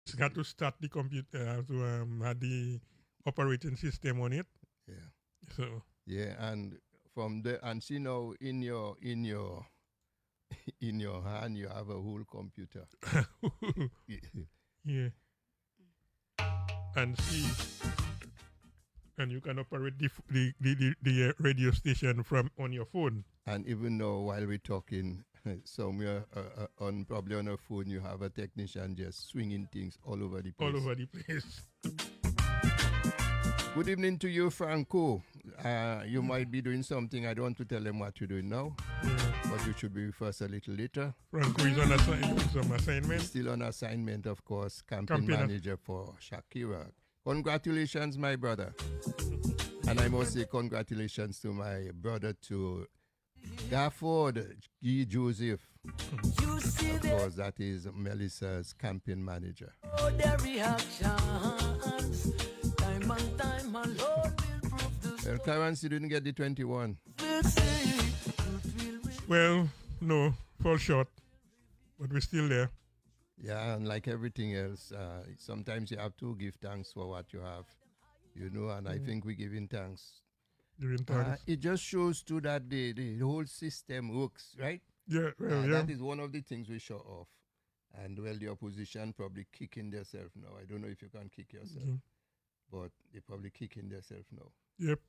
It's got to start the computer to have the operating system on it. Yeah. So Yeah, and from the and see now in your hand you have a whole computer. yeah, and see, and you can operate the radio station from on your phone. And even though while we're talking, somewhere on probably on a phone, you have a technician just swinging things all over the All place. over the place. Good evening to you, Franco. You might be doing something. I don't want to tell them what you're doing now, but you should be with us a little later. Franco is on some assignment. Still on assignment, of course, campaign manager for Shakira. Congratulations, my brother. And I must say congratulations to my brother, to Gafford G. Joseph. Of course, that is Melissa's campaign manager. Oh, their reactions. Time and time alone will prove the Well, Clarence, you didn't get the 21. Well, no, fall short, but we're still there. Yeah, and like everything else, sometimes you have to give thanks for what you have, and I think we're giving thanks. It just shows too that the whole system works, right? Yeah, well, That is one of the things we show off. And well, the opposition probably kicking themselves now. I don't know if you can kick yourself, but they're probably kicking themselves now. Yep,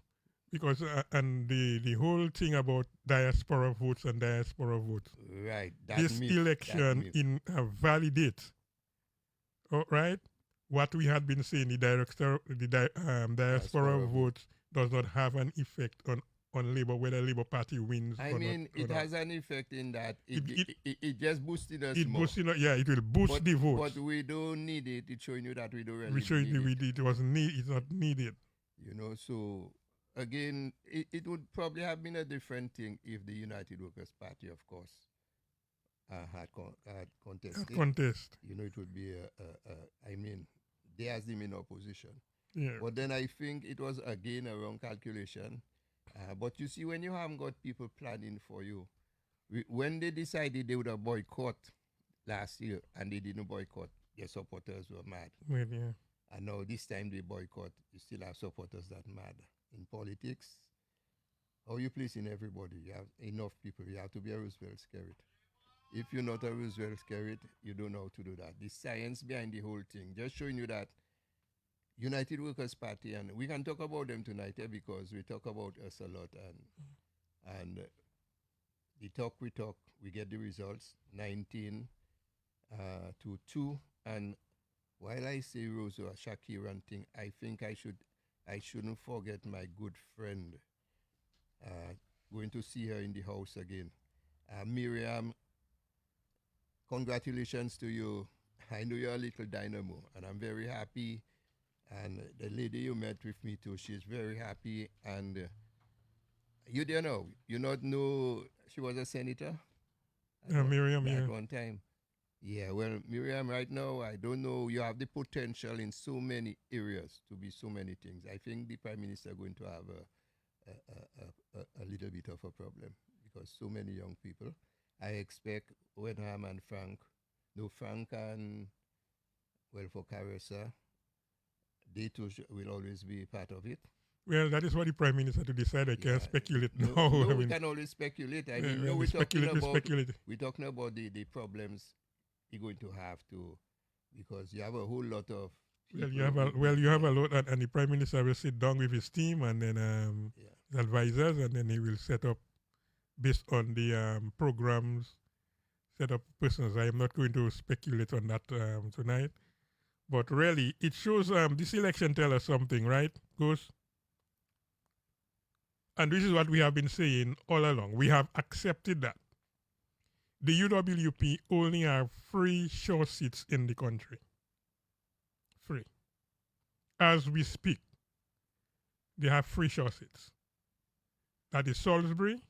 because and the whole thing about diaspora votes and diaspora votes. Right. This election in validate, right? What we had been saying, the diaspora votes does not have an effect on Labour, whether Labour Party wins I or mean, not. it has an effect in that it just boosted us It more. it will boost the votes. But we don't need it. It's showing you that we don't really We showing need it. It's not needed. So again, it would probably have been a different thing if the United Workers' Party, of course, had contested. It would be I mean, they has them in opposition. Yeah. But then I think it was again a wrong calculation. But you see, when you haven't got people planning for you, when they decided they would have boycott last year and they didn't boycott, their supporters were mad. Well, yeah. And now this time they boycott, you still have supporters that mad. In politics, how you pleasing everybody? You have enough people. You have to be a Roosevelt spirit. If you're not a Roosevelt spirit, you don't know how to do that. The science behind the whole thing, just showing you that United Workers' Party, and we can talk about them tonight because we talk about us a lot, and the talk, we get the results, 19 to 2. And while I say Rosa Shakira thing, I think I shouldn't forget my good friend. Going to see her in the house again. Miriam, congratulations to you. I know you're a little dynamo, and I'm very happy. And the lady you met with me too, she's very happy. And you don't know, you not know she was a senator? Miriam, at one time. Yeah, well, Miriam, right now, I don't know, you have the potential in so many areas to be so many things. I think the Prime Minister is going to have a little bit of a problem because so many young people. I expect Wenham and Frank and, well, for Carissa, they too will always be part of it. Well, that is what the Prime Minister to decide. I can't speculate now. We can always speculate. I mean, we're talking about the problems you're going to have to, because you have a whole lot of. You have a lot, and the Prime Minister will sit down with his team and then his advisors, and then he will set up based on the programs, set up persons. I am not going to speculate on that tonight. But really, it shows this election tells us something, right, Goose? And this is what we have been saying all along. We have accepted that the UWP only have 3 short seats in the country. 3. As we speak, they have 3 short seats. That is Salisbury,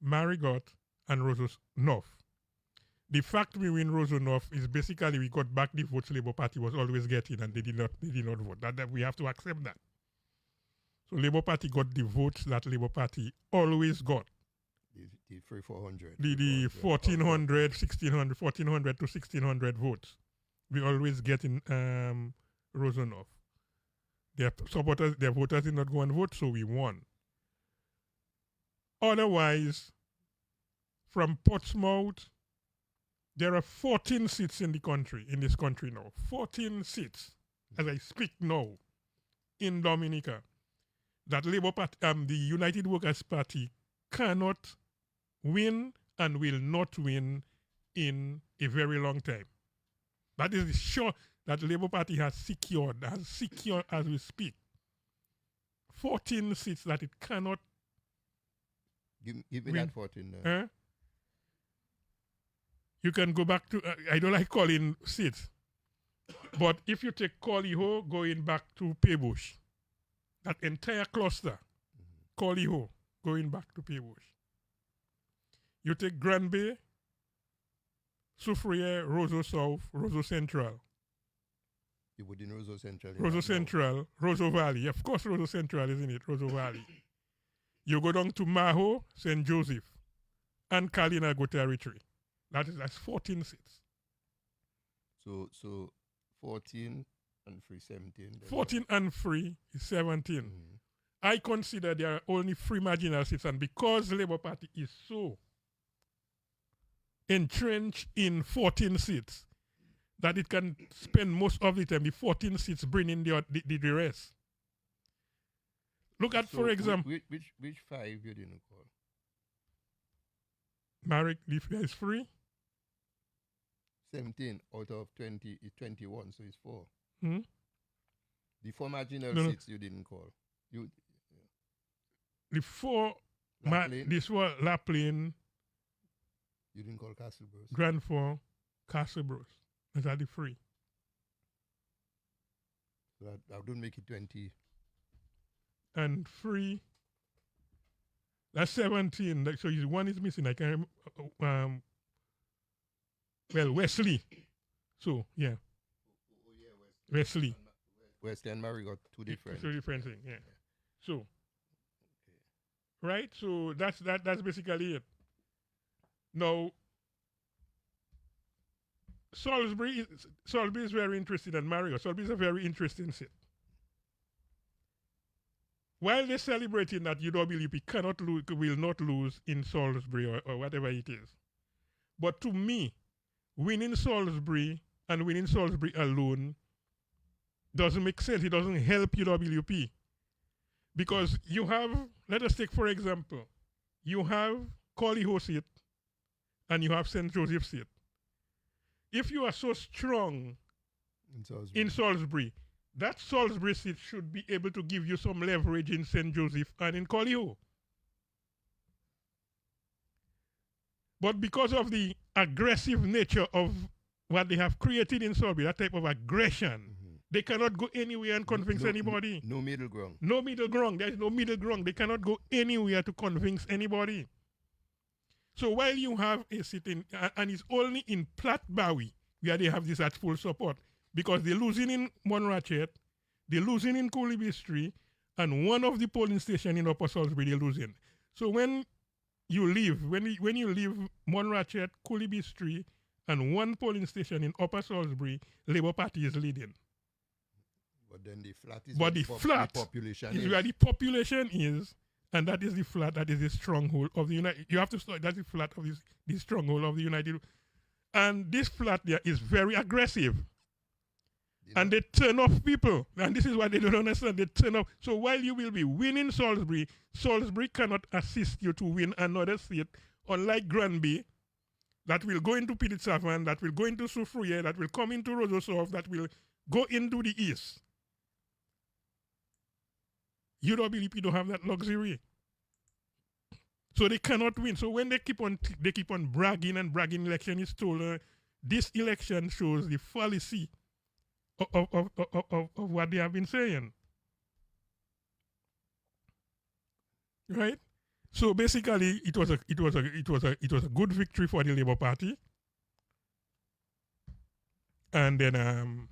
Marigot, and Roseau North. The fact we win Roseau North is basically we got back the votes Labour Party was always getting, and they did not vote. That we have to accept that. So Labour Party got the votes that Labour Party always got. The 3,400. The 1,400, 1,600, 1,400 to 1,600 votes we always get in Rosanov. Their supporters, their voters did not go and vote, so we won. Otherwise, from Portsmouth, there are 14 seats in this country now. 14 seats, as I speak now, in Dominica, that Labour Party, the United Workers' Party cannot win and will not win in a very long time. That is sure that Labour Party has secured as we speak. 14 seats that it cannot. Give me win. that 14. Huh? You can go back to, I don't like calling seats, but if you take Collyho going back to Paybush, that entire cluster, Collyho going back to Paybush. You take Granby, Soufriere, Roseau South, Roseau Central. You put in Roseau Central. Roseau Central, Roseau Valley. Of course, Roseau Central, isn't it? Roseau Valley. You go down to Maho, St. Joseph, and Kalinago territory. That's 14 seats. So 14 and 3, 17. 14 and 3 is 17. Mm-hmm. I consider there are only 3 marginal seats, and because Labour Party is so entrenched in 14 seats that it can spend most of the time, the 14 seats bringing the rest. Look at, for example, which 5 you didn't call? Marek Lifia is 3. 17 out of 20 is 21, so it's 4. Hmm? The 4 marginal No. seats you didn't call. The 4, Laplaine? this was Laplaine, You didn't call Castlebros. Grand Fort, Castlebros. Those are the 3. So that don't make it 20. And 3, that's 17. So one is missing. I can remember. Well, Wesley. So, yeah. Wesley. Wesley and Murray got 2 different. 2 different things, yeah. So, right? So that's basically it. Now, Salisbury is very interested in Mario. Salisbury is a very interesting seat. While they're celebrating that UWP will not lose in Salisbury or whatever it is, but to me, winning Salisbury and winning Salisbury alone doesn't make sense. It doesn't help UWP. Because you have, let us take for example, you have Collyho seat and you have St. Joseph seat. If you are so strong in Salisbury, that Salisbury seat should be able to give you some leverage in St. Joseph and in Collyho. But because of the aggressive nature of what they have created in Salisbury, that type of aggression, they cannot go anywhere and convince anybody. No middle ground. No middle ground. There is no middle ground. They cannot go anywhere to convince anybody. So while you have a sitting, and it's only in Platte Bowie where they have this at full support, because they're losing in Monrachet, they're losing in Coolibri Street, and one of the polling stations in Upper Salisbury they're losing. So when you leave Monrachet, Coolibri Street, and one polling station in Upper Salisbury, Labour Party is leading. But then the flat is But where the population is where the population is, and that is the flat, that is the stronghold of the United. You have to start, that's the flat of the stronghold of the United. And this flat there is very aggressive. And they turn off people. And this is what they don't understand. They turn off. So while you will be winning Salisbury, Salisbury cannot assist you to win another seat, unlike Granby, that will go into Petite Savan, that will go into Soufriere, that will come into Roseau South, that will go into the east. UWP don't have that luxury. So they cannot win. So when they keep on bragging and bragging election is stolen, this election shows the fallacy of what they have been saying. Right? So basically it was a good victory for the Labour Party. And then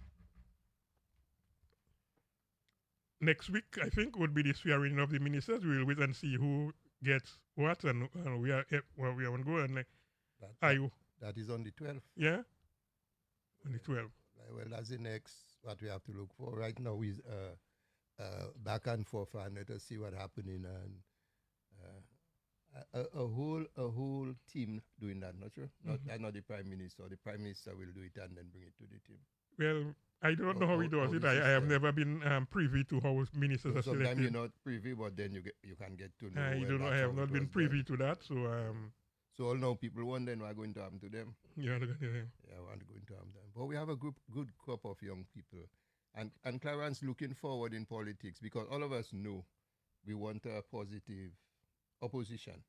next week, I think, would be the swearing of the ministers. We will wait and see who gets what and where we are going to go. And that is on the 12th. Yeah? On the 12th. Well, that's the next what we have to look for. Right now, we back and forth and let us see what happening and a whole team doing that. Not sure. Not the prime minister. The prime minister will do it and then bring it to the team. Well, I don't know how he does it. this is I have done. never been privy to how ministers So are sometimes you're selected. not privy, but then you can get to know. I well, don't know. I that's have how not it been was privy done. to that. So So all now people wondering what going to happen to them. yeah. Yeah, what going to happen to them. But we have a good crop of young people, and Clarence looking forward in politics because all of us know we want a positive opposition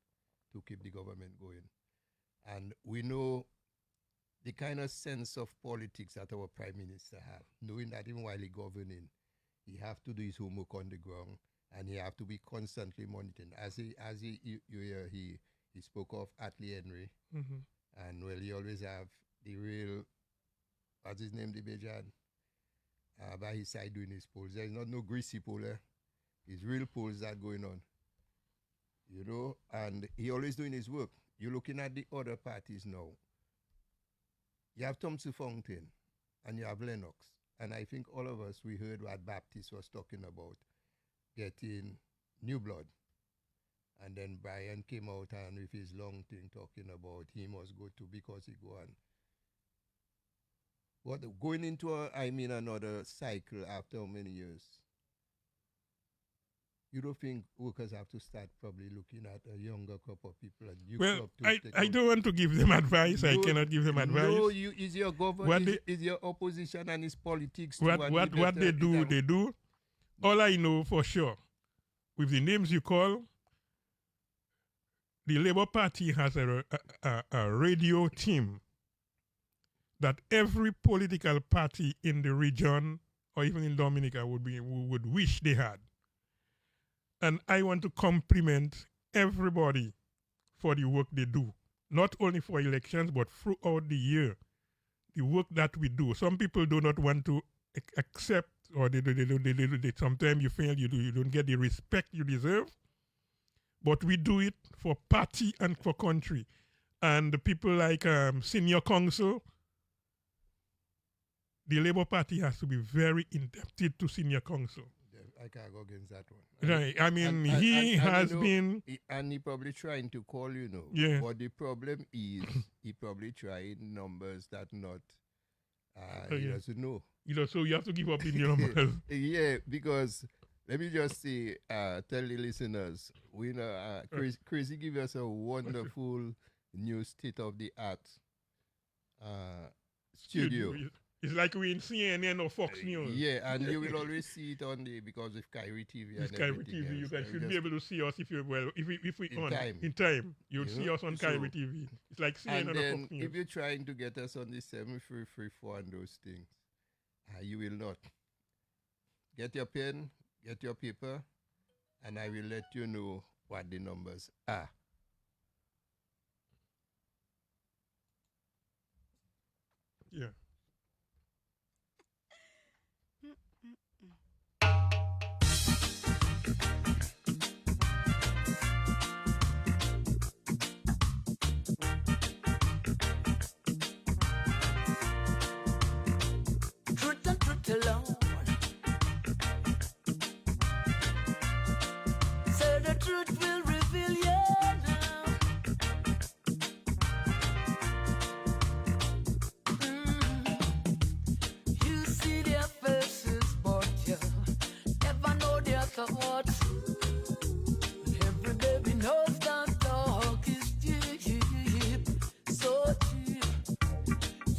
to keep the government going, and we know the kind of sense of politics that our prime minister have, knowing that even while he governing, he have to do his homework on the ground and he have to be constantly monitoring. He spoke of Atlee Henry, Hmm. and well, he always have the real, what's his name, the Bejan, by his side doing his polls. There's not no greasy poll there. It's real polls that going on, and he always doing his work. You're looking at the other parties now. You have Thompson Fountain and you have Lennox. And I think all of us, we heard what Baptist was talking about, getting new blood. And then Brian came out and with his long thing talking about he must go to because he go on. What going into another cycle after how many years? You don't think workers have to start probably looking at a younger crop of people and you Well, crop to take I out? don't want to give them advice. I No, cannot give them advice. No, is your What government, is your opposition and his politics. too, and What they do. All I know for sure, with the names you call, the Labour Party has a radio team that every political party in the region or even in Dominica would wish they had. And I want to compliment everybody for the work they do, not only for elections but throughout the year. The work that we do. Some people do not want to accept, or they sometimes you feel you don't get the respect you deserve. But we do it for party and for country. And the people like senior council, the Labour Party has to be very indebted to senior council. I can't go against that one. Right. I mean, he has been. And he probably trying to call, Yeah. But the problem is he probably trying numbers that not, he Yeah. doesn't know. So you have to give up in your numbers. Yeah, because let me just say, tell the listeners, we know Crazy give us a wonderful new state of the art studio. It's like we in CNN or Fox News. Yeah, and you will always see it on the because of Kyrie TV With and Kyrie everything TV, you else. guys should be able to see us if we In on time. in time. You'll You see know? us on So- Kyrie TV. It's like CNN And or then Fox News. if you're trying to get us on the 7334 and those things, you will not. Get your pen, get your paper, and I will let you know what the numbers are. Yeah. Truth and truth alone. So the truth will reveal you now. You see their faces, but you never know their thoughts. Every baby knows that talk is cheap, so cheap.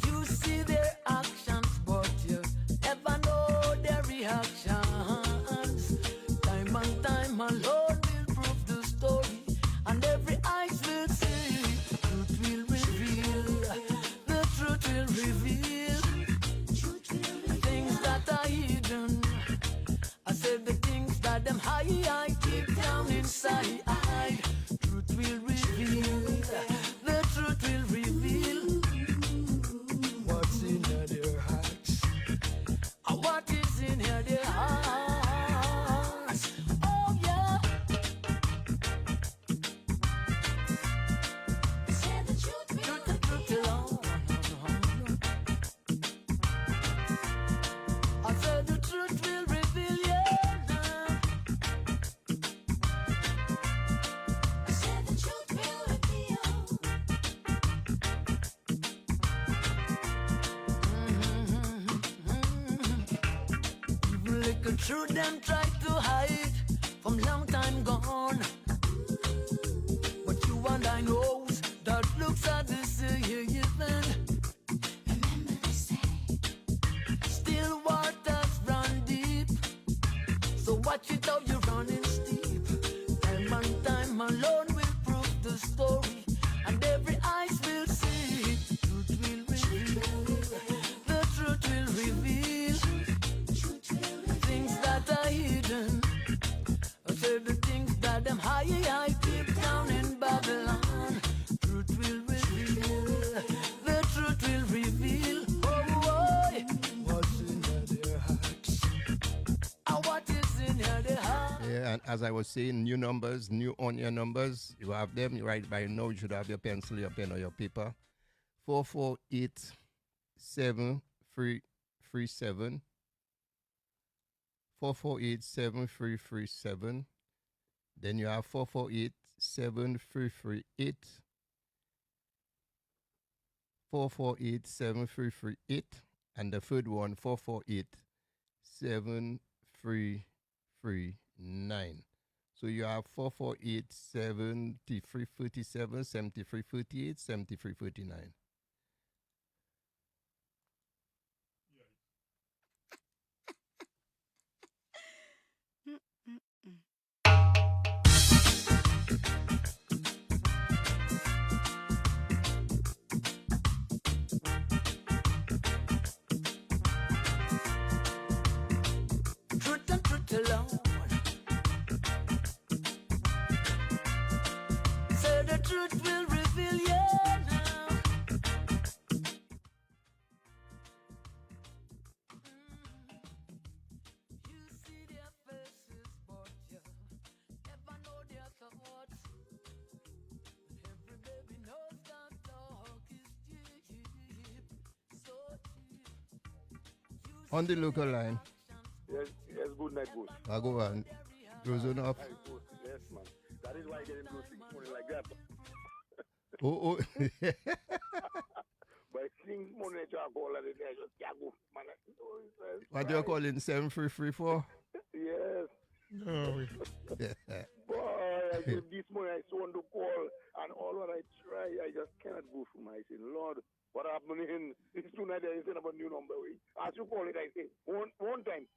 You see their actions, but you never know their reactions. Time and time alone will prove the story. like a truth them try to hide from long time gone. But you and I knows that looks at this even. Remember they say, still waters run deep. So watch it how you're running steep. Time and time alone will prove the story, and every eyes will see. Truth will reveal. The truth will reveal things that are hidden. I said the things that them high deep down in Babylon. Truth will reveal. The truth will reveal. Oh, boy, what's in their hearts? What is in their hearts? Yeah, and as I was saying, new numbers, new on-air numbers. You have them. You write by now. You should have your pencil, your pen, or your paper. 448-7337. 448-7337. Then you have 448-7338. 448-7338. And the third one, 448-7339. So you have 448-7337, 7338, 7339. Truth and truth alone. Say the truth will reveal you now. You see their faces, but you never know their thoughts. Every baby knows that talk is cheap, so cheap. On the local line, Yes, good night, boss. I go on. Closing up. Hi, boss. Yes, man. That is why I get him to sing money like that. Oh. But sing money to call and I just can't go, man. What do you call it? 7334? Yes. No, Boy, I give this money, I want to call, and all what I try, I just cannot go for my. I say, Lord, what happened in this tonight? I said about new number. As you call it, I say, one time.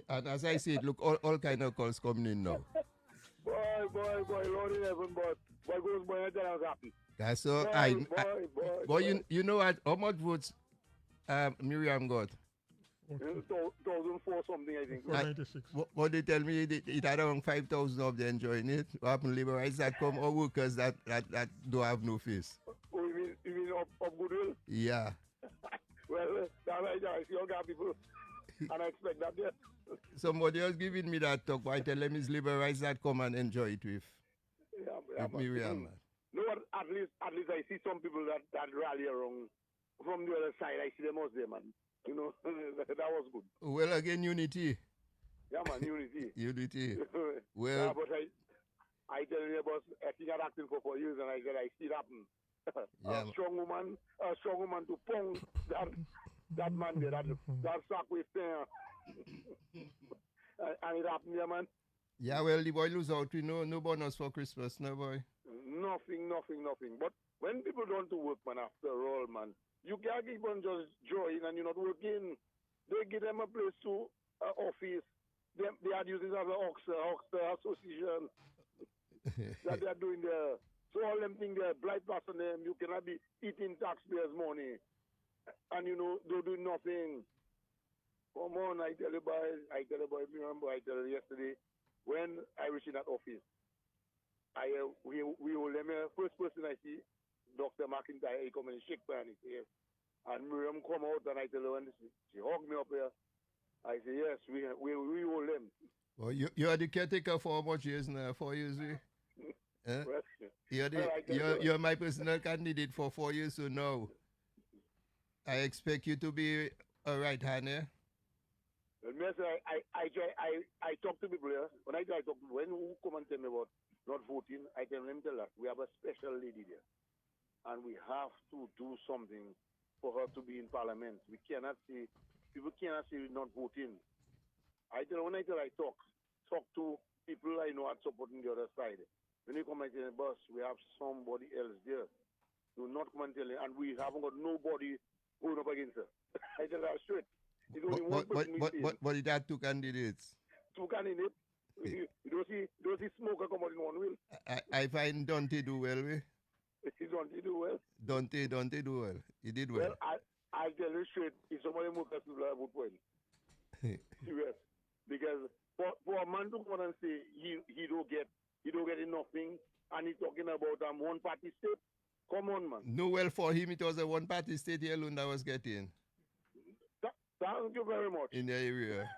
And as I said, look, all kind of calls coming in now. Boy, Lord in heaven, boy goes boy, I tell I was happy. That's so Boy. You know what? How much votes Miriam got? 2004 something, I think. 496. What they tell me, it had around 5,000 of them enjoying it. What happened, liberals that come or workers that don't have no face? Oh, you mean of goodwill? Yeah. Well, that's right. I see all got people, and I expect that, yeah. Somebody else giving me that talk. I tell them it's liberals that come and enjoy it with Miriam. Man. No, at least I see some people that rally around from the other side. I see them as there, man. You know, that was good. Well, again, unity. Yeah, man, unity. Unity. Well, yeah, but I tell you, boss, I think I'm acting for 4 years, and I said I see it happen. Yeah, a strong woman to pound that man there, that sack with there. And it happened, yeah, man. Yeah, well, the boy lose out. We no bonus for Christmas, no boy. Nothing. But when people don't to work, man, after all, man, you can't keep on just join and you're not working. They give them a place to office. They are using as an Oxford Association that they are doing there. So all them things there, blight pass on them, you cannot be eating taxpayers' money. And you know, they're doing nothing. Come on, I tell you, boy, remember I tell you yesterday, when I reached in that office, we hold them, first person I see, Dr. McIntyre, he come and shake hand, he say, and Miriam come out and I tell her, she hugged me up here. I say, yes, we hold them. Well, you are the caretaker for how much years now? 4 years, eh? You're my personal candidate for 4 years, so now I expect you to be a right hand, eh? Well, I talk to people here. When I talk to people, when who come and tell me about not voting, I tell them that we have a special lady there. And we have to do something for her to be in parliament. We cannot say people cannot say we're not voting. I talk to people I know are supporting the other side. When you come and tell the boss, we have somebody else there. Do not come and tell him, and we haven't got nobody going up against her. I tell her straight. It's only one person we see. But it had two candidates. Two candidates. You don't see smoker come out in one wheel. I find Dante do well, we. Dante do well. Dante do well. He did well. Well, I tell you straight, if somebody move us people, I would win. Serious. Because for a man to come and say he don't get nothing, and he's talking about one party state, come on, man. No, well, for him, it was a one party state here alone that was getting. Thank you very much. In the area.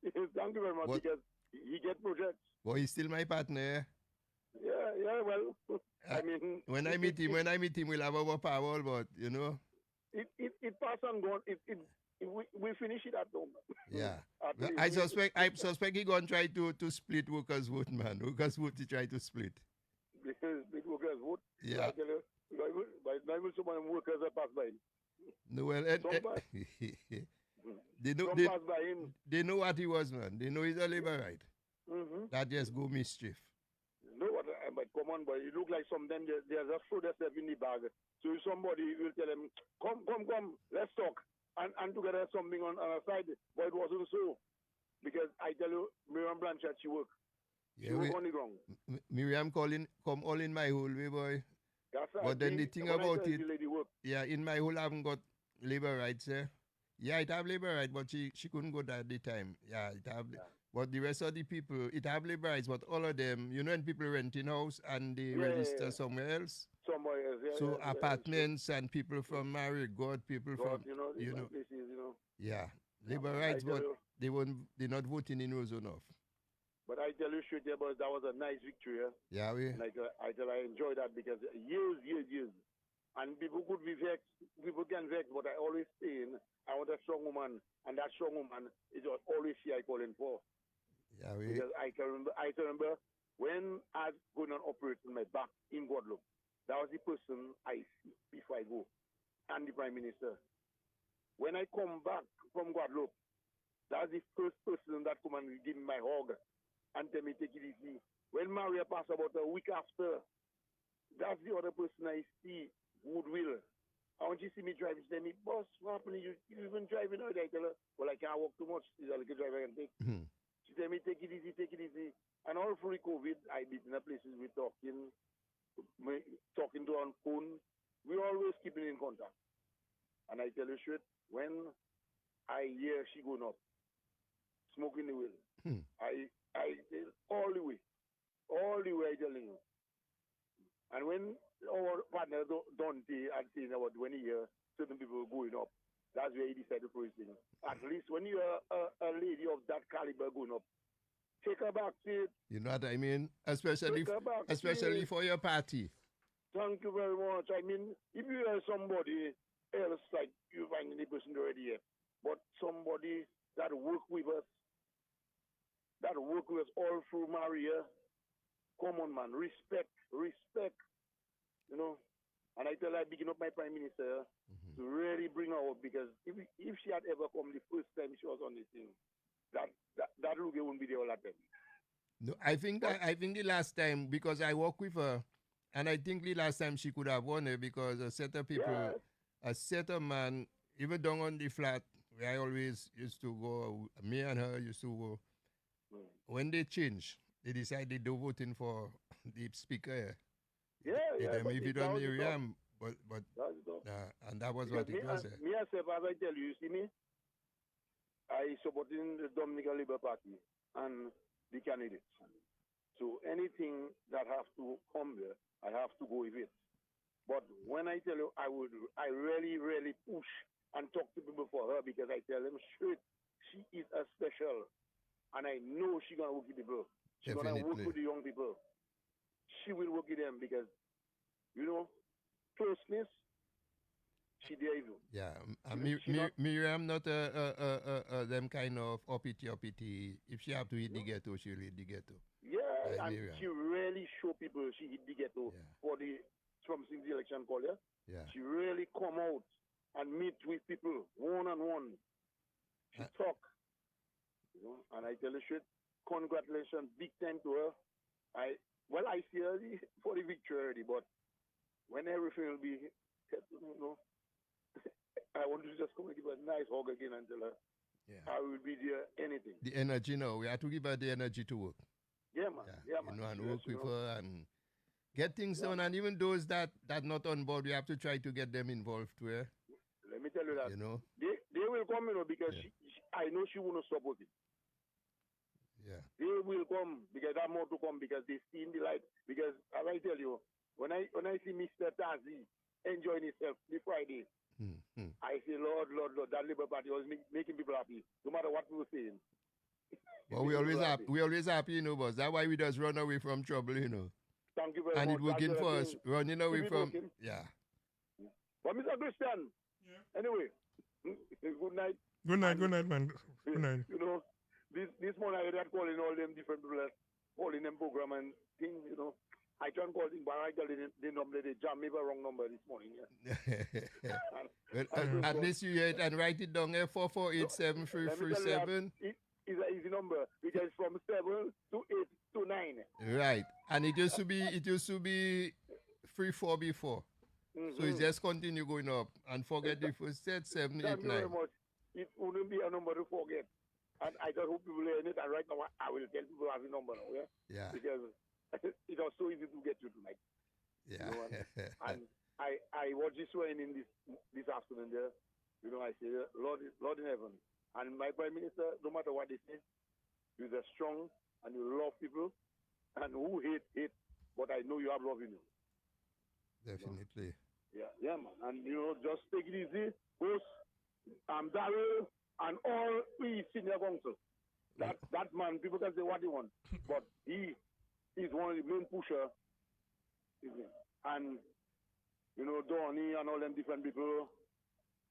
Thank you very much, because he get projects. Well, he's still my partner. Yeah, well, I mean... When I meet him, we'll have our power, but, you know... It pass and gone. We finish it at home. Yeah. I suspect he gonna try to split workers' vote, man. Workers' vote he try to split. Split workers' vote? Yeah. By now someone workers are passed by him. No, well, they know what he was, man. They know he's a liberal. That just go mischief. No, but come on, boy. It look like sometimes they just throw themselves in the bag. So if somebody will tell them, come, let's talk, and together something on our side. But it wasn't so. Because I tell you, Miriam Blanchard, she work. She work on the ground. Miriam come all in my whole way, boy. That's right. But then the thing about it, the in my whole I haven't got labor rights, eh? Yeah, it have labor rights, but she couldn't go there at the time. Yeah, it have. Yeah. But the rest of the people, it have labor rights, but all of them, you know, when people rent in house and they register somewhere else. Somewhere else, yeah. So apartments and people from Marigot, people from, you know. Places, Yeah, labor rights, but they're not voting in Rosanov. But I tell you straight, but that was a nice victory. Yeah, we. And I enjoy that because years. And people could be vexed, people can vex, but I always say, I want a strong woman, and that strong woman is always she I calling for. Yeah, we. Because I can remember when I was going on operating my back in Guadeloupe, that was the person I see before I go, and the Prime Minister. When I come back from Guadeloupe, that's the first person that come and give me my hug and tell me take it easy. When Maria passed about a week after, that's the other person I see, goodwill. I want you to see me driving. She tell me, boss, what happened? You even driving out? I tell her, well, I can't walk too much. It's a little drive I can take. She tell me, take it easy. And all through COVID, I been in the places we're talking to on phone. We always keeping in contact. And I tell you straight, when I hear she going up, smoking the wheel, I all the way I telling you. And when our partner Dante had seen about when he hear certain people going up, that's where he decided for his thing. At least when you're a lady of that caliber going up, take her back seat. You know what I mean? Especially for your party. Thank you very much. I mean, if you hear somebody else, like you find any person already here, but somebody that work with us all through Maria, come on, man, respect, you know. And I tell her, I begin up my Prime Minister to really bring her up, because if she had ever come the first time she was on this thing, that Ruge wouldn't be there all that time. No, I think the last time, because I work with her, and I think the last time she could have won it, because a set of people, a set of man, even down on the flat, where I always used to go, me and her used to go, when they changed, they decided they're voting for the speaker. If you don't hear him, but and that was what it was. Me myself, as I tell you, see me, I supporting the Dominican Labour Party and the candidates. So anything that has to come there, I have to go with it. But when I tell you, I really push and talk to people for her, because I tell them straight, she is a special, and I know she's gonna work with people. She's gonna work with the young people. She will work with them because, you know, closeness, she there you. Yeah, Miriam not them kind of uppity. If she have to hit the ghetto, she'll hit the ghetto. Yeah, and she really show people she hit the ghetto for the Trump since the election call, yeah? She really come out and meet with people one-on-one. She talk, you know, and I tell her straight, congratulations, big time to her. I see her for the victory already, but when everything will be, you know, I want to just come and give her a nice hug again and tell her Yeah. I will be there, anything. The energy now. We have to give her the energy to work. Yeah, man. Yeah, You man. know, and Yes, work you with know. her and get things Yeah, done. And even those that not on board, we have to try to get them involved where, Let me tell you that you know. they will come, you know, because Yeah. I know she won't stop working. Yeah. They will come because there are more to come because they see in the light. Because as I tell you, when I see Mr. Tazi enjoying himself the Friday, I say, Lord, that Labour Party was making people happy, no matter what we were saying. But we always happy, you know, boss. That's why we just run away from trouble, you know. Thank you very And much. it working That's for the us, thing. running away Keep it from, working. yeah. But Mr. Christian, anyway, good night. Good night, man. Good night. You know, this morning I had calling all them different people that calling them program and things, you know. I try and call them, but I tell them the number, they jam me the wrong number this morning. Yeah. Well, at least you hear it and write it down here, 4487337. It's an easy number because from 7 to 8 to 9. Right. And it used to be 3-4 before. So it just continue going up. And forget the first set, 7, 8, 9. Thank you very much. It wouldn't be a number to forget. And I just hope people learn it. And right now, I will tell people I have the number now, yeah? Yeah. Because it was so easy to get you tonight. Yeah. You know, and I watched this one in this afternoon there. You know, I say, Lord in heaven. And my Prime Minister, no matter what they say, you're strong and you love people. And who hate, but I know you have love in you. Definitely. Yeah, man. And, you know, just take it easy. Both Daryl and all we senior council. That man, people can say what they want, but he is one of the main pusher. And, you know, Donny and all them different people,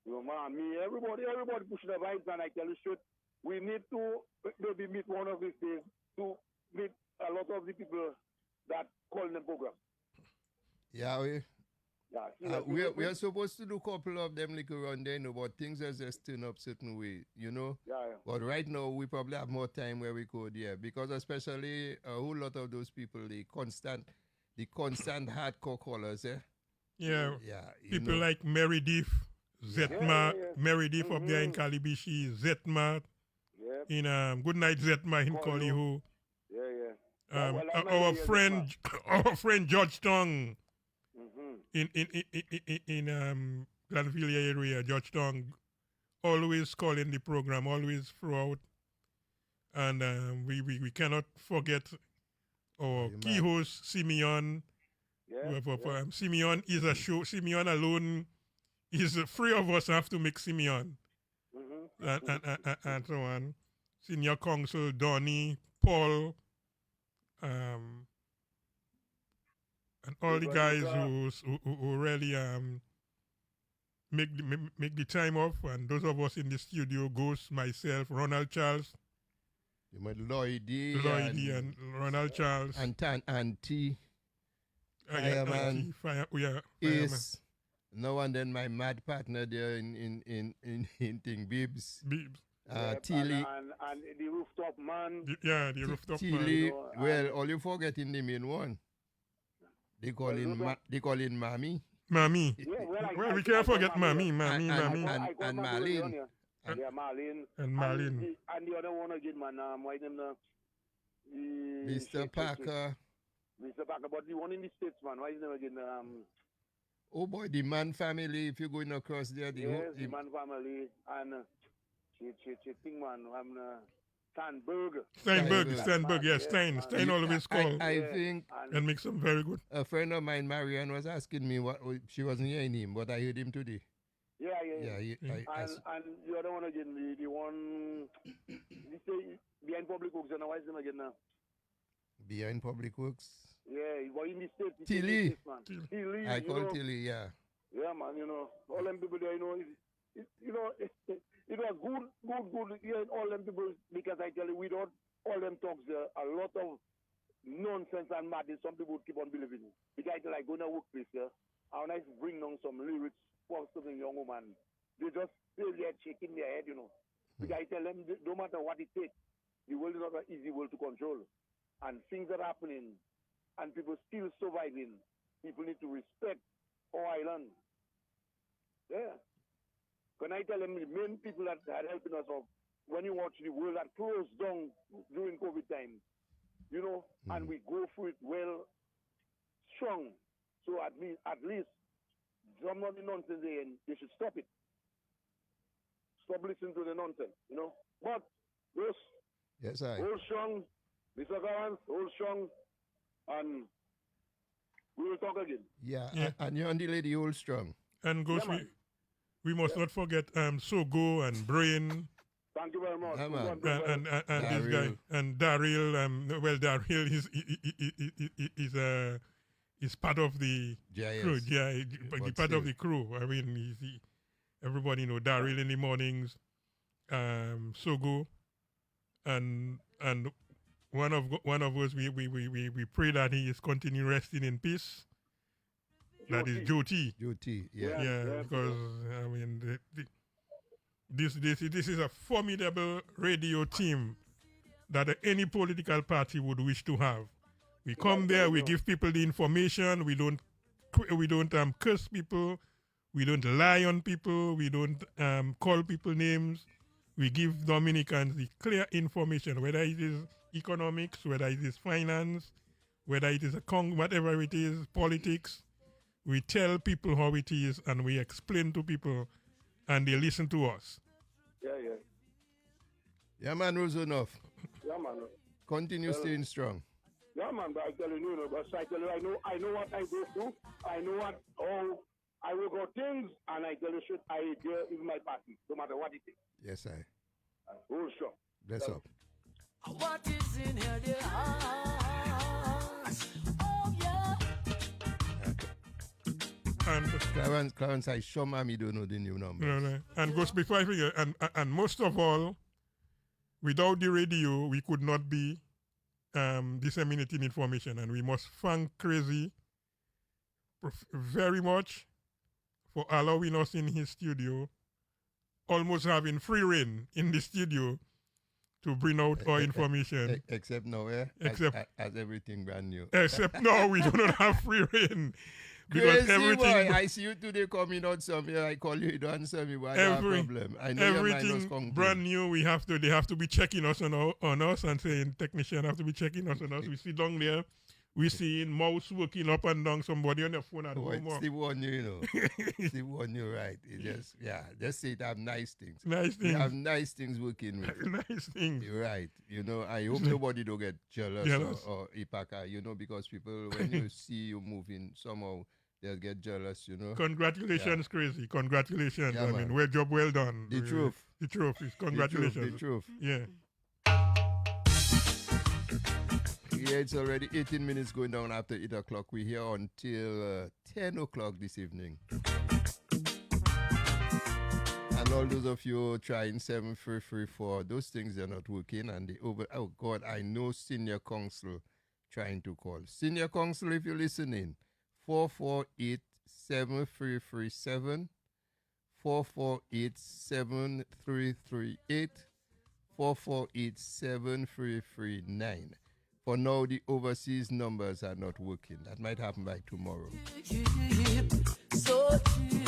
you know, man, me, everybody pushing the vibes, and I tell you straight, we need to maybe meet one of these days to meet a lot of the people that call them program. Yeah, we we are supposed to do a couple of them like around there, you know, but things are just turn up certain way, you know. Yeah. But right now we probably have more time where we could, because especially a whole lot of those people, the constant hardcore callers, Yeah. Yeah. People like Mary Diff, Zetma, Mary Diff up there in Kalibishi, Zetma, in Good Night Zetma in Kolihu. Our friend George Tong in Glenville area, George Tong, always calling the program, always throughout. And we cannot forget our key host, Simeon. Simeon is a show. Simeon alone is three of us have to make Simeon. And so on. Senior Council, Donny, Paul, and all the guys who really make the time off, and those of us in the studio, Ghost, myself, Ronald Charles, Lloydie and Ronald Charles, and Auntie, Fireman, is no, and then my mad partner there in Thing Bibbs. Tilly. And the rooftop man. The rooftop Tilly, man. well, all you forgetting the main one. They call in Mommy. Mommy. Well, we can't forget Mommy. And Marlene. Marlene. And the other one again, man, why them Mr. Parker. Mr. Parker, but the one in the States, man, why is them again? Oh boy, the Man family, if you're going across there. The Man family, and thing, man, Steinberg, yes, Stein always call. I think. And makes them very good. A friend of mine, Marianne, was asking me what she wasn't hearing him, but I heard him today. And the other one again, the one, you say, behind public works, and why is them again now? Behind public works? Yeah, but in the States. Tilly. Tilly. I call Tilly, yeah. Yeah, man, you know, all them people there, you know, it was good hearing all them people, because I tell you, without all them talks there, a lot of nonsense and madness, some people would keep on believing. Because I tell you, I go to a workplace here, and I bring down some lyrics for some young woman. They just feel they're shaking their head, you know. Because I tell them, no matter what it takes, the world is not an easy world to control. And things are happening, and people still surviving. People need to respect our island. Yeah. When I tell them, the main people that are helping us out, when you watch the world that closed down during COVID time, you know, and we go through it well, strong. So at least, some of the nonsense they should stop it. Stop listening to the nonsense, you know. But those Yes, I. hold strong, Mr. Garance, hold strong, and we will talk again. Yeah, Yeah. and you're on the lady old strong. And Ghost, Yeah, man. we must not forget Sogo and Brain Thank you very much. Yeah, man. and this guy Daryl. and Daryl. Well, Daryl is part of the GIS. crew. Yeah, but But the part of still. the crew. I mean, everybody know Daryl in the mornings, Sogo, and one of us we pray that he is continue resting in peace. That is Joti. Jyoti, yeah. Yeah, Yeah, because I mean, this is a formidable radio team that any political party would wish to have. We come there, we give people the information. We don't curse people. We don't lie on people. We don't call people names. We give Dominicans the clear information, whether it is economics, whether it is finance, whether it is whatever it is, politics. We tell people how it is and we explain to people and they listen to us. Yeah. Yeah, man, Rosanov. Yeah, man. Continue staying strong. Yeah, man, but I tell you, but I tell you, I know what I go through. I know how I work out things, and I tell you, shit, I hear in my party, no matter what it is. Yes, I. Oh, sure. Bless up. What is in here, dear hearts? Oh, yeah. And Clarence, I sure mommy don't know the new numbers. and goes before I forget, and most of all, without the radio, we could not be disseminating information, and we must thank Crazy very much for allowing us in his studio, almost having free reign in the studio to bring out our information. Except now, eh? Except- as everything brand new. Except now we do not have free reign. Because Crazy everything, boy, I see you today coming out somewhere. I call you, you don't answer me. Why no problem? I know your mind was everything concrete. brand new. They have to be checking us on us and saying technician have to be checking us on us. We sit down there, we see mouse working up and down, somebody on their phone at Boy, home. Steve warned you, you know. Steve warned you, right. It just say it have nice things. Nice We have things. nice things working with. Nice things. You're right. You know, I hope nobody don't get jealous. Jealous. Or ipaka, you know, because people, when you see you moving, somehow they'll get jealous, you know. Congratulations, Crazy. Congratulations. Yeah, I man. mean, job well done. The truth. The truth is congratulations. The truth. Yeah. Yeah, it's already 18 minutes going down after 8 o'clock. We're here until 10 o'clock this evening. And all those of you trying 7334, those things are not working. And oh God, I know Senior Council trying to call. Senior Council, if you're listening, 448-7337, 448-7338, 448-7339. For now, the overseas numbers are not working. That might happen by tomorrow. So cheap.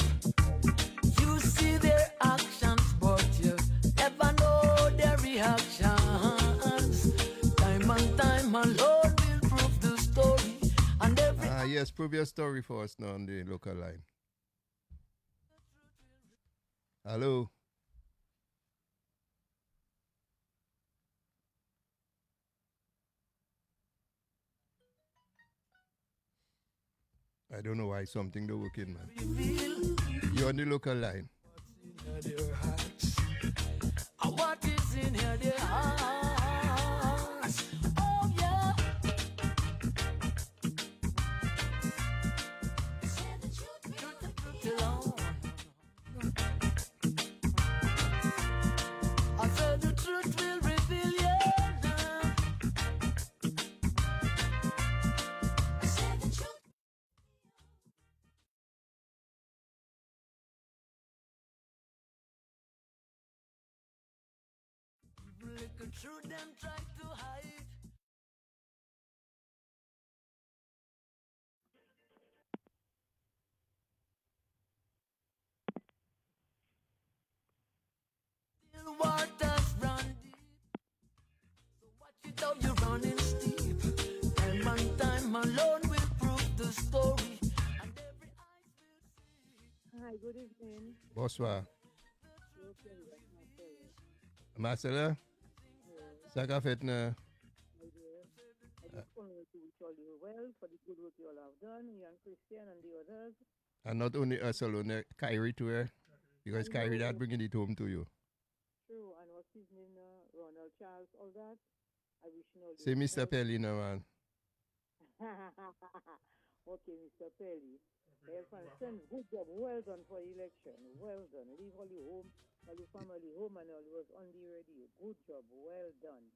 You see their actions, but you never know their reactions. Time and time alone will prove the story. And every Yes, prove your story for us now on the local line. Hello. I don't know why something don't working, man. reveal You're on the local line. their hearts. What is in here, their hearts? Oh, yeah. Say the truth alone. I said the truth will reveal you. Say the truth. the truth them try to hide. Still waters run deep. So watch it how you're running steep. Time and time alone will prove the story. And every eyes will see. Hi, good evening. Bonsoir. Okay, that's my favorite. Marcella, Yeah, ça qu'a fait now? my dear. I just wanted to wish all you well for the good work you all have done, you and Christian and the others. And not only us alone, Kyrie too, because I Kyrie that know. bringing it home to you. True, and what's his name now? Ronald Charles, all that. I wish you all the Say Mr. best. Pelly now, man. Okay, Mr. Pelly. Son, good job. Well done for the election. Well done. Leave all your home, all your family home, and all was on the radio. Good job. Well done.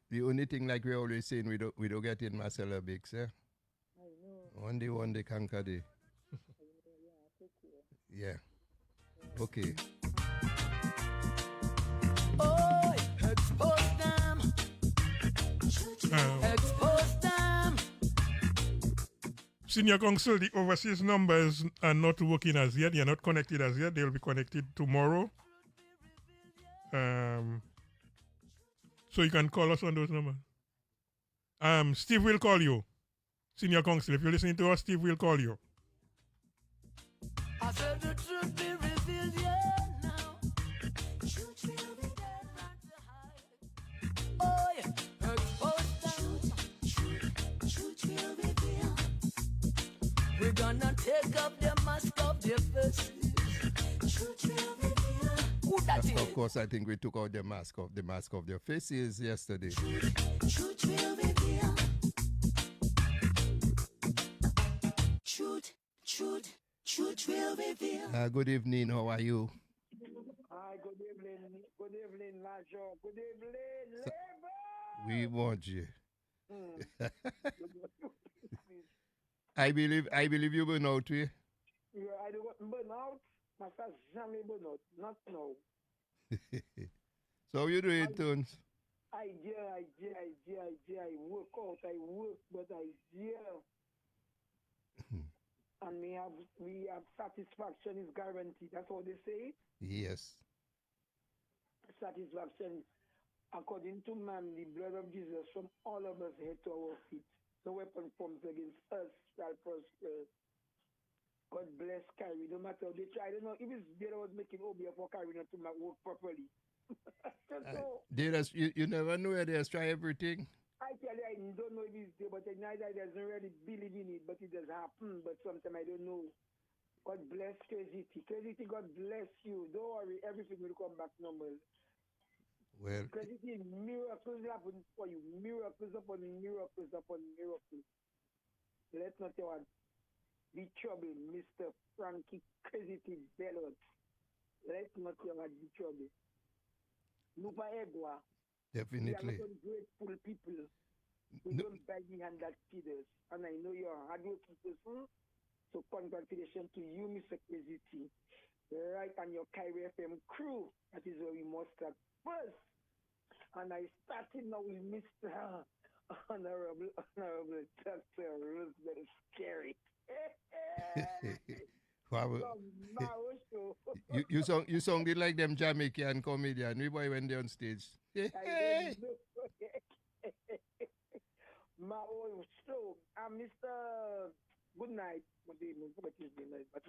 The only thing, like we always saying, we don't get in Marcella Biggs, eh? I know. One day conquer day. I know. Yeah, take care. Yeah. Okay. Oh, expose them. Expose them. Senior Council, the overseas numbers are not working as yet. They are not connected as yet. They'll be connected tomorrow. So you can call us on those numbers. Steve will call you. Senior Council, if you're listening to us, Steve will call you. I said the truth be revealed, yeah, now. Truth will be there, not to hide. Oh, yeah, expose them. Truth will reveal. We're gonna take up the mask of their faces. Truth will reveal. Who that is? Of course, I think we took out the mask of their faces yesterday. Truth will reveal. Truth will reveal. Good evening. How are you? Hi, good evening, Major. Good evening, Labor. We want you. Hmm. I believe you been out here. Yeah, I don't want burn out. My first jamais burn out. Not now. So how you doing, Tones? I work out, but I dare. And we have satisfaction is guaranteed. That's what they say. Yes. Satisfaction, according to man, the blood of Jesus from all of us head to our feet. No weapon forms against us shall prosper. God bless Kyrie. No matter how they try. I don't know if it's there was making OBF for Kyrie not to work properly. So, You never know where they try everything. I tell you, I don't know if it's there, but neither doesn't really believe in it, but it does happen. But sometimes I don't know. God bless Crazy T. Crazy T, God bless you. Don't worry, everything will come back normal. Well, Crazy T, miracles happen for you. Miracles upon miracles upon miracles. Let's not tell be trouble, Mr. Frankie Crazy T Bellot. Let's not tell be trouble. Lupa Egua. We are definitely. not grateful people. We No. don't buy the hand that feed us. And I know you're a hardworking person. So congratulations to you, Mr. Crazy T. Right on your Kyrie FM crew. That is where we must start first. And I started now with Mr. Honorable Dr. Roosevelt Scary. Wow. You sounded like them Jamaican comedian. We boy when they on stage. My old show. I'm Mr. Goodnight. What is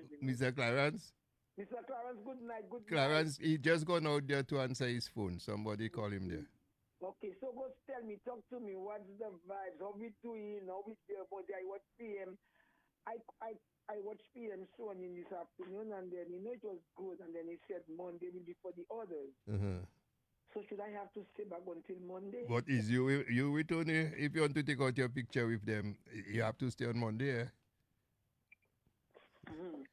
his name? Mr. Clarence. Mr. Clarence, good night. Clarence, he just gone out there to answer his phone. Somebody call him there. Okay, so go tell me, talk to me. What's the vibes? How we doing? How we there? But I watch PM. I watched PM shown in this afternoon, and then it was good. And then he said Monday will be for the others. Uh-huh. So should I have to stay back until Monday? What is you with Tony? If you want to take out your picture with them, you have to stay on Monday. Eh? Mhm.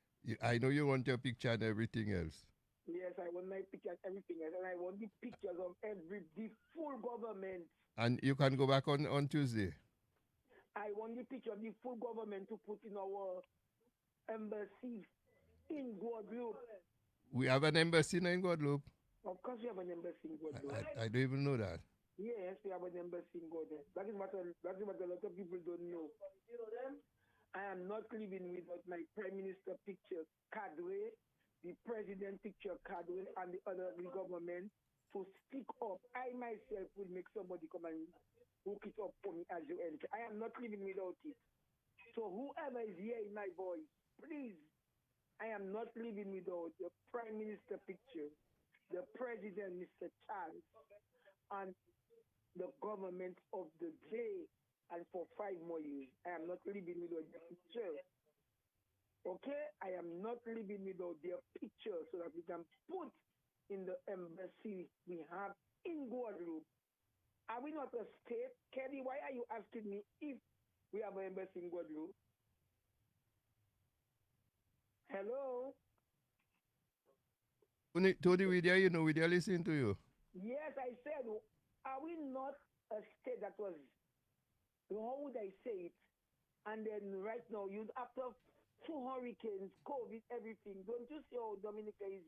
I know you want your picture and everything else. Yes, I want my picture and everything else, and I want the pictures of the full government. And you can go back on Tuesday. I want the picture of the full government to put in our embassy in Guadeloupe. We have an embassy now in Guadeloupe. Of course, we have an embassy in Guadeloupe. I don't even know that. Yes, we have an embassy in Gordon. That is what a lot of people don't know. I am not living without my prime minister picture, Cadre, the president picture, Cadre, and the other the government to stick up. I myself will make somebody come and hook it up for me as you enter. I am not living without it. So whoever is hearing my voice, please, I am not living without the prime minister picture, the president, Mr. Charles, and the government of the day, and for 5 more years. I am not living without their picture. Okay? I am not living without their picture so that we can put in the embassy we have in Guadeloupe. Are we not a state? Kelly, why are you asking me if we have an embassy in Guadeloupe? Hello? Tony, we there, we there listening to you. Yes, I said, are we not a state that was, how would I say it? And then right now, after 2 hurricanes, COVID, everything, don't you see how Dominica is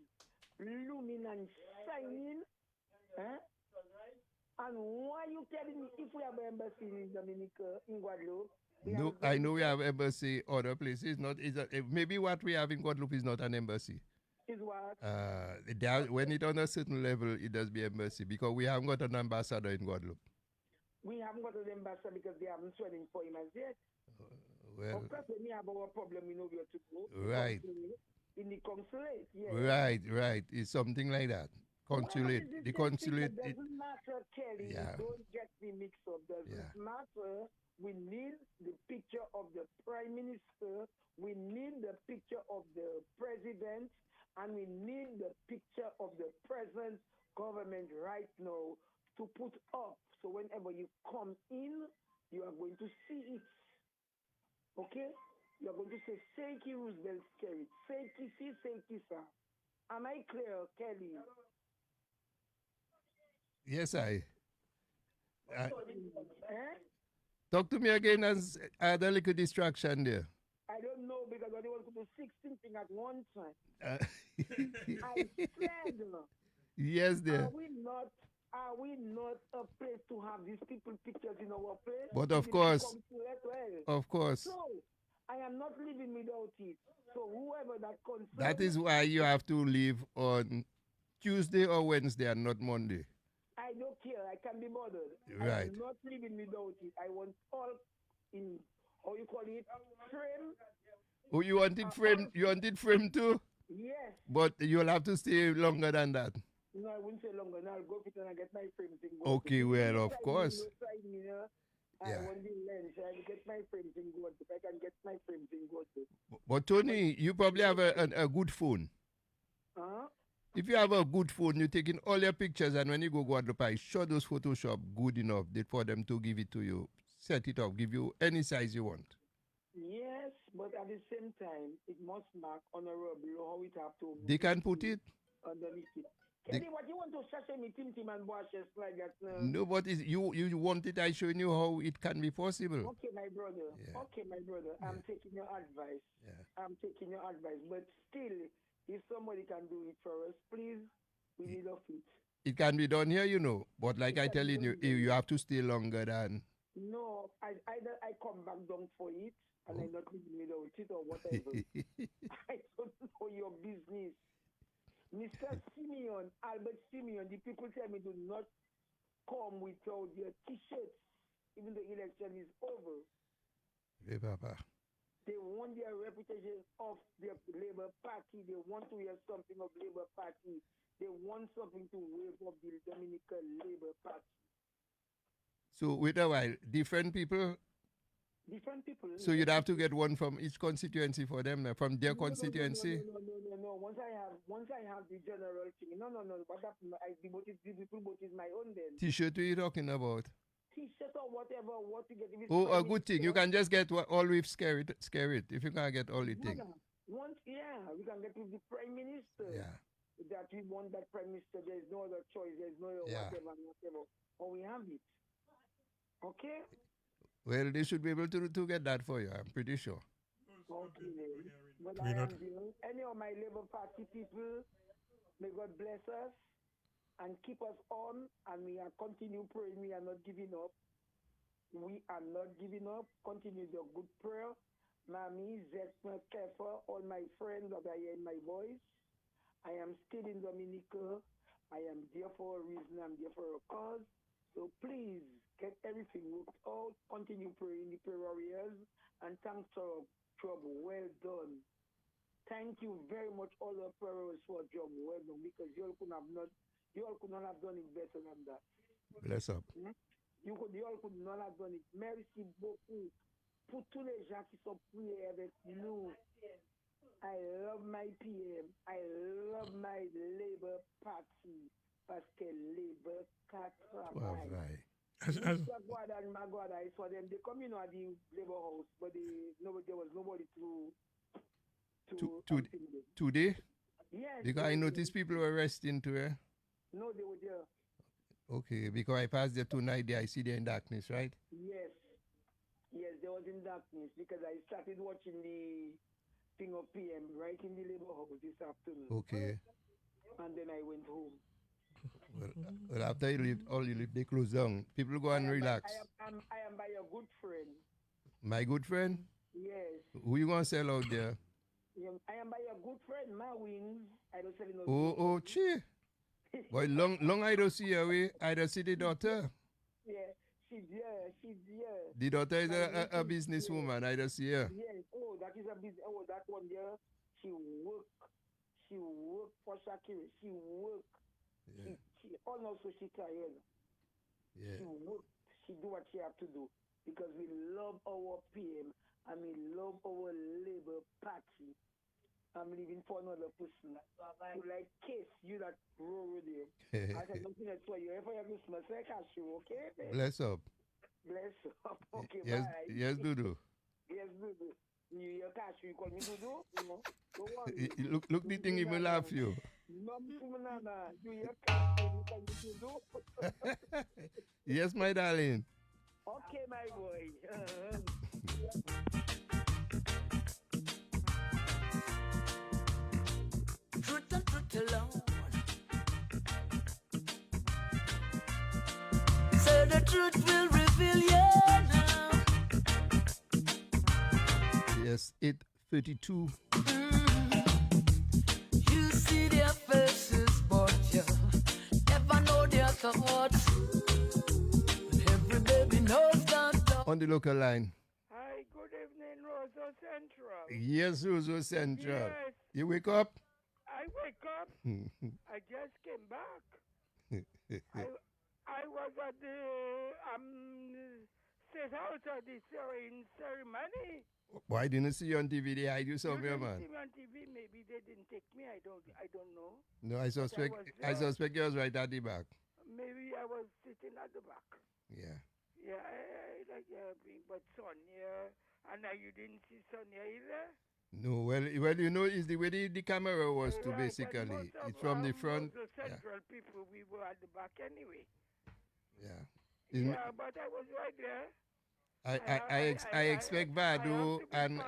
blooming and shining? Huh? And why are you telling me if we have an embassy in Dominica, in Guadeloupe? No, I know we have embassy other places. Maybe what we have in Guadeloupe is not an embassy. Is what? When it on a certain level, it does be embassy because we haven't got an ambassador in Guadeloupe. We haven't got an ambassador because they haven't sworn for him as yet. Well, of course, when we have our problem, we know where to go. Right. In the consulate, yes. Right. It's something like that. Consulate. Well, the consulate. It doesn't matter, Kelly. Yeah. Don't get me mixed up. Doesn't matter. We need the picture of the prime minister. We need the picture of the president. And we need the picture of the present government right now to put up. So whenever you come in, you are going to see it. Okay? You are going to say, Seiki Roosevelt Skerrit. Seiki si, Seiki sa. Am I clear, Kelly? Yes, I. Eh? Talk to me again as I had a little distraction there. I don't know because I want to do 16 things at one time. I said, yes, dear. Are we not a place to have these people pictures in our place? But of course. Of course. So, I am not living without it. So, whoever that concerns... That is why you have to leave on Tuesday or Wednesday and not Monday. I don't care. I can be bothered. Right. I am not living without it. I want all in, how you call it, frame. Oh, you want it frame? You want it frame too? Yes. But you'll have to stay longer than that. No, I wouldn't say longer. Now I'll go fit and I get my frame thing. Okay, well, of course. I want the lens. I get my frame thing good. If I can get my frame thing good. But Tony, you probably have a good phone. Huh? If you have a good phone, you're taking all your pictures, and when you go Guadeloupe, I show those Photoshop good enough for them to give it to you. Set it up, give you any size you want. Yes, but at the same time, it must mark honorable how it have to. They can put it underneath it. Kelly, what you want to sashay me Tim and washes like that? No, but you want it, I showing you how it can be possible. Okay, my brother. Yeah. Okay, my brother. Yeah. I'm taking your advice. Yeah. I'm taking your advice. But still, if somebody can do it for us, please, we need of it. It can be done here, But like I telling you, you have to stay longer than. No, either I come back down for it and I'm not living without it or whatever. I don't know your business. Mr. Simeon, Albert Simeon, the people tell me do not come without your T-shirts, even the election is over. Hey, Papa. They want their reputation of their Labour Party. They want to hear something of Labour Party. They want something to wave up the Dominican Labour Party. So wait a while, different people? Different people. So you'd have to get one from each constituency for them, from their constituency? No. Once I have the general thing. No. What happened? The people vote is my own then. T-shirt what are you talking about? T-shirt or whatever, what you get. Oh, a good thing. You can just get all with Skerrit, if you can't get all the thing. We can get with the Prime Minister. Yeah. That we want that Prime Minister. There's no other choice. There's no whatever. Or we have it. Okay? Well, they should be able to get that for you, I'm pretty sure. Okay. But any of my Labour Party people, may God bless us. and keep us on, and we are continue praying. We are not giving up. We are not giving up. Continue your good prayer. Mami, Zetma, Kefa, all my friends that are hearing my voice. I am still in Dominica. I am there for a reason. I'm there for a cause. So please get everything worked out. Continue praying the prayer warriors. And thanks for job well done. Thank you very much, all the prayer warriors, for a job well done, because you all could not have done it better than that. Bless up. You all could not have done it. Merci beaucoup pour tous les gens qui sont priés avec nous. I love my PM. I love my Labour Party. Parce que Labour can travail. Travail. Maguada is for them. They come in at the Labour House, but there was nobody to Today? Yes. Because I noticed people were resting too, eh? No, they were there. Okay, because I passed there tonight, I see them in darkness, right? Yes. Yes, they was in darkness because I started watching the thing of PM right in the Labour House this afternoon. Okay. And then I went home. Well, after you leave, they close down. People go and relax. I am by a good friend. My good friend? Yes. Who you going to sell out there? I am by a good friend, my wings. I don't sell no. Oh, chi. Boy, long I don't see her. I don't see the daughter. Yeah, she's there. The daughter is a businesswoman. I don't see her. Yes. Oh, that is a business. Oh, that one there. She work for Shakira. She work. Yeah. She also she tired. Yeah. She work. She do what she have to do, because we love our PM and we love our Labour Party. I'm leaving for another person. To like kiss you that roll there. I said nothing else for you. If I have Christmas, I catch you, okay? Bless up. Bless up. Okay, Yes, bye. yes, Dudu. Yes, Dudu. You catch you call me Dudu, you know. Don't worry. Look the thing, he will laugh you. No, you catch you call me Dudu. Yes, my darling. Okay, my boy. Truth and truth alone. So the truth will reveal you now. Yes, 8:32. You see their faces, but you never know their thoughts. Every baby knows that. On the local line. Hi, good evening, Rosa Central. Yes, Rosa Central. Yes. You wake up? I wake up. I just came back. I was at the State House at the ceremony. Why didn't see you on TV? They hide you somewhere, You man. didn't see me on TV. Maybe they didn't take me. I don't know. No, I suspect I was there. you was right at the back. Maybe I was sitting at the back. Yeah. Yeah, I like but Sonia, and you didn't see Sonia either. No, well, you know, it's the way the camera was too, Right, basically. but most of, It's from the front. most of the central people, we were at the back anyway. Yeah. Yeah, but I was right there. I expect Vado and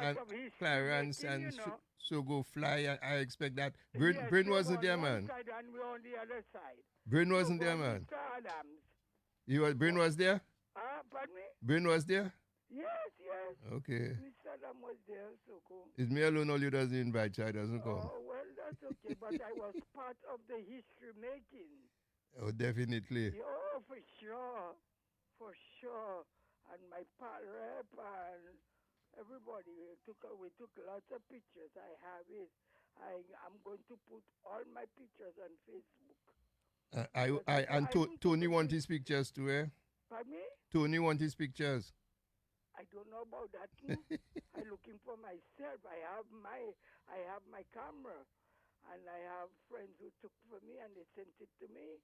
Clarence making, and you know. Sogo Fly. I expect that. Yes, Bryn they wasn't were there, on one man. side and we on the other side. Bryn wasn't there, Sogo and man. Mr. Adams. Bryn was there? Pardon me? Bryn was there? Yes, yes. Okay. Mr. Adam was there, Sogo. It's me alone, all you doesn't invite, so I doesn't come. Oh, well, that's okay, but I was part of the history making. Oh, definitely. Yeah, oh, for sure. For sure. And my pal rep and everybody, we took lots of pictures. I have it. I'm going to put all my pictures on Facebook. Tony want his pictures too, eh? Pardon me? Tony want his pictures. I don't know about that too. I'm looking for myself. I have my camera, and I have friends who took for me and they sent it to me.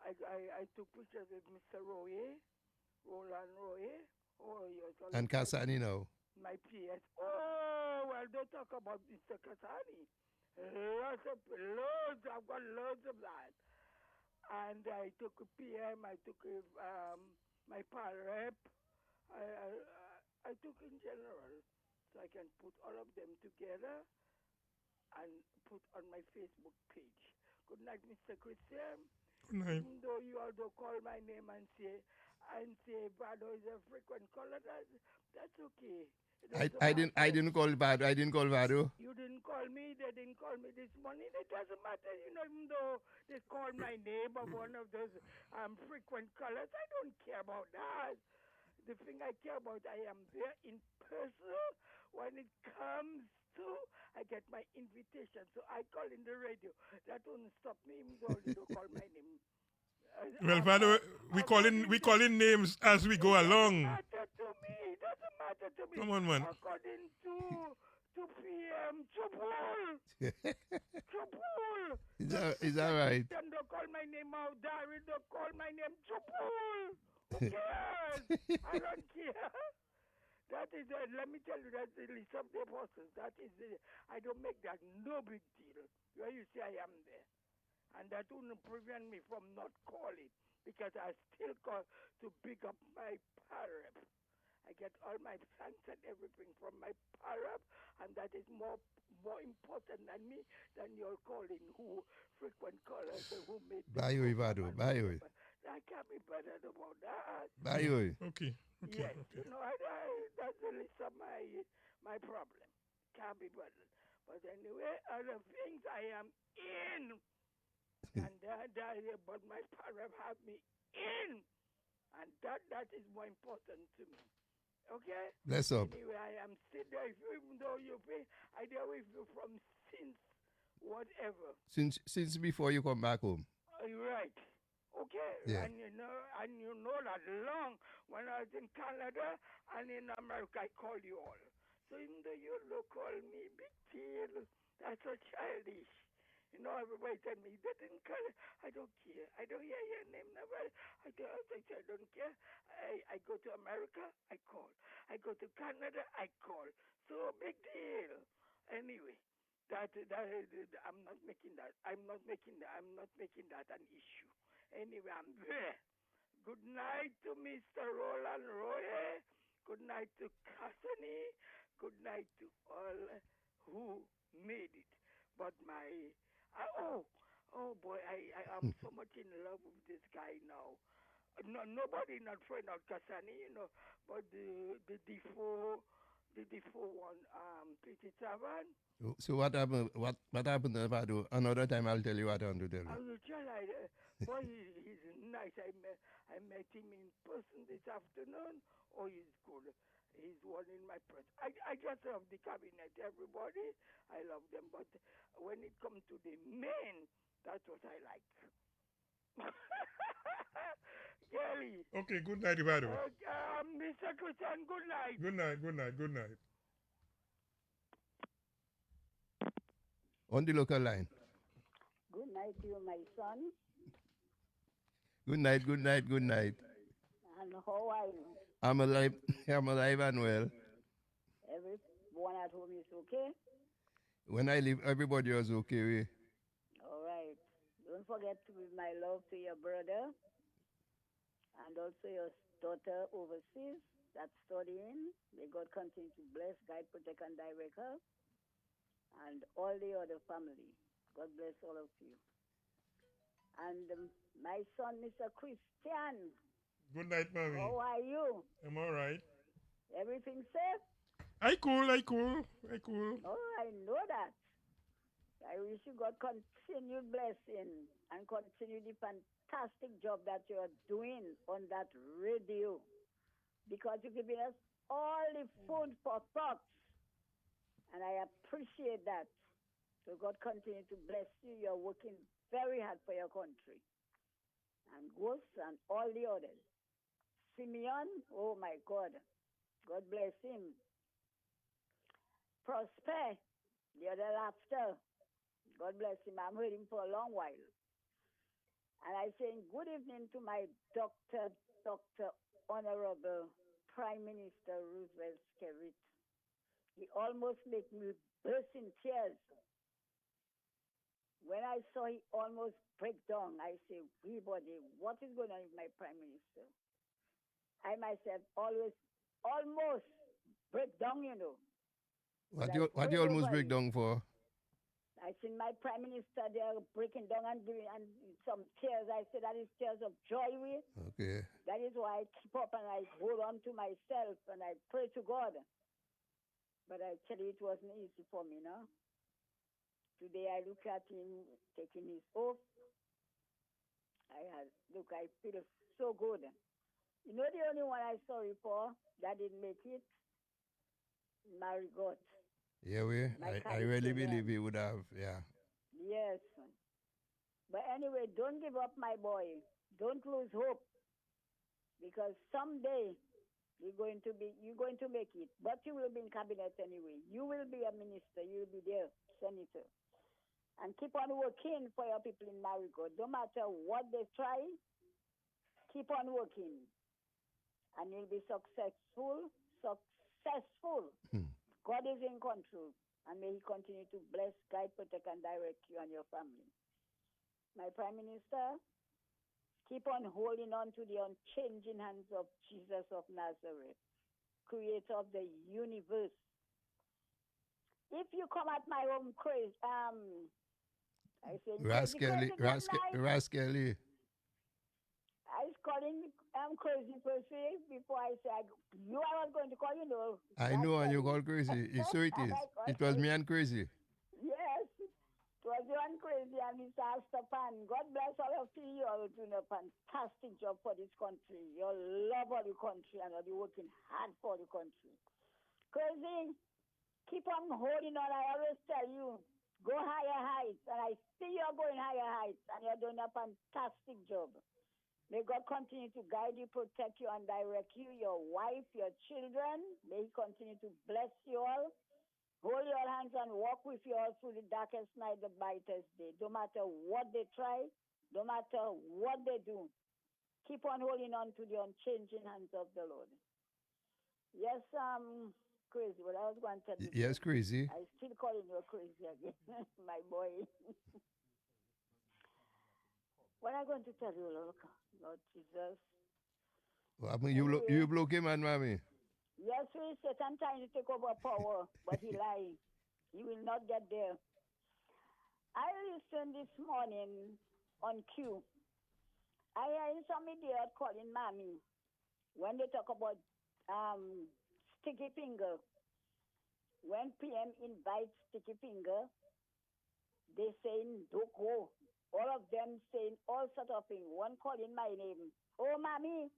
I took pictures with Mr. Roland Roye. Oh, yes. And Kasani now. My PS. Oh, well, don't talk about Mr. Kasani. Loads. I've got loads of that. And I took a PM. I took my pal rep. I took in general, so I can put all of them together and put on my Facebook page. Good night, Mr. Christian. Good night. Even though you all don't call my name and say, Bado is a frequent caller, that's okay. It doesn't I didn't matter. call Vado. I didn't call Vado. You didn't call me, they didn't call me this morning. It doesn't matter, even though they call my name of one of those frequent callers. I don't care about that. The thing I care about, I am there in person. When it comes to, I get my invitation. So I call in the radio. That won't stop me, even though they don't call my name. Well, Vado, we calling names as we go along. Matter to me. It doesn't matter to me. Come on, man. According to 2 p.m. Chupul. Chupul. Is that right? Them don't call my name out. Darren don't call my name Chupul. Who cares? I don't care. That is, let me tell you, that's the list of the apostles. That is, I don't make that no big deal. Where you say I am there. And that wouldn't prevent me from not calling, because I still call to big up my parab. I get all my thanks and everything from my parab, and that is more important than me, than your calling, who frequent callers who made. Bye, Vado. Bye. I can't be bothered about that. Bye. Okay. Yes, that's the least of my problem. Can't be bothered. But anyway, other things I am in. And but my parents have me in. And that is more important to me. Okay? Bless up. Anyway, I am still there, even though you pay, I there with you from since whatever. Since before you come back home. Right. Okay? Yeah. And you know that long when I was in Canada and in America, I called you all. So even though you look call me big deal, that's so childish. Everybody tell me, they didn't call it. I don't care. I don't hear your name never. I don't care. I go to America, I call. I go to Canada, I call. So big deal. Anyway, that I'm not making that. I'm not making that an issue. Anyway, I'm there. Good night to Mr. Roland Roy. Good night to Cassany. Good night to all who made it. But boy, I am so much in love with this guy now. No, nobody not friend of Cassany, but the Defoe one, Petit Savan. So what happened? What happened to Vado? Another time I'll tell you what I want to tell you. I will tell you, boy, he's nice. I met him in person this afternoon. Oh, he's good. He's one in my press. I just love the cabinet, everybody. I love them. But when it comes to the men, that's what I like. Gary. Okay, good night, Vado. Mr. Christian, good night. Good night. On the local line. Good night to you, my son. Good night. And how are you? I'm alive and well. Everyone at home is okay? When I leave, everybody was okay. All right. Don't forget to give my love to your brother and also your daughter overseas that's studying. May God continue to bless, guide, protect, and direct her. And all the other family. God bless all of you. And my son, Mr. Christian. Good night, mommy. How are you? I'm all right. Everything safe? I cool. Oh, I know that. I wish you God continued blessing and continue the fantastic job that you are doing on that radio. Because you're giving us all the food for thought. And I appreciate that. So God continue to bless you. You're working very hard for your country. And Ghost and all the others. Simeon, oh my God. God bless him. Prosper, the other laughter. God bless him. I've heard him for a long while. And I say good evening to my Dr. Honorable Prime Minister Roosevelt Skerrit. He almost made me burst in tears. When I saw he almost break down, I say, everybody, what is going on with my Prime Minister? I myself almost break down, What you almost break down for? I seen my prime minister there breaking down and giving and some tears. I said that is tears of joy. Okay. That is why I keep up and I hold on to myself and I pray to God. But I tell you, it wasn't easy for me, no? Today I look at him taking his oath. I feel so good. You know the only one I sorry for that didn't make it? Marigot. Yeah, I really believe he would have, yeah. Yes. But anyway, don't give up, my boy. Don't lose hope. Because someday you're going to make it. But you will be in cabinet anyway. You will be a minister. You will be there, senator. And keep on working for your people in Marigot. No matter what they try, keep on working. And you'll be successful. God is in control. And may he continue to bless, guide, protect, and direct you and your family. My Prime Minister, keep on holding on to the unchanging hands of Jesus of Nazareth, creator of the universe. If you come at my home crazy, I say Rascally. I was calling crazy person before I said you are not going to call, you know. I know, and you call crazy. So it is. It was me and crazy. Yes, it was you and crazy and Mr. Astapan. God bless all of you. You are doing a fantastic job for this country. You love all the country and you're working hard for the country. Crazy, keep on holding on. I always tell you, go higher heights. And I see you're going higher heights and you're doing a fantastic job. May God continue to guide you, protect you, and direct you, your wife, your children. May he continue to bless you all. Hold your hands and walk with you all through the darkest night, the brightest day. No matter what they try, no matter what they do, keep on holding on to the unchanging hands of the Lord. Yes, crazy. What I was going to tell you. Yes, crazy. I still calling you crazy again, my boy. What am I going to tell you, Lord Jesus? Well, I mean, you block him, man, mommy. Yes, Satan trying to take over power, but he lies. He will not get there. I listened this morning on Q. I heard some idiot calling mommy when they talk about sticky finger. When PM invites sticky finger, they saying don't go. All of them saying all sort of things. One calling my name. Oh, mommy,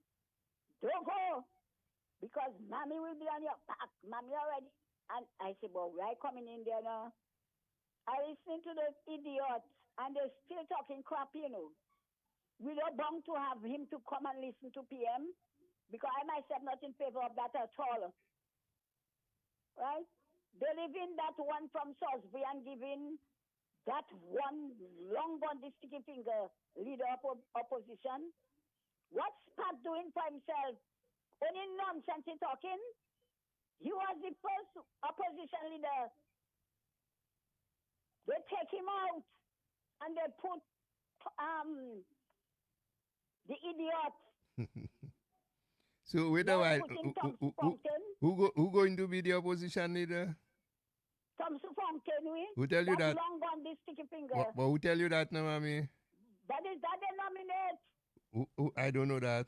don't go. Because mommy will be on your back. Mommy already. And I said, well, why coming in there now? I listen to those idiots, and they're still talking crap, you know. We don't bound to have him to come and listen to PM, because I myself not in favor of that at all. Right? They leave in that one from Salisbury and giving that one long gun, the sticky finger, leader of opposition. What's Pat doing for himself? Only nonsense he talking. He was the first opposition leader. They take him out and they put the idiot. So wait a while. Who going to be the opposition leader? Thompson Fountain, who tell you that? Long gun, this sticky finger. But who tell you that now, mommy? That is that they nominate. I don't know that.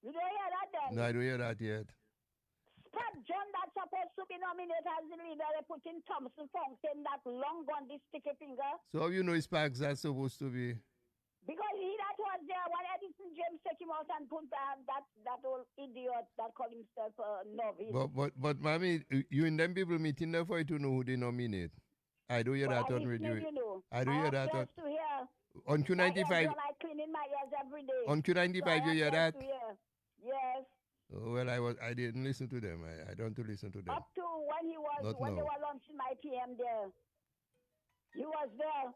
You don't hear that then? No, I don't hear that yet. Pat John that's supposed to be nominated as the leader, they put in Thompson Fountain, that long gun, this sticky finger. So how you know Sparks that's supposed to be? Because he that was there when Edison James take him out and put that old idiot that called himself novice. But mommy, you and them people meeting there for you to know who they nominate. I don't hear that on radio. I don't hear that on Q95. I cleaning my ears every day. On Q95 so you hear that? Yes. Oh, well, I didn't listen to them. I don't listen to them. Up to when they were launching my PM there. He was there.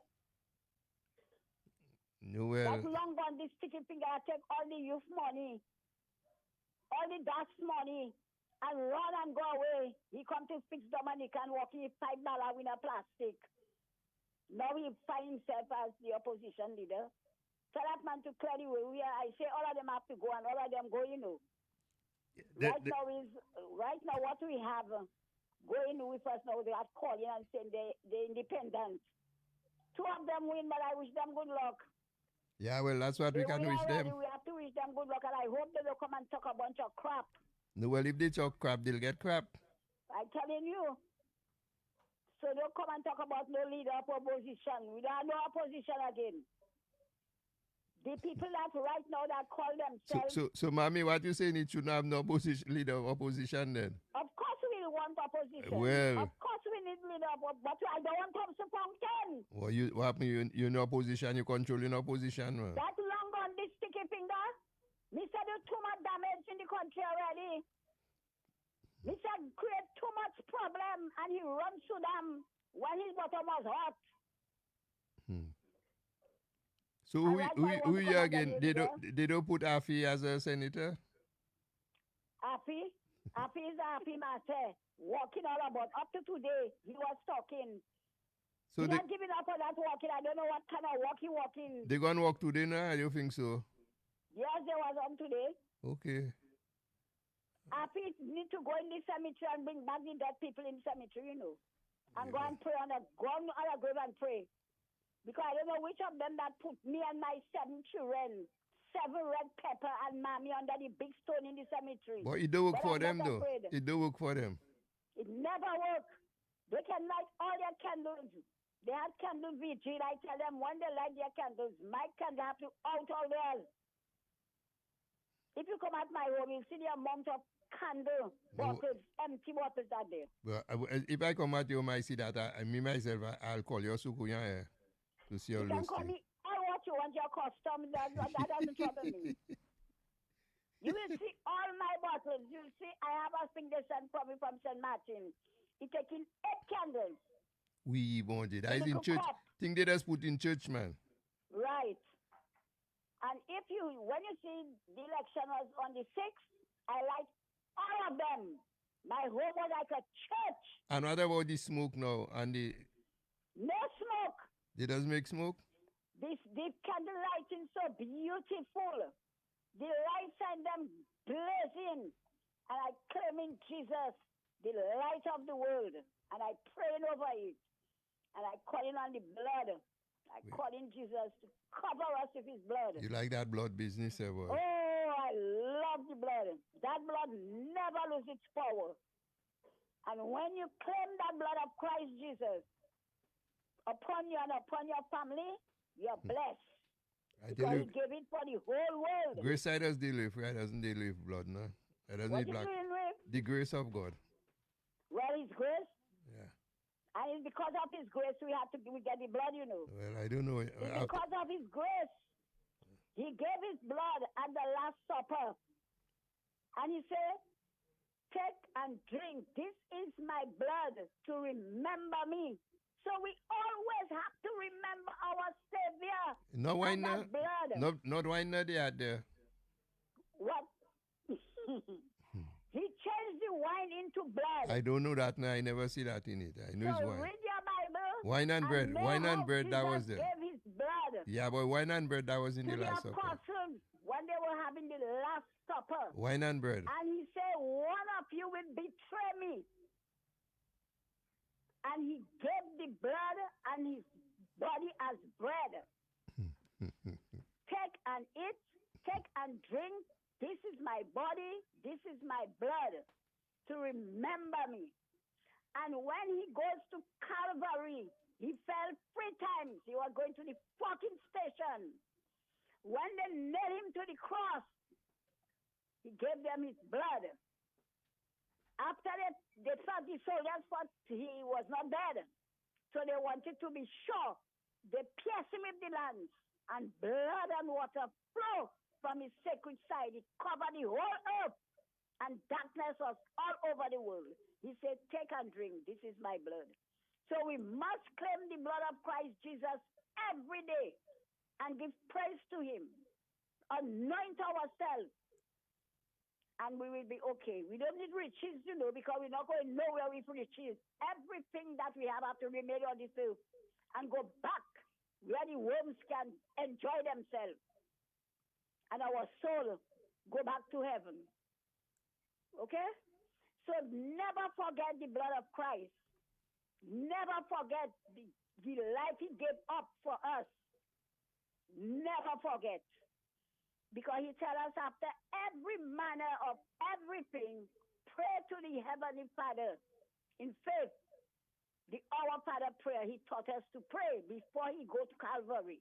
No, well. That long gun, this sticky finger, I take all the youth money, all the dust money, and run and go away. He come to fix Dominic and walk in $5 with a plastic. Now he find himself as the opposition leader. Tell that man to clear the way. I say all of them have to go and all of them go, you know. Right now what we have going with us now, they are calling and saying they're independent. Two of them win, but I wish them good luck. Yeah, well, that's what we They can win wish already. them. We have to wish them good luck, and I hope they don't come and talk a bunch of crap. No, well, if they talk crap, they'll get crap. I'm telling you. So don't come and talk about no leader of opposition. We don't have no opposition again. The people that right now that call themselves. So, mommy, what you saying? It shouldn't have no leader of opposition then? Of course we want opposition. Well. Of course we need leader of opposition. But I don't want Thompson Fountain. Well, what happened? You're in opposition. You're controlling opposition, man. That long on this sticky finger. Me said there's too much damage in the country already. Me said create too much problem and he runs to them when his bottom was hot. So who you again? They don't put Afi as a senator? Afi is Afi master. Walking all about. Up to today, he was talking. So he's not giving up on that walking. I don't know what kind of walk he walking. They gonna walk today now? I don't think so. Yes, there was on today. Okay. Afi need to go in the cemetery and bring back the dead people in the cemetery, you know. And go and pray on a grave and pray. Because I don't know which of them that put me and my 7 children, 7 red pepper and mommy under the big stone in the cemetery. But it don't work for them though. It don't work for them. It never works. They can light all their candles. They had candle vigil. I tell them when they light their candles, my candle have to out all theirs. If you come at my home, you'll see the amount of candle bottles, empty bottles are there. Well, if I come at you, I see that me myself, I'll call you Sukuya to see all you those can call things. me all what you want, your custom. That doesn't trouble me. You will see all my bottles. You'll see I have a thing they sent from me from St. Martin. It's taking 8 candles. We wanted. I in church. Think they just put in church, man. Right. And when you see the election was on the 6th, I like all of them. My home was like a church. And what about the smoke now? And no smoke. They doesn't make smoke? The candle lighting so beautiful. The lights and them blazing. And I claim in Jesus, the light of the world. And I praying over it. And I calling on the blood. I call in Jesus to cover us with his blood. You like that blood business, boy? Oh, I love the blood. That blood never loses its power. And when you claim that blood of Christ Jesus upon you and upon your family, you're blessed. Because he gave it for the whole world. Grace side does deal with, right? Doesn't deal with blood, no? It doesn't What need black. with? The grace of God. Well, his grace. Yeah. And it's because of his grace we get the blood, you know. Well, I don't know. It's because of his grace. He gave his blood at the Last Supper. And he said, take and drink. This is my blood to remember me. So we always have to remember our Savior. No wine now. Blood. Not wine now they had there. What? He changed the wine into blood. I don't know that now. I never see that in it. I know it's wine. Read your Bible. Wine and bread. Wine and bread, that was there. Gave his blood. Yeah, but wine and bread, that was in the Last Supper. Apostles, when they were having the Last Supper. Wine and bread. And he said, one of you will betray me. And he gave the blood and his body as bread. Take and eat, take and drink. This is my body, this is my blood, to remember me. And when he goes to Calvary, he fell 3 times. He was going to the fucking station. When they nailed him to the cross, he gave them his blood. After that, they thought the soldiers thought he was not dead. So they wanted to be sure. They pierced him with the lance, and blood and water flow from his sacred side. It covered the whole earth, and darkness was all over the world. He said, take and drink. This is my blood. So we must claim the blood of Christ Jesus every day and give praise to him. Anoint ourselves, and we will be okay. We don't need riches, you know, because we're not going nowhere with riches. Everything that we have to remain on this earth and go back where the worms can enjoy themselves. And our soul go back to heaven. Okay? So never forget the blood of Christ. Never forget the the life he gave up for us, never forget. Because he tells us after every manner of everything, pray to the Heavenly Father in faith. The Our Father prayer he taught us to pray before he go to Calvary.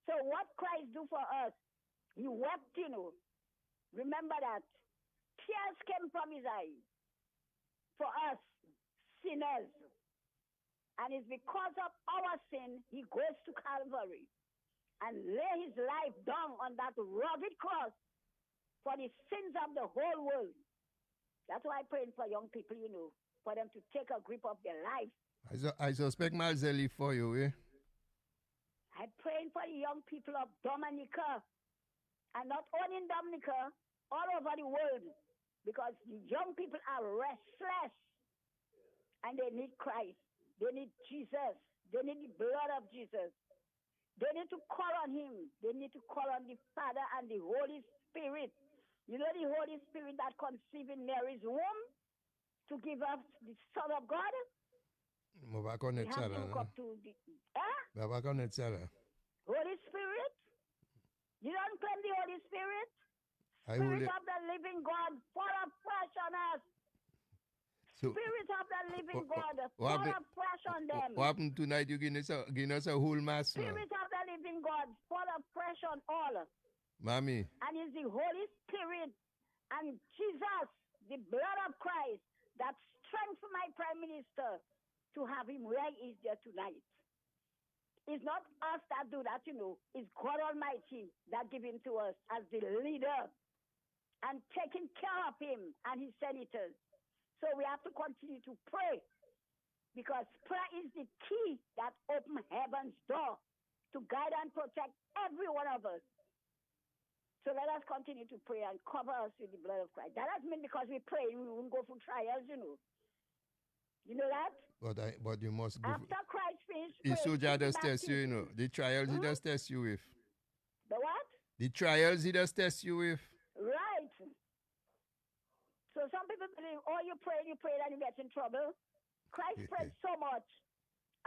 So what Christ do for us? He wept, Remember that. Tears came from his eyes for us, sinners. And it's because of our sin, he goes to Calvary and lay his life down on that rugged cross for the sins of the whole world. That's why I'm praying for young people, for them to take a grip of their life. I suspect Marzelli for you, eh? I'm praying for the young people of Dominica, and not only in Dominica, all over the world, because the young people are restless, and they need Christ. They need Jesus. They need the blood of Jesus. They need to call on him. They need to call on the Father and the Holy Spirit. You know the Holy Spirit that conceived in Mary's womb to give us the Son of God? We have to look up to the... Holy Spirit? You don't claim the Holy Spirit? Spirit of the living God, fall afresh on us. Spirit of the living God, fall afresh on them. What happened tonight? You give us a whole mass. Spirit of the living God, fall afresh on all. Mommy. And it's the Holy Spirit and Jesus, the blood of Christ, that strengthens my Prime Minister to have him where he is there tonight. It's not us that do that, It's God Almighty that give him to us as the leader and taking care of him and his senators. So we have to continue to pray, because prayer is the key that opens heaven's door to guide and protect every one of us. So let us continue to pray and cover us with the blood of Christ. That doesn't mean because we pray, we won't go through trials, You know that? But you must go. After Christ finished praying, the soldier does test you, The trials he does test you with. The what? The trials he does test you with. Right. So some people believe, you pray, and you get in trouble. Christ prayed so much.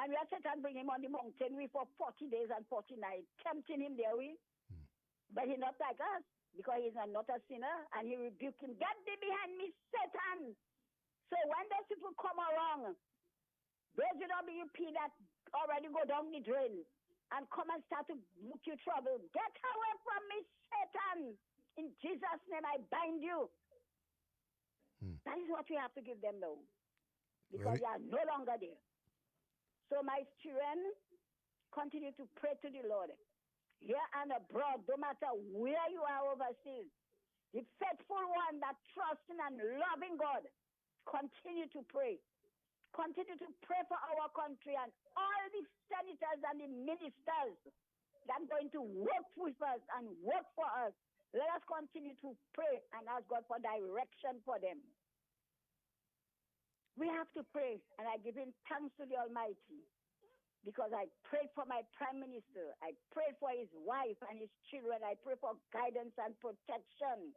And we had Satan bring him on the mountain for 40 days and 40 nights, tempting him there. But he's not like us, because he's not a sinner, and he rebuked him. Get thee behind me, Satan. So when those people come along, those WP that already go down the drain and come and start to look you trouble, get away from me, Satan. In Jesus' name, I bind you. That is what we have to give them now, because they are no longer there. So my children, continue to pray to the Lord, here and abroad, no matter where you are overseas. The faithful one that trusting and loving God, continue to pray. Continue to pray for our country and all the senators and the ministers that are going to work with us and work for us. Let us continue to pray and ask God for direction for them. We have to pray, and I give him thanks to the Almighty, because I prayed for my Prime Minister. I prayed for his wife and his children. I pray for guidance and protection.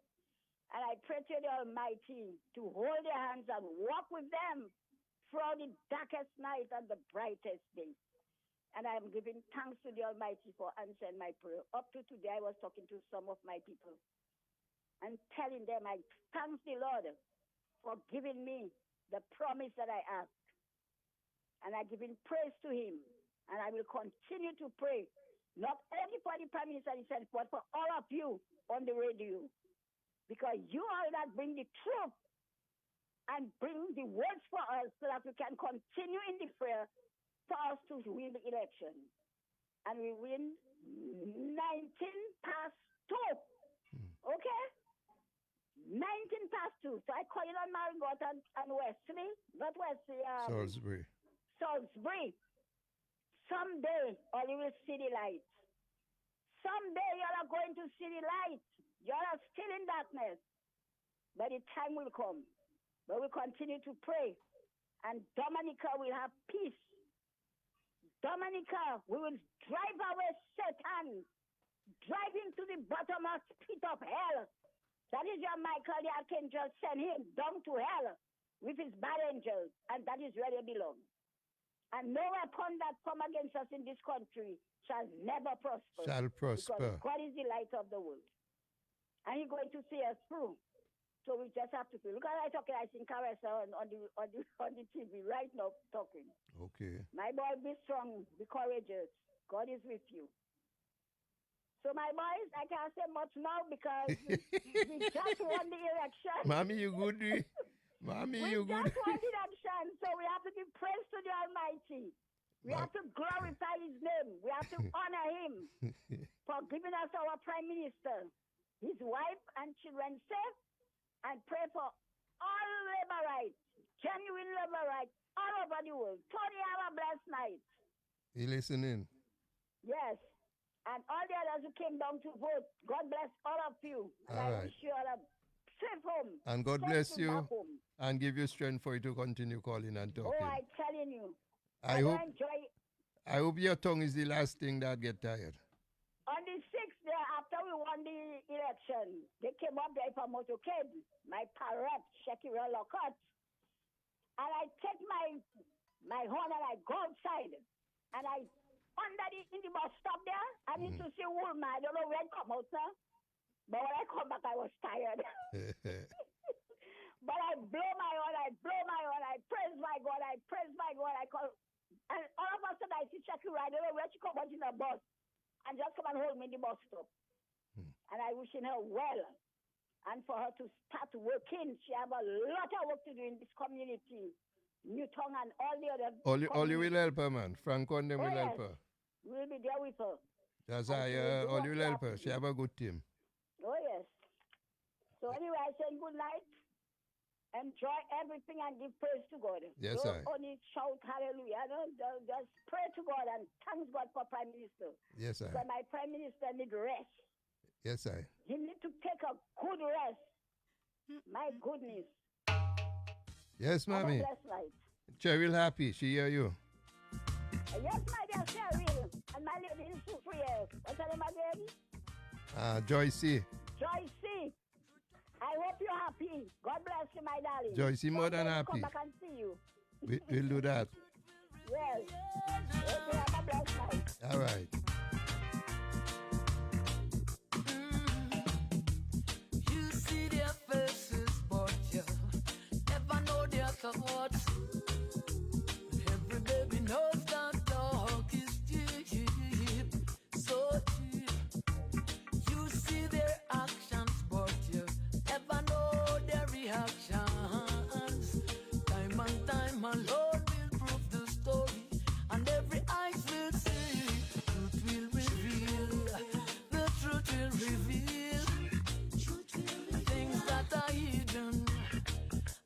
And I pray to the Almighty to hold their hands and walk with them throughout the darkest night and the brightest day. And I am giving thanks to the Almighty for answering my prayer. Up to today, I was talking to some of my people and telling them I thank the Lord for giving me the promise that I asked. And I give him praise to him. And I will continue to pray, not only for the Prime Minister himself, but for all of you on the radio. Because you are that bring the truth and bring the words for us so that we can continue in the prayer for us to win the election. And we win 19 past 2. Okay? 19 past 2. So I call it on Marigot and Wesley, not Wesley. Salisbury. Someday, all you will see the light. Someday, you are going to see the light. You are still in darkness. But the time will come. But we continue to pray. And Dominica will have peace. Dominica, we will drive away Satan. Drive him to the bottomless pit of hell. That is your Michael the Archangel sent him down to hell with his bad angels. And that is where they belong. And no weapon that come against us in this country shall never prosper. Shall prosper. Because God is the light of the world. And He's going to see us through. So we just have to feel. Look at I talking, I think Caressa on the TV right now talking. Okay. My boy, be strong, be courageous. God is with you. So my boys, I can't say much now because we just won the election. Mommy, you good? Mommy, you We good? just won the election, so we have to give praise to the Almighty. We have to glorify His name. We have to honor Him for giving us our Prime Minister, his wife and children safe, and pray for all labor rights, genuine labor rights all over the world. Tony, have a blessed night. You listening? Yes. And all the others who came down to vote, God bless all of you. And All I right. wish you all a safe home. And God safe bless to you back home. and give you strength for you to continue calling and talking. Oh, I'm telling you. I will hope enjoy. I hope your tongue is the last thing that get tired. On the 6th day after we won the election, they came up there for motorcade, my parrot, Shakira Lockhart. And I take my horn and I go outside. And I, in the bus stop there, I need to see Woolman. I don't know where it come out, sir. But when I come back, I was tired. But I blow my horn, I praise my God, I call. And all of a sudden, I see Shakira. I don't know where she come out in the bus. And just come and hold me in the bus stop. And I wishing her well. And for her to start working. She have a lot of work to do in this community. Newton and all the other All you will help her, man. Frank on them will help her. We'll be there with her. That's And she will do all what you she will help has her. to She do. have a good team. Oh, yes. So anyway, I say good night. Enjoy everything and give praise to God. Yes, Don't I. only shout hallelujah. Just pray to God and thank God for Prime Minister. Yes, I. Because my Prime Minister need rest. Yes, I. He need to take a good rest. My goodness. Yes, Have a mommy. blessed night. Cheryl happy. She hear you. Yes, my dear Cheryl. And my lady in Super years. What's her name again? Joycey. Joycey. I hope you're happy. God bless you, my darling. Joycey more than Someday happy. Come back and see you. We'll do that. Yes. Okay, have a blessed night. All right. You see their faces, but you never know their thoughts. Every baby knows that dog is deep, so deep. You see their actions, but you never know their reactions. Time and time alone will prove the story, and every eyes will see. Truth will reveal, the truth will reveal. Things that are hidden,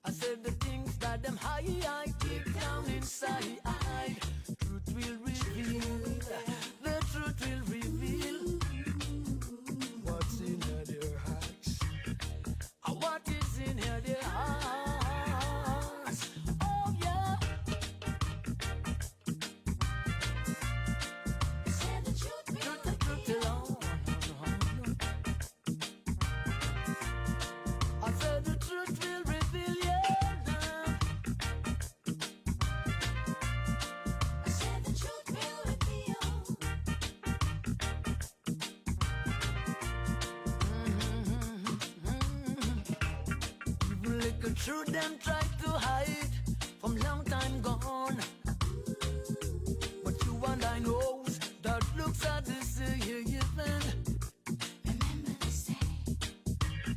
I said the things that them hide deep down inside. Truth will reveal, the truth will reveal what's in their hearts. What is in their hearts? Oh yeah. Say the truth, the truth alone. I said the truth will reveal, yeah. I said the truth will reveal. Even little truth them try to hide from long time gone. But you and I know that looks are deceiving. Remember to say,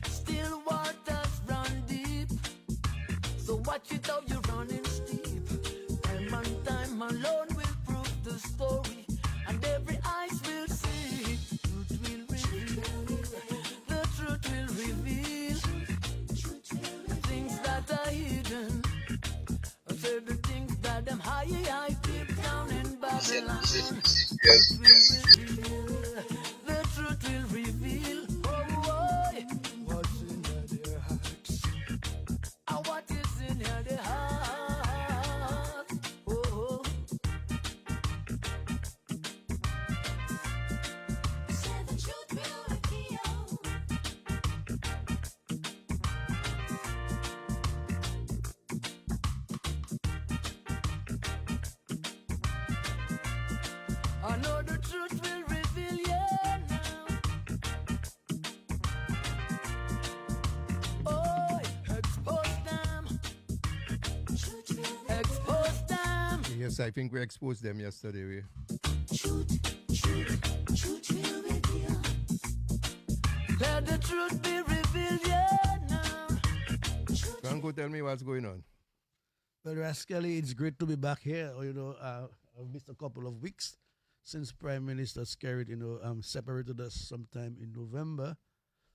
still waters run deep. So watch it how you're running steep. Time and time alone will prove the story, and every eyes will see. Truth will reveal, the truth will reveal things that are hidden. I said the things that them high deep down in Babylon. Truth will reveal, the truth will reveal. Oh, what's in their hearts? What is in their heart? Oh, said the truth will reveal. I know the truth will reveal you now. Oh, expose them. Expose them. Yes, I think we exposed them yesterday. Let the truth be revealed, yeah, now. Franco, tell me what's going on. Well, Rascally, it's great to be back here. I've missed a couple of weeks since Prime Minister Skerrit, separated us sometime in November.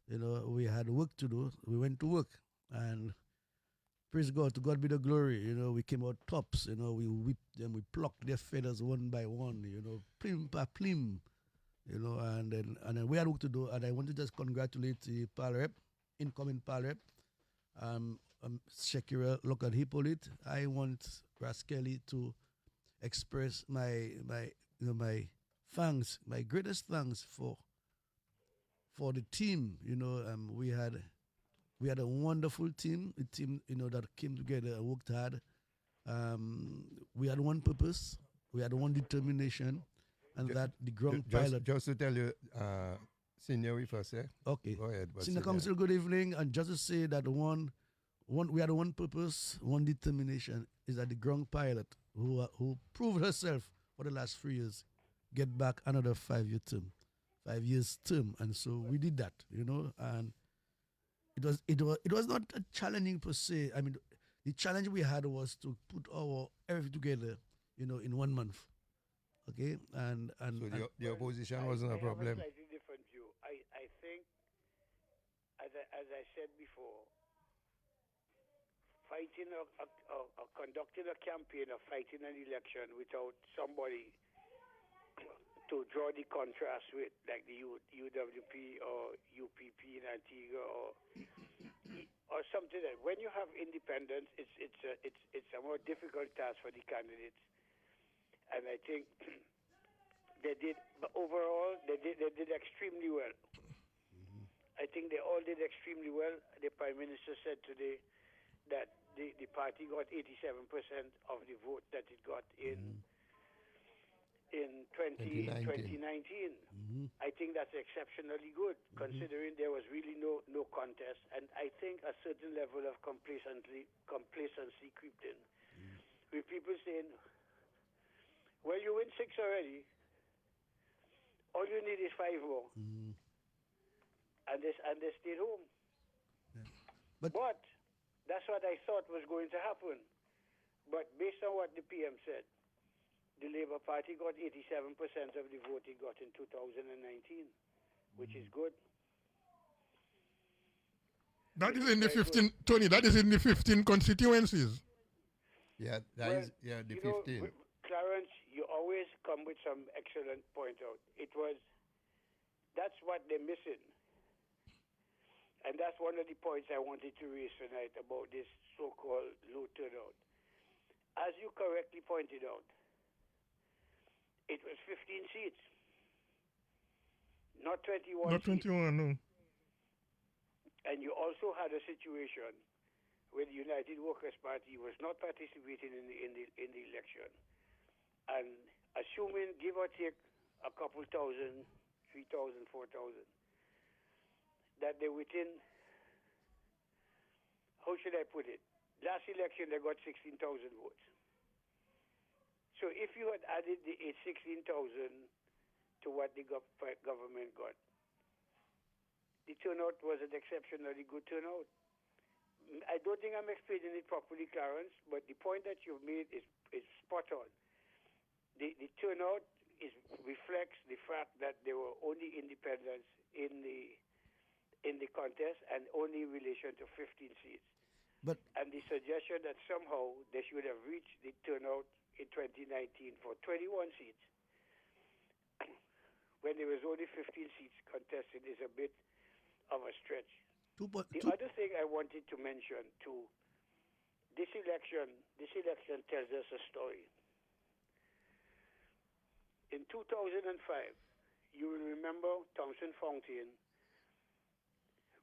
We had work to do. We went to work, and praise God, to God be the glory. We came out tops. We whipped them, we plucked their feathers one by one. Plim pa plim. And then we had work to do. And I want to just congratulate the Pal Rep, incoming Pal Rep, Shakira Local Hippolyte. I want Rascally to express my thanks, my greatest thanks for the team. We had a wonderful team, a team that came together and worked hard. We had one purpose, we had one determination, and that the ground pilot. Just to tell you, Senior, we first, eh? Okay. Go ahead. Senior Council, good evening. And just to say that we had one purpose, one determination, is that the ground pilot, who proved herself for the last 3 years, get back another 5 years term. And so we did that, and it was not a challenging per se. I mean, the challenge we had was to put our everything together, in 1 month. Okay, and so the opposition wasn't a problem. I have a slightly different view. I think, as I said before, fighting or conducting a campaign or fighting an election without somebody to draw the contrast with, like the UWP or UPP in Antigua or something that when you have independence, it's a more difficult task for the candidates. And I think they did, but overall, they did extremely well. I think they all did extremely well. The Prime Minister said today that the party got 87% of the vote that it got in 2019. I think that's exceptionally good, considering there was really no contest. And I think a certain level of complacency crept in, with people saying, well, you win 6 already. All you need is 5 more. And they stayed home. Yeah. But that's what I thought was going to happen. But based on what the PM said, the Labour Party got 87% of the vote it got in 2019, which is good. That is in the 15, Tony, that is in the 15 constituencies. Yeah, the 15. Clarence, you always come with some excellent point out. That's what they're missing. And that's one of the points I wanted to raise tonight about this so-called low turnout. As you correctly pointed out, it was 15 seats, not 21 Not 21, no. And you also had a situation where the United Workers' Party was not participating in the election. And assuming, give or take, a couple thousand, 3,000, 4,000, that they're within, how should I put it? Last election, they got 16,000 votes. So if you had added the 16,000 to what the government got, the turnout was an exceptionally good turnout. I don't think I'm explaining it properly, Clarence, but the point that you've made is spot on. The turnout reflects the fact that there were only independents in the contest and only in relation to 15 seats. And the suggestion that somehow they should have reached the turnout in 2019 for 21 seats when there was only 15 seats contested is a bit of a stretch. The other thing I wanted to mention too, this election tells us a story. In 2005, you will remember Thomson Fountain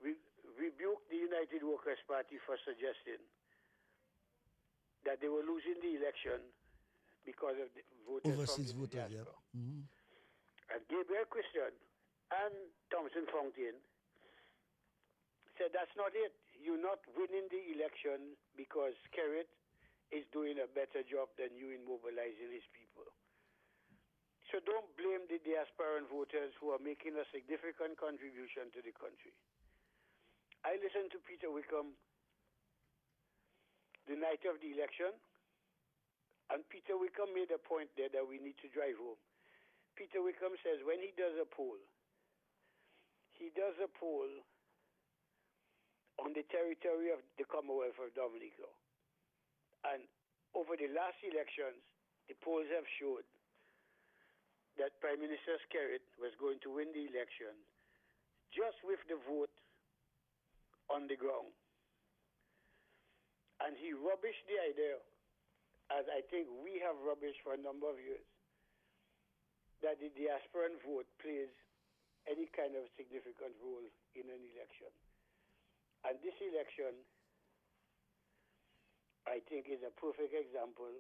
rebuked the United Workers' Party for suggesting that they were losing the election because of the voters overseas from the voters, diaspora. Gabriel Christian and Thompson Fountain said that's not it. You're not winning the election because Skerrit is doing a better job than you in mobilizing his people. So don't blame the diasporan voters who are making a significant contribution to the country. I listened to Peter Wickham the night of the election, and Peter Wickham made a point there that we need to drive home. Peter Wickham says when he does a poll on the territory of the Commonwealth of Dominica. And over the last elections, the polls have showed that Prime Minister Skerrit was going to win the election just with the vote on the ground. And he rubbished the idea, as I think we have rubbished for a number of years, that the diasporan vote plays any kind of significant role in an election. And this election, I think, is a perfect example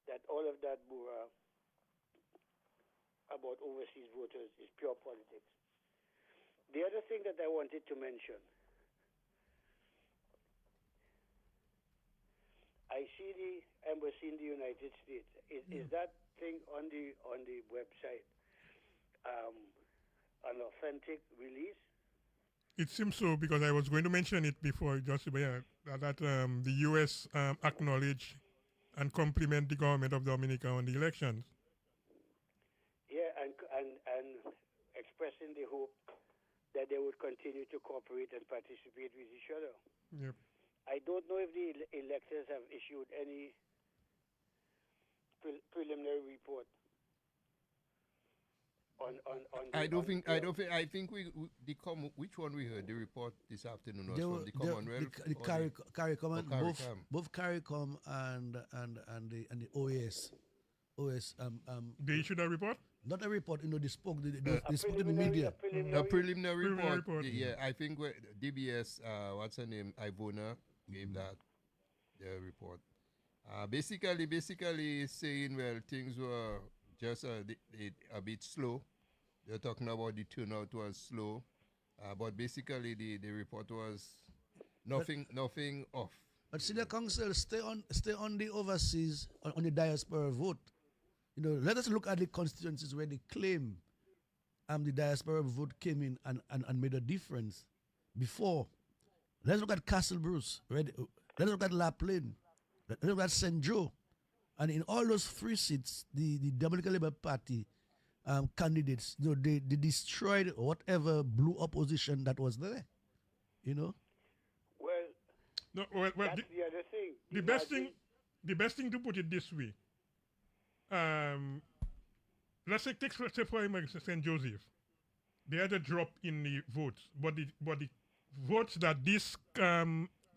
that all of that bourrah about overseas voters is pure politics. The other thing that I wanted to mention, I see the embassy in the United States. Is that thing on the website an authentic release? It seems so, because I was going to mention it before, just that the U.S. Acknowledge and compliment the government of Dominica on the elections. Yeah, and expressing the hope that they would continue to cooperate and participate with each other. Yep. I don't know if the electors have issued any preliminary report on I think which one we heard the report this afternoon was from the Commonwealth, the CARICOM, both CARICOM and the OAS. They issued a report? Not a report, they spoke to the media. A preliminary report. Yeah, I think DBS, what's her name, Ivona, gave that the report. Basically saying, well, things were just a bit slow. They're talking about the turnout was slow, but basically the report was nothing off. But Senior Council, stay on the overseas, on the diaspora vote. Let us look at the constituencies where they claim the diaspora vote came in and made a difference before. Let's look at Castle Bruce. Let's look at La Plaine. Let's look at St. Joe. And in all those 3 seats, the Dominican Labour Party candidates, they destroyed whatever blue opposition that was there. Well, that's the other thing. The best thing to put it this way. Let's say, take for example, St. Joseph. They had a drop in the votes, but the votes that this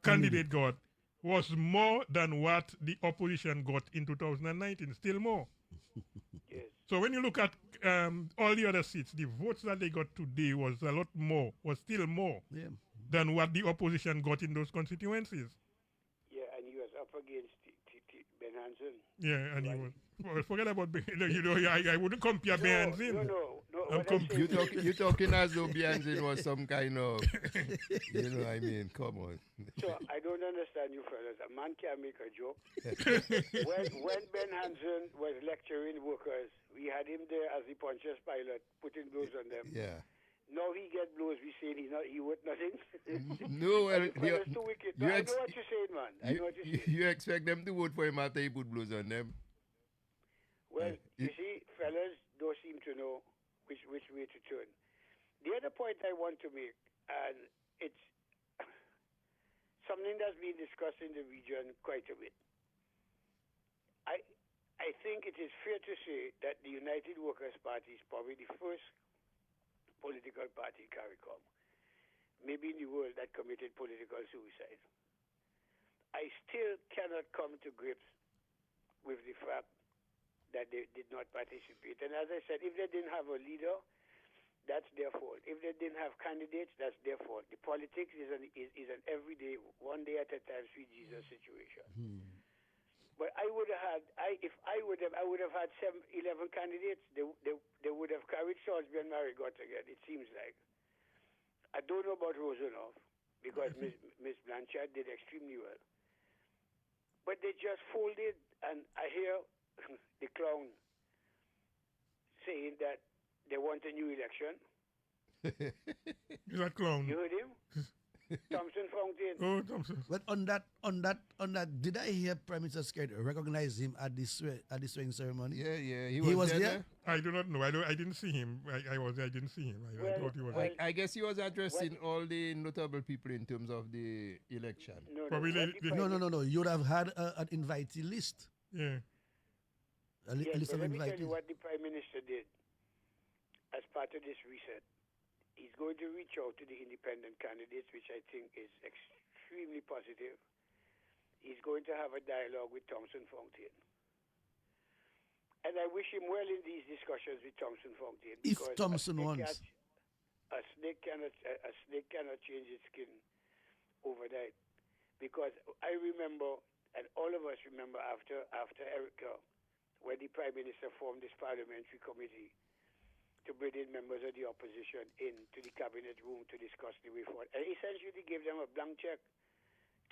candidate got was more than what the opposition got in 2019, still more. Yes. So when you look at all the other seats, the votes that they got today was a lot more, was still more than what the opposition got in those constituencies. Yeah, and he was up against Ben Hansen. Yeah, and he was. Well, forget about I wouldn't compare Ben Hansen. No. You're talking as though Ben Hansen was some kind of, I mean, come on. So I don't understand you fellas. A man can't make a joke. when Ben Hansen was lecturing workers, we had him there as the Pontius Pilate, putting blows on them. Yeah. Now he get blows. We say he would nothing. No, well, too wicked. No, I know what you're saying, man. I know what you're saying. You expect them to vote for him after he put blows on them? Well, you see, fellas don't seem to know which way to turn. The other point I want to make, and it's something that's been discussed in the region quite a bit. I think it is fair to say that the United Workers' Party is probably the first political party, CARICOM, maybe in the world, that committed political suicide. I still cannot come to grips with the fact that they did not participate. And as I said, if they didn't have a leader, that's their fault. If they didn't have candidates, that's their fault. The politics is an everyday, one day at a time, sweet Jesus situation. But I would have had, I would have had 11 candidates. They would have carried Salisbury and Marigot again. It seems like. I don't know about Rosenhoff because Miss Blanchard did extremely well. But they just folded, and I hear the clown saying that they want a new election. He's a clown. You heard him? Thompson Fountain. Oh, Thompson. But on that, did I hear Prime Minister Skerrit recognize him at the swearing ceremony? Yeah. He was there? I do not know. I didn't see him. I didn't see him. I thought he was. I guess he was addressing all the notable people in terms of the election. No. You would have had an invitee list. Yeah. A list of let me tell invitees. you what the Prime Minister did as part of this reset. He's going to reach out to the independent candidates, which I think is extremely positive. He's going to have a dialogue with Thompson Fountain. And I wish him well in these discussions with Thompson Fountain. If Thompson wants. A snake cannot change its skin overnight. Because I remember, and all of us remember after Erica, when the Prime Minister formed this parliamentary committee to bring in members of the opposition into the cabinet room to discuss the way forward. And essentially gave them a blank check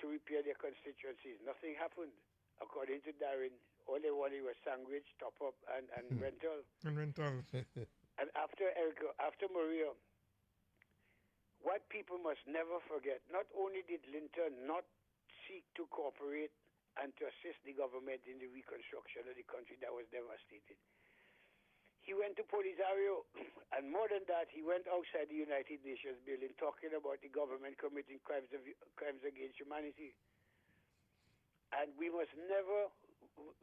to repair their constituencies. Nothing happened. According to Darren, all they wanted was sandwich, top up, and rental. And rental. And after Erica, after Maria, what people must never forget, not only did Linton not seek to cooperate and to assist the government in the reconstruction of the country that was devastated, he went to Polisario, and more than that, he went outside the United Nations building talking about the government committing crimes against humanity. And we must never,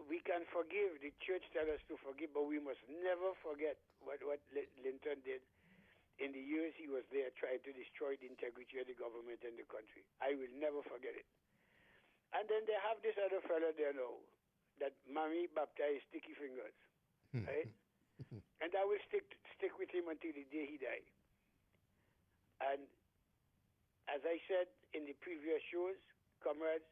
we can forgive, the church tells us to forgive, but we must never forget what Linton did in the years he was there trying to destroy the integrity of the government and the country. I will never forget it. And then they have this other fellow there now, that Mammy baptized Sticky Fingers, right? And I will stick with him until the day he died. And as I said in the previous shows, comrades,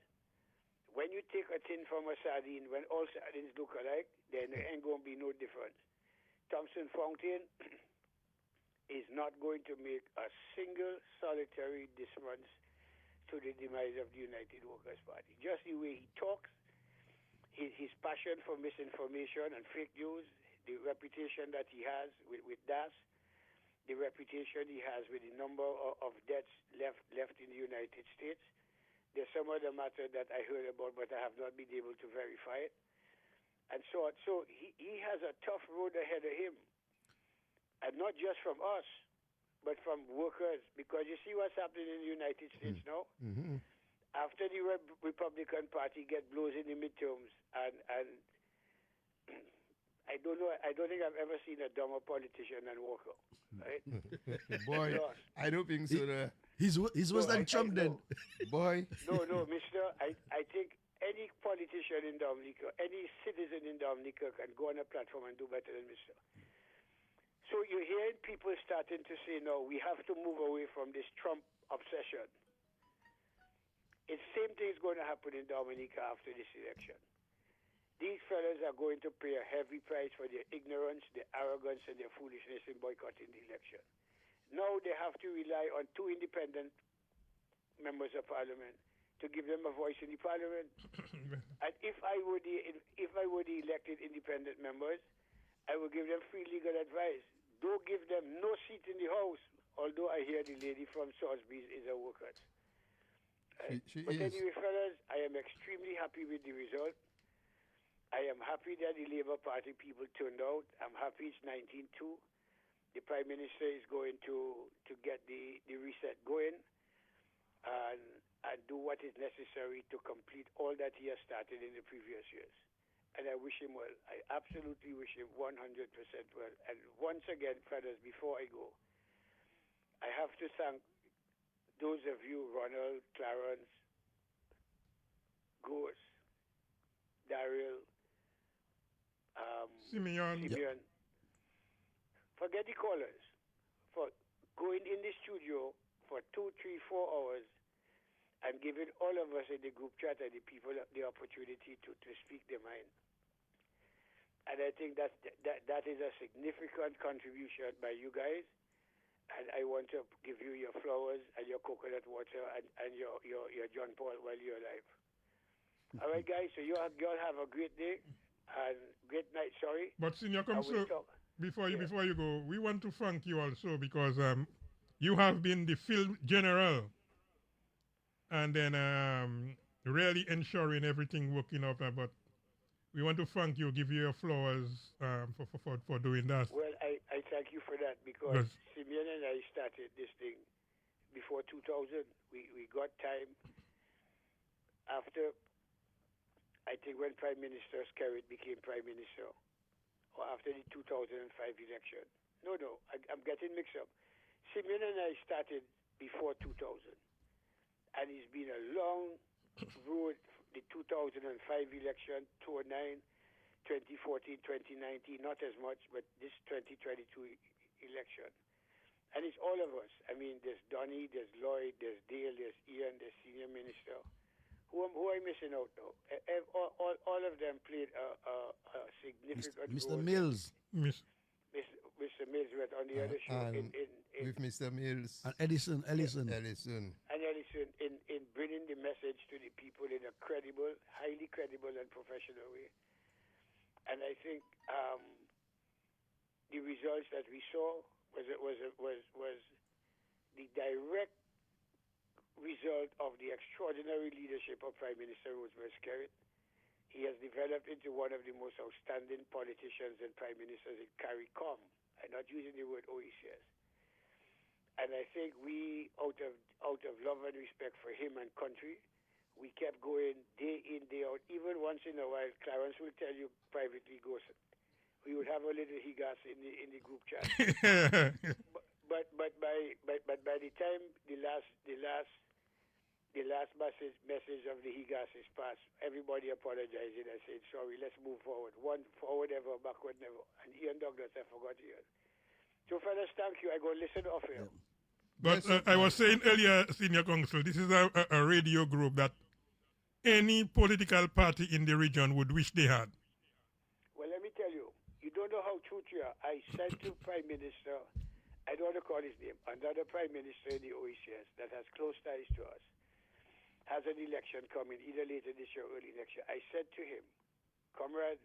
when you take a tin from a sardine, when all sardines look alike, then there ain't going to be no difference. Thompson Fountain is not going to make a single solitary difference to the demise of the United Workers' Party. Just the way he talks, his passion for misinformation and fake news, the reputation that he has with DAS, the reputation he has with the number of deaths left in the United States. There's some other matter that I heard about, but I have not been able to verify it. And so he has a tough road ahead of him. And not just from us, but from workers. Because you see what's happening in the United States now? Mm-hmm. After the Republican Party get blows in the midterms, and I don't know. I don't think I've ever seen a dumber politician than Walker. Right? Boy, I don't think so. He's worse than Trump then. Boy. No, mister. I think any politician in Dominica, any citizen in Dominica can go on a platform and do better than mister. So you're hearing people starting to say, no, we have to move away from this Trump obsession. It's the same thing is going to happen in Dominica after this election. These fellas are going to pay a heavy price for their ignorance, their arrogance, and their foolishness in boycotting the election. Now they have to rely on two independent members of parliament to give them a voice in the parliament. And if I were the elected independent members, I would give them free legal advice. Don't give them no seat in the House, although I hear the lady from Salisbury is a worker. But anyway, fellas, I am extremely happy with the result. I am happy that the Labour Party people turned out. I'm happy it's 19-2. The Prime Minister is going to get the reset going and do what is necessary to complete all that he has started in the previous years. And I wish him well. I absolutely wish him 100% well. And once again, fellas, before I go, I have to thank those of you, Ronald, Clarence, Ghost, Daryl, Simeon. Yep. Forget the callers. For going in the studio for 2, 3, 4 hours and giving all of us in the group chat and the people the opportunity to speak their mind. And I think that is a significant contribution by you guys. And I want to give you your flowers and your coconut water and your John Paul while you're alive. All right, guys. So you all have a great day and great night. Sorry. But Senior I will Council, talk. before you go, we want to thank you also because you have been the field general and then really ensuring everything working out. But we want to thank you, give you your flowers for doing that. Well, I thank you for that because Simeon and I started this thing before 2000. We got time after, I think, when Prime Minister Skerrit became Prime Minister, or after the 2005 election. No, I'm getting mixed up. Simeon and I started before 2000. And it's been a long road, the 2005 election, 2009, 2014, 2019, not as much, but this 2022 election. And it's all of us. I mean, there's Donny, there's Lloyd, there's Dale, there's Ian, there's Senior Minister. Who am I missing out now? All of them played a significant Mr. role. Mills. Mr. Mills was on the other show. With Mr. Mills. And Ellison. And Ellison in bringing the message to the people in a credible, highly credible and professional way. And I think the results that we saw was the direct result of the extraordinary leadership of Prime Minister Rosemary Skerrit. He has developed into one of the most outstanding politicians and prime ministers in CARICOM. I'm not using the word OECS. And I think we, out of love and respect for him and country, we kept going day in, day out. Even once in a while, Clarence will tell you privately, we would have a little higas in the group chat. but by the time the last message of the higas is passed, everybody apologizing and saying sorry. Let's move forward. One forward ever, backward never. And Ian Douglas, I forgot Ian. So, fellas, thank you. I go listen off here. But I was saying earlier, Senior Council, this is a radio group that any political party in the region would wish they had. Well, let me tell you, you don't know how true you are. I said to Prime Minister, I don't want to call his name, another Prime Minister in the OECS that has close ties to us, has an election coming, either later this year or early next year. I said to him, comrade,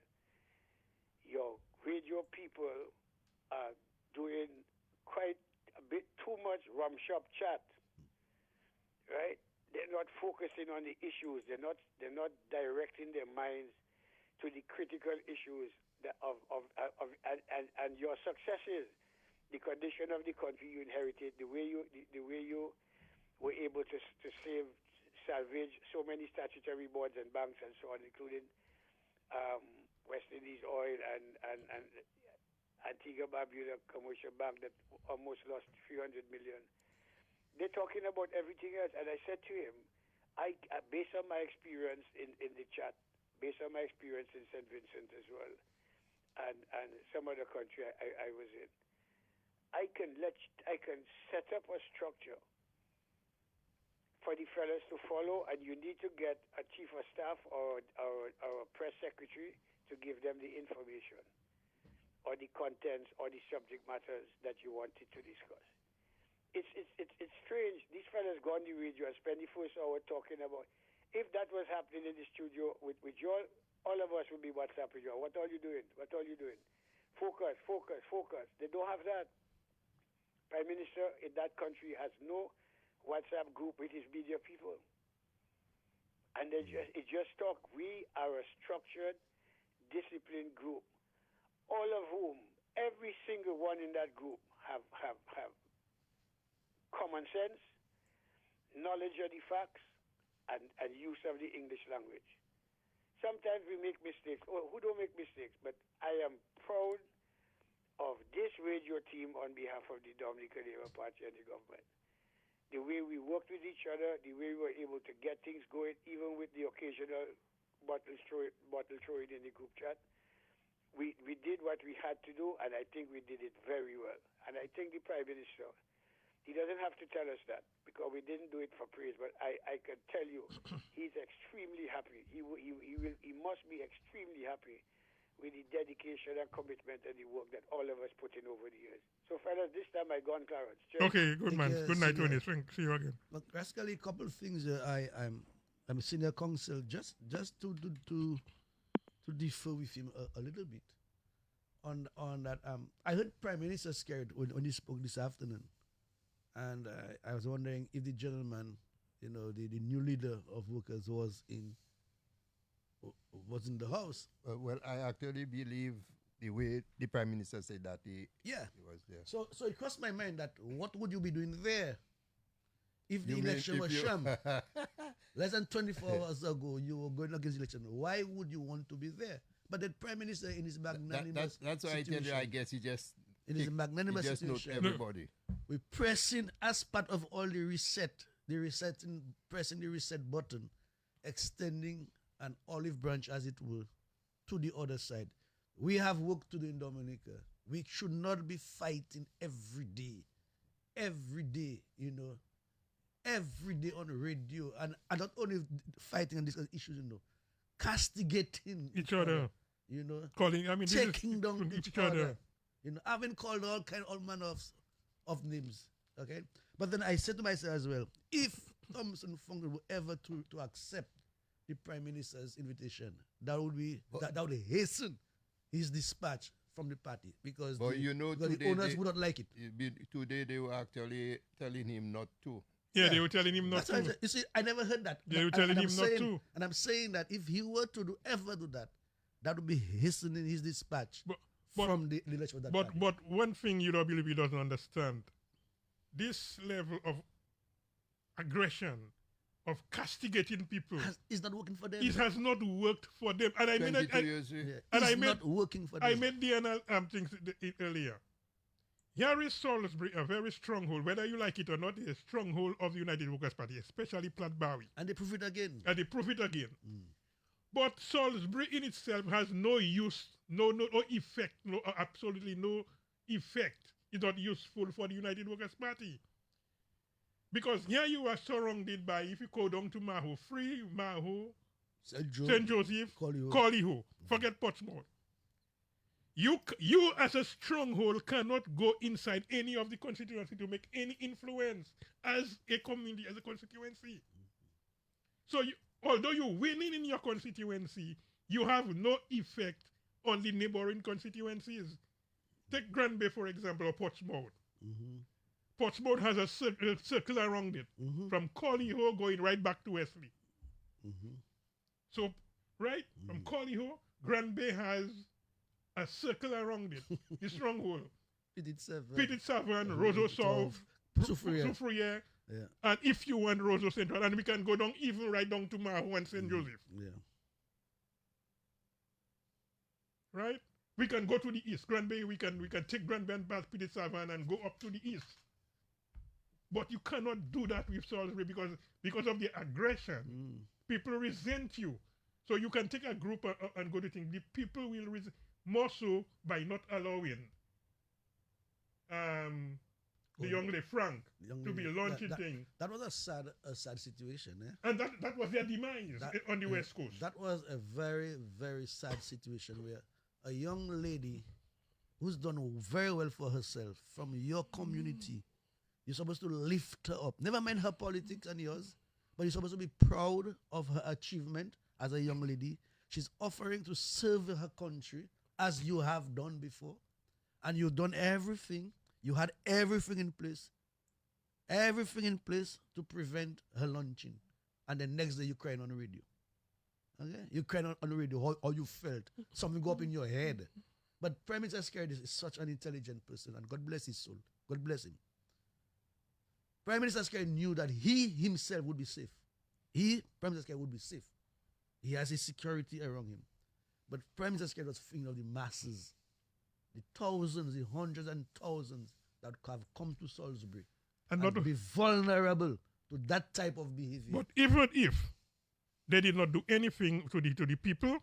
your radio people are doing quite a bit too much rum shop chat, right? They're not focusing on the issues. They're not directing their minds to the critical issues and your successes, the condition of the country you inherited, the way you were able to salvage so many statutory boards and banks and so on, including West Indies Oil and Antigua Barbuda Commercial Bank that almost lost 300 million. They're talking about everything else. And I said to him, based on my experience in the chat, based on my experience in St. Vincent as well, and some other country I was in, I can set up a structure for the fellas to follow, and you need to get a chief of staff or a press secretary to give them the information or the contents or the subject matters that you wanted to discuss. It's strange. These fellas go on the radio and spend the first hour talking about. If that was happening in the studio with you all of us would be WhatsApping you. What are you doing? What are you doing? Focus. They don't have that. Prime Minister in that country has no WhatsApp group with his media people. And it just talk. We are a structured, disciplined group, all of whom, every single one in that group have common sense, knowledge of the facts, and use of the English language. Sometimes we make mistakes. Oh, who don't make mistakes? But I am proud of this radio team on behalf of the Dominican Labour Party and the government. The way we worked with each other, the way we were able to get things going, even with the occasional bottle throwing in the group chat. We did what we had to do, and I think we did it very well. And I think the Prime Minister He doesn't have to tell us that because we didn't do it for praise. But I can tell you, he's extremely happy. He must be extremely happy with the dedication and commitment and the work that all of us put in over the years. So, fellas, this time I gone, Clarence. Cheers. Okay, good man. Good night, senior. Tony. See you again. But Rascally, a couple of things. I'm a senior counsel. Just to differ with him a little bit on that. I heard Prime Minister scared when he spoke this afternoon, and I was wondering if the gentleman, the new leader of workers was in the house. Well, I actually believe the way the Prime Minister said that he was there. So it crossed my mind that what would you be doing there if the You mean election if was you- sham? Less than 24 hours ago, you were going against the election. Why would you want to be there? But the Prime Minister, in his magnanimous That's why I tell you, I guess he just in his magnanimous he just knows situation, everybody. we're pressing as part of all pressing the reset button, extending an olive branch, as it were, to the other side. We have work to do in Dominica. We should not be fighting every day, every day on the radio, and not only fighting on these issues, castigating Each other. Calling, this is taking down each other. I've been called all manner of names. Okay, but then I said to myself as well, if Thompson Fungal were ever to accept the Prime Minister's invitation, that would hasten his dispatch from the party because But the owners would not like it. Today they were actually telling him not to. Yeah, they were telling him not That's why to. you see, I never heard that. They were telling him not to. And I'm saying that if he were to ever do that, that would be hastening his dispatch from the election of that party. But one thing UWP doesn't understand, this level of aggression, of castigating people, is not working for them. It has not worked for them. And I mean, 22 years. It's not working for them. I made the things earlier. Here is Salisbury, a very stronghold, whether you like it or not, a stronghold of the United Workers' Party, especially Platte Bowie. And they prove it again. But Salisbury in itself has no use, no effect, absolutely no effect. It's not useful for the United Workers' Party. Because here you are surrounded by, if you go down to Maho, Free, Maho, St. Joseph, Collyho, forget Portsmouth. You as a stronghold cannot go inside any of the constituency to make any influence as a community, as a constituency. So although you're winning in your constituency, you have no effect on the neighboring constituencies. Take Granby, for example, or Portsmouth. Portsmouth has a circle around it, from Collyho going right back to Wesley. So, from Collyho, Granby has a circle around it, the stronghold. Petit Savin, Roseau South, Soufriere. Yeah. And if you want Roseau Central, and we can go down even right down to Maho and St. Joseph. Yeah. Right? We can go to the east. Granby, we can take Granby and past Petit Savin and go up to the east. But you cannot do that with Salisbury because of the aggression. People resent you. So you can take a group and go to things. The people will resent more so by not allowing the young lady Frank to be launching things. That was a sad situation. And that was their demise on the West Coast. That was a very, very sad situation where a young lady who's done very well for herself from your community, you're supposed to lift her up. Never mind her politics and yours, but you're supposed to be proud of her achievement as a young lady. She's offering to serve her country as you have done before. And you've done everything. You had everything in place to prevent her launching. And the next day you're crying on the radio. Okay? You're crying on the radio how you felt. Something go up in your head. But Prime Minister Skerrit is such an intelligent person, and God bless his soul. God bless him. Prime Minister Skerrit knew that he himself would be safe. Prime Minister Skerrit would be safe. He has his security around him. But Prime Minister Skerrit was thinking of the masses, the thousands, the hundreds and thousands that have come to Salisbury and be vulnerable to that type of behavior. But even if they did not do anything to the people,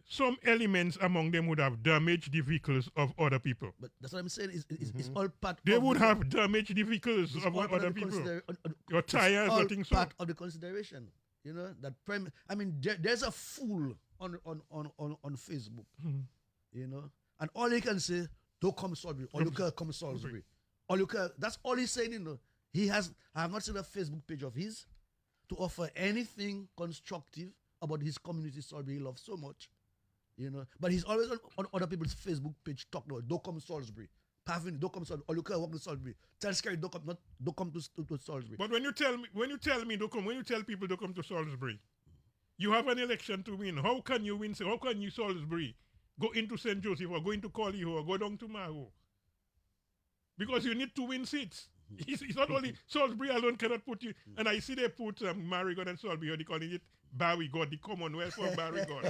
some elements among them would have damaged the vehicles of other people. But that's what I'm saying. It's all part. They of would the, have damaged the vehicles it's of all part other of the people. it's Your tires, all I think so. part of the consideration. You know that. I mean, there's a fool on Facebook. You know, and all he can say, "Don't come Salisbury," or "You can come Salisbury," or "You can." That's all he's saying. You know, I have not seen a Facebook page of his to offer anything constructive about his community Salisbury he loves so much. You know, but he's always on other people's Facebook page talking about "Don't come Salisbury." Pavin, don't come to Salisbury. Or you can walk to Salisbury. Tell Scary, don't come to Salisbury. But when you tell me don't come, when you tell people don't come to Salisbury, you have an election to win. How can you win? How can you Salisbury go into St. Joseph or go into Collie or go down to Maho? Because you need to win seats. It's not only Salisbury alone cannot put you. And I see they put Marigot and Salisbury, or they calling it Barry God, the Commonwealth for Barry God.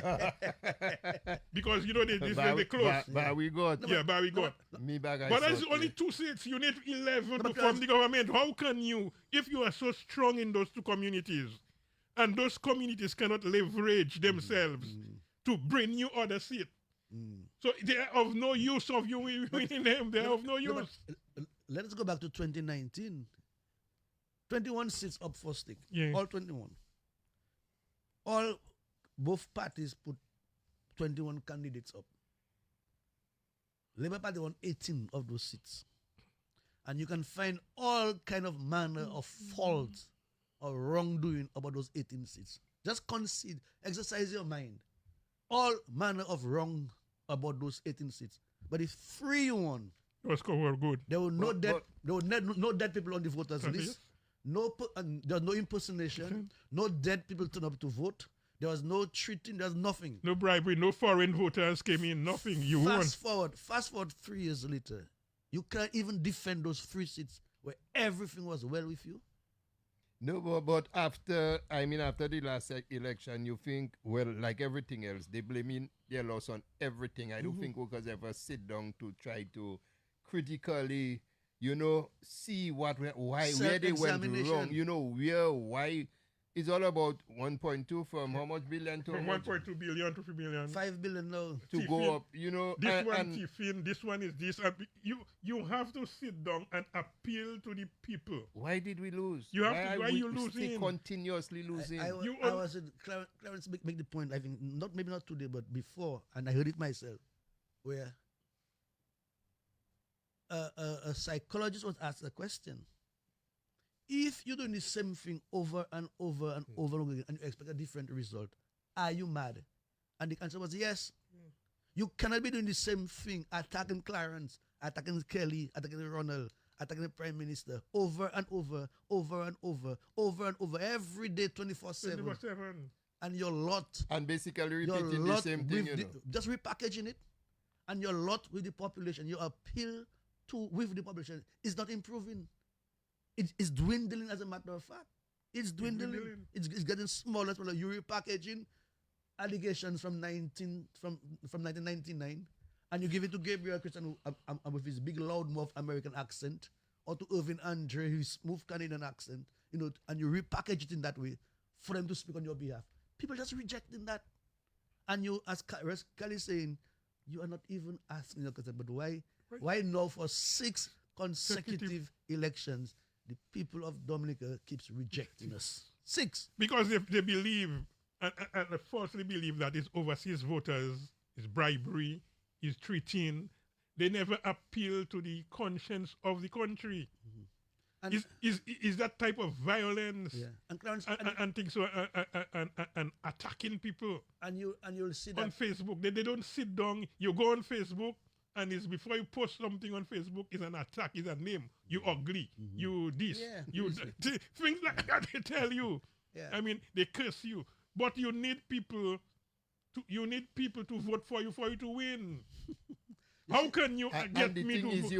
Because you know they close. Barry God. Yeah, Barry God. But that's only 2 seats. You need 11 to form the government. How can you, if you are so strong in those 2 communities, and those communities cannot leverage themselves to bring you other seat? So they are of no use of you winning them. They are of no use. Let us go back to 2019. 21 seats up for stick. Yeah. All 21. Both parties put 21 candidates up. Labour Party won 18 of those seats. And you can find all kind of manner of fault or wrongdoing about those 18 seats. Just concede, exercise your mind. All manner of wrong about those 18 seats. But if 3 won, were good. There were no dead people on the voters list. There was no impersonation. No dead people turned up to vote. There was no treating. There's nothing. No bribery. No foreign voters came in. Nothing. You won. Fast forward 3 years later. You can't even defend those 3 seats where everything was well with you. No, but after the last election, you think, well, like everything else, they blaming their loss on everything. I don't think workers ever sit down to try to critically, see where they went wrong, why. It's all about 1.2 from how much billion to from 1.2 billion to 3 billion. 5 billion now. To go up, This one tiffin, this one is this. You have to sit down and appeal to the people. Why did we lose? Why you losing? Continuously losing. I was Clarence make the point, I think, maybe not today, but before, and I heard it myself, where a psychologist was asked a question. If you're doing the same thing over and over and over again and you expect a different result, are you mad? And the answer was yes. You cannot be doing the same thing, attacking Clarence, attacking Kelly, attacking Ronald, attacking the Prime Minister over and over every day, 24/7. And your lot. And basically repeating the same thing, just repackaging it. And your lot with the population, your appeal with the population is not improving. It's dwindling, as a matter of fact. It's dwindling. It's getting smaller. You're repackaging allegations from 1999, and you give it to Gabriel Christian with his big loudmouth American accent, or to Irvin Andre, his smooth Canadian accent, and you repackage it in that way for them to speak on your behalf. People just rejecting that, and you, as Kelly saying, you are not even asking your question. But why now for 6 consecutive elections? The people of Dominica keeps rejecting us. 6. Because they believe, and falsely believe, that it's overseas voters, it's bribery, it's treating. They never appeal to the conscience of the country. And is that type of violence and things so and attacking people. And you'll see that on Facebook. They don't sit down. You go on Facebook, and it's before you post something on Facebook, it's an attack, it's a name. You ugly, you this, you things like that. They tell you. Yeah. I mean, they curse you. But you need people to vote for you to win. How can you get me to vote?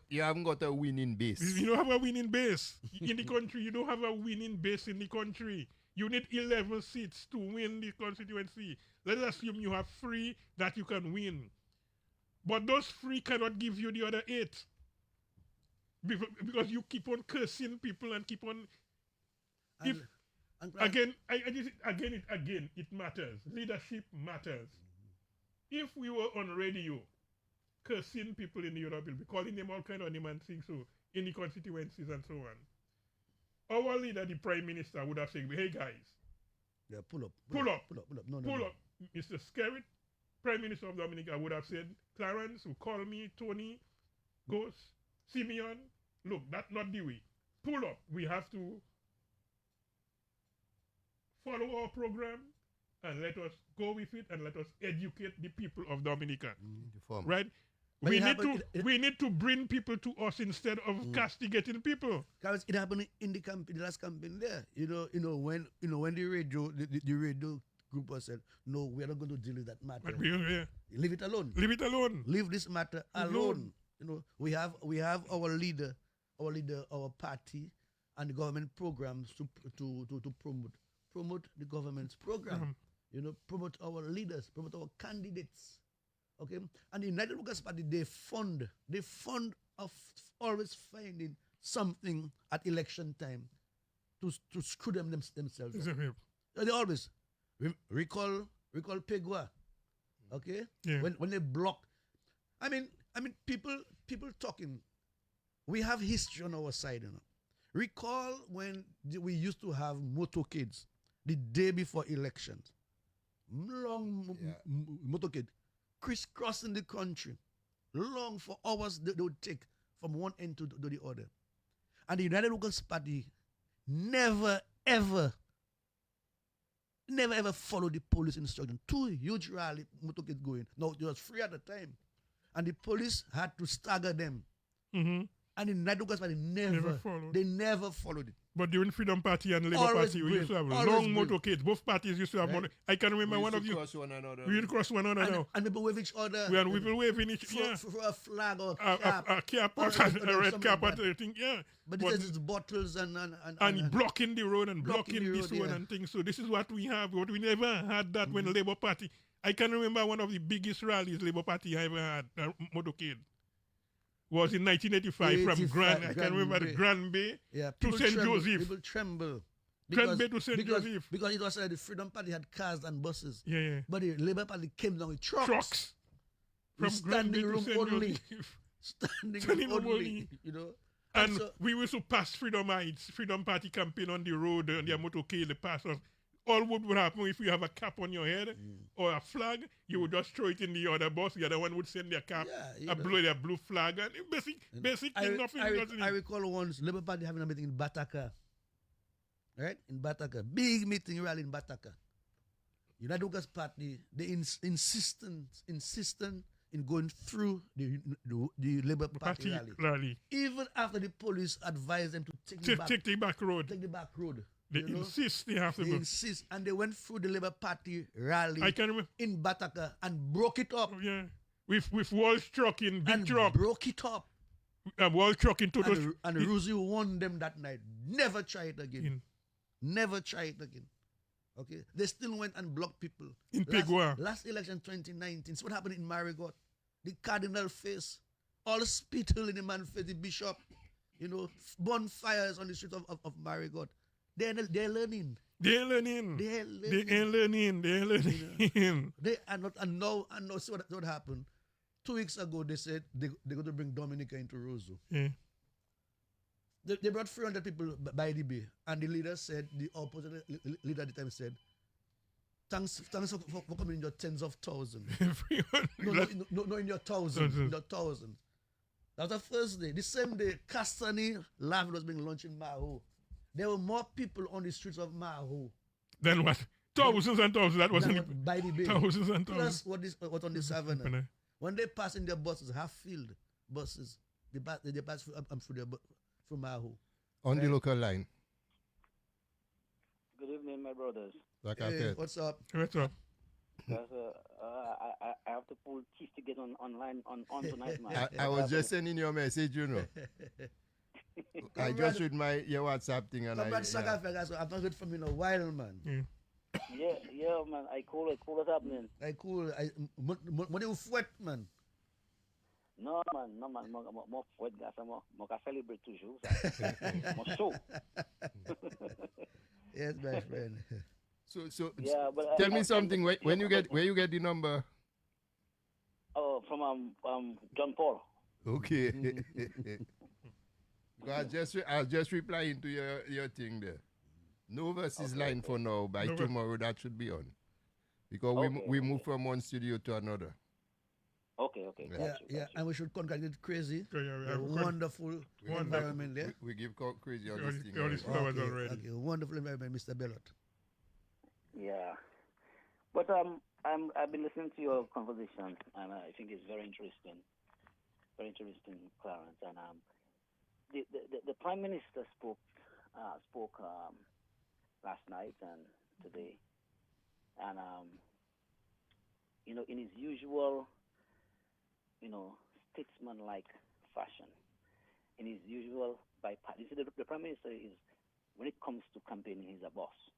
You haven't got a winning base. You don't have a winning base in the country. You don't have a winning base in the country. You need 11 seats to win the constituency. Let's assume you have 3 that you can win. But those 3 cannot give you the other 8. Because you keep on cursing people and keep on... Again, it matters. Leadership matters. if we were on radio cursing people in the UWP, calling them all kind of name and things so in the constituencies and so on, our leader, the Prime Minister, would have said, hey guys, Yeah, pull up. pull up. No, Pull up. Mr. Skerrit, Prime Minister of Dominica, would have said, Clarence, who call me, Tony, Ghost, Simeon, look, that's not the way. Pull up. We have to follow our program and let us go with it and let us educate the people of Dominica. Right? But We need to bring people to us instead of castigating people. Because it happened in the last campaign there. When the radio group was said, no, we are not going to deal with that matter. But Leave it alone. Leave it alone. Leave this matter alone. We have our leader, our party, and the government programs to promote the government's program. Promote our leaders, promote our candidates. Okay, and the United Workers Party, they fund of always finding something at election time to screw themselves. They always recall Pegua. Okay, when they block. I mean, people talking. We have history on our side, Recall when we used to have motorcades the day before elections. Long motorcade crisscrossing the country, long for hours they would take from one end to the other. And the United Workers Party never ever followed the police instruction. 2 huge rally motorcade going. No, it was free at the time. And the police had to stagger them. Mm-hmm. And the United Workers Party never followed it. But during Freedom Party and Labour Party, we used to have long motorcades. Both parties used to have I can remember one of you. We would cross one another now. And people wave each other. We will waving each other. For a flag or a cap. A cap or a red cap or anything, yeah. But it's bottles and blocking the road and blocking this one and things. So this is what we have. What we never had that when Labour Party. I can remember one of the biggest rallies Labour Party ever had, motorcade. Was in 1985 from Grand. I can remember the Grand Bay to St. Joseph. People tremble. Grand Bay to St. Joseph. Because it was the Freedom Party had cars and buses. Yeah. But the Labour Party came down with trucks. From Grand Bay to St. Joseph. Standing room only. And we used to pass Freedom Party campaign on the road and their motorcade, they pass us. All would happen if you have a cap on your head or a flag, you would just throw it in the other bus. The other one would send their cap, their blue flag, and basic thing, nothing. I recall once Labour Party having a meeting in Bataka. Right? In Bataka. Big meeting rally in Bataka. United Workers Party, they insistent in going through the Labour Party rally. Even after the police advised them to take the back road. They insist they have to go. They insist, and they went through the Labour Party rally in Bataka and broke it up. Yeah, with wall trucking, big truck. Broke it up. Wall trucking to those. And Rosie won them that night. Never try it again. Never try it again. Okay, they still went and blocked people. In Pegua. Last election 2019. So what happened in Marigot? The cardinal face, all spittle in the man face, the bishop. Bonfires on the streets of Marigot. They're learning. They're learning. They ain't learning. They are not. And now see what happened. 2 weeks ago, they said they're going to bring Dominica into Roseau. Yeah. They brought 300 people by the bay, and the leader said, the opposite leader at the time said, thanks for coming in your tens of thousands. No, in your thousands. In your thousands. That was the first day. The same day, Castani Laugh was being launched in Maho. There were more people on the streets of Maho. Then what? Thousands and thousands. That wasn't by the bay. Thousands and thousands. Plus what on the savannah. When they pass in their buses, half-filled buses, they pass through Maho. On the local line. Good evening, my brothers. Hey, what's up? What's up? Because I have to pull teeth to get on tonight, man. I was just sending you a message, I just read your WhatsApp thing and I've not heard from you in a while, man. Yeah, man. I cool. What's happening? I cool. Money you wet, man. No, man. More wet, guys. More can celebrate toujours. More show. Yes, my friend. So yeah, but tell me something. Where you get the number? John Paul. Okay. Because I'll just reply into your thing there. No versus line for now. By No, tomorrow that should be on. Because we move from one studio to another. Okay. Yeah, and we should congratulate Crazy. Yeah, Wonderful environment there. We give Crazy all All this his- thing. all his already. flowers already. Okay, wonderful environment, Mr. Bellot. Yeah, but I've been listening to your conversation, and I think it's very interesting, Clarence. And the Prime Minister spoke last night and today, and in his usual, statesman-like fashion, in his usual bipartisan. You see, the Prime Minister is, when it comes to campaigning, he's a boss.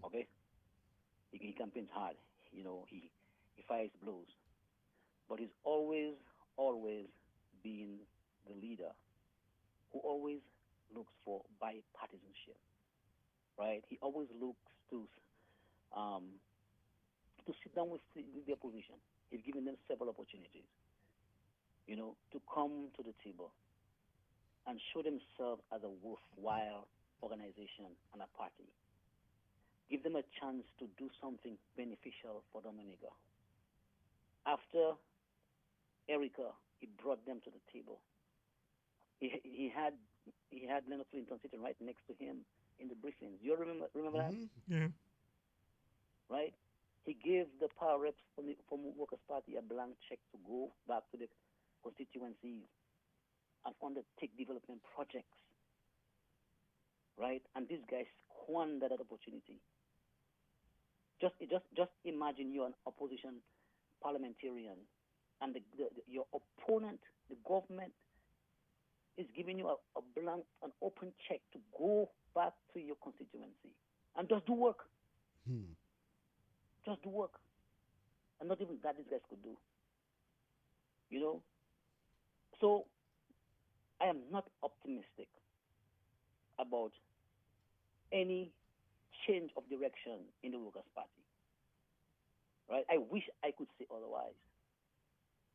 Okay. He campaigns hard, he fires blows, but he's always been the leader who always looks for bipartisanship, right? He always looks to sit down with the opposition. He's given them several opportunities, to come to the table and show themselves as a worthwhile organization and a party. Give them a chance to do something beneficial for Dominica. After Erica, he brought them to the table. He had Leonard Clinton sitting right next to him in the briefings. You remember that? Yeah. Right? He gave the power reps from Workers' Party a blank check to go back to the constituencies and undertake development projects. Right? And these guys squandered that opportunity. Just imagine you're an opposition parliamentarian, and your opponent, the government, is giving you a blank, an open check to go back to your constituency and just do work. Just do work. And not even that these guys could do. So I am not optimistic about any change of direction in the Workers' Party. Right? I wish I could say otherwise,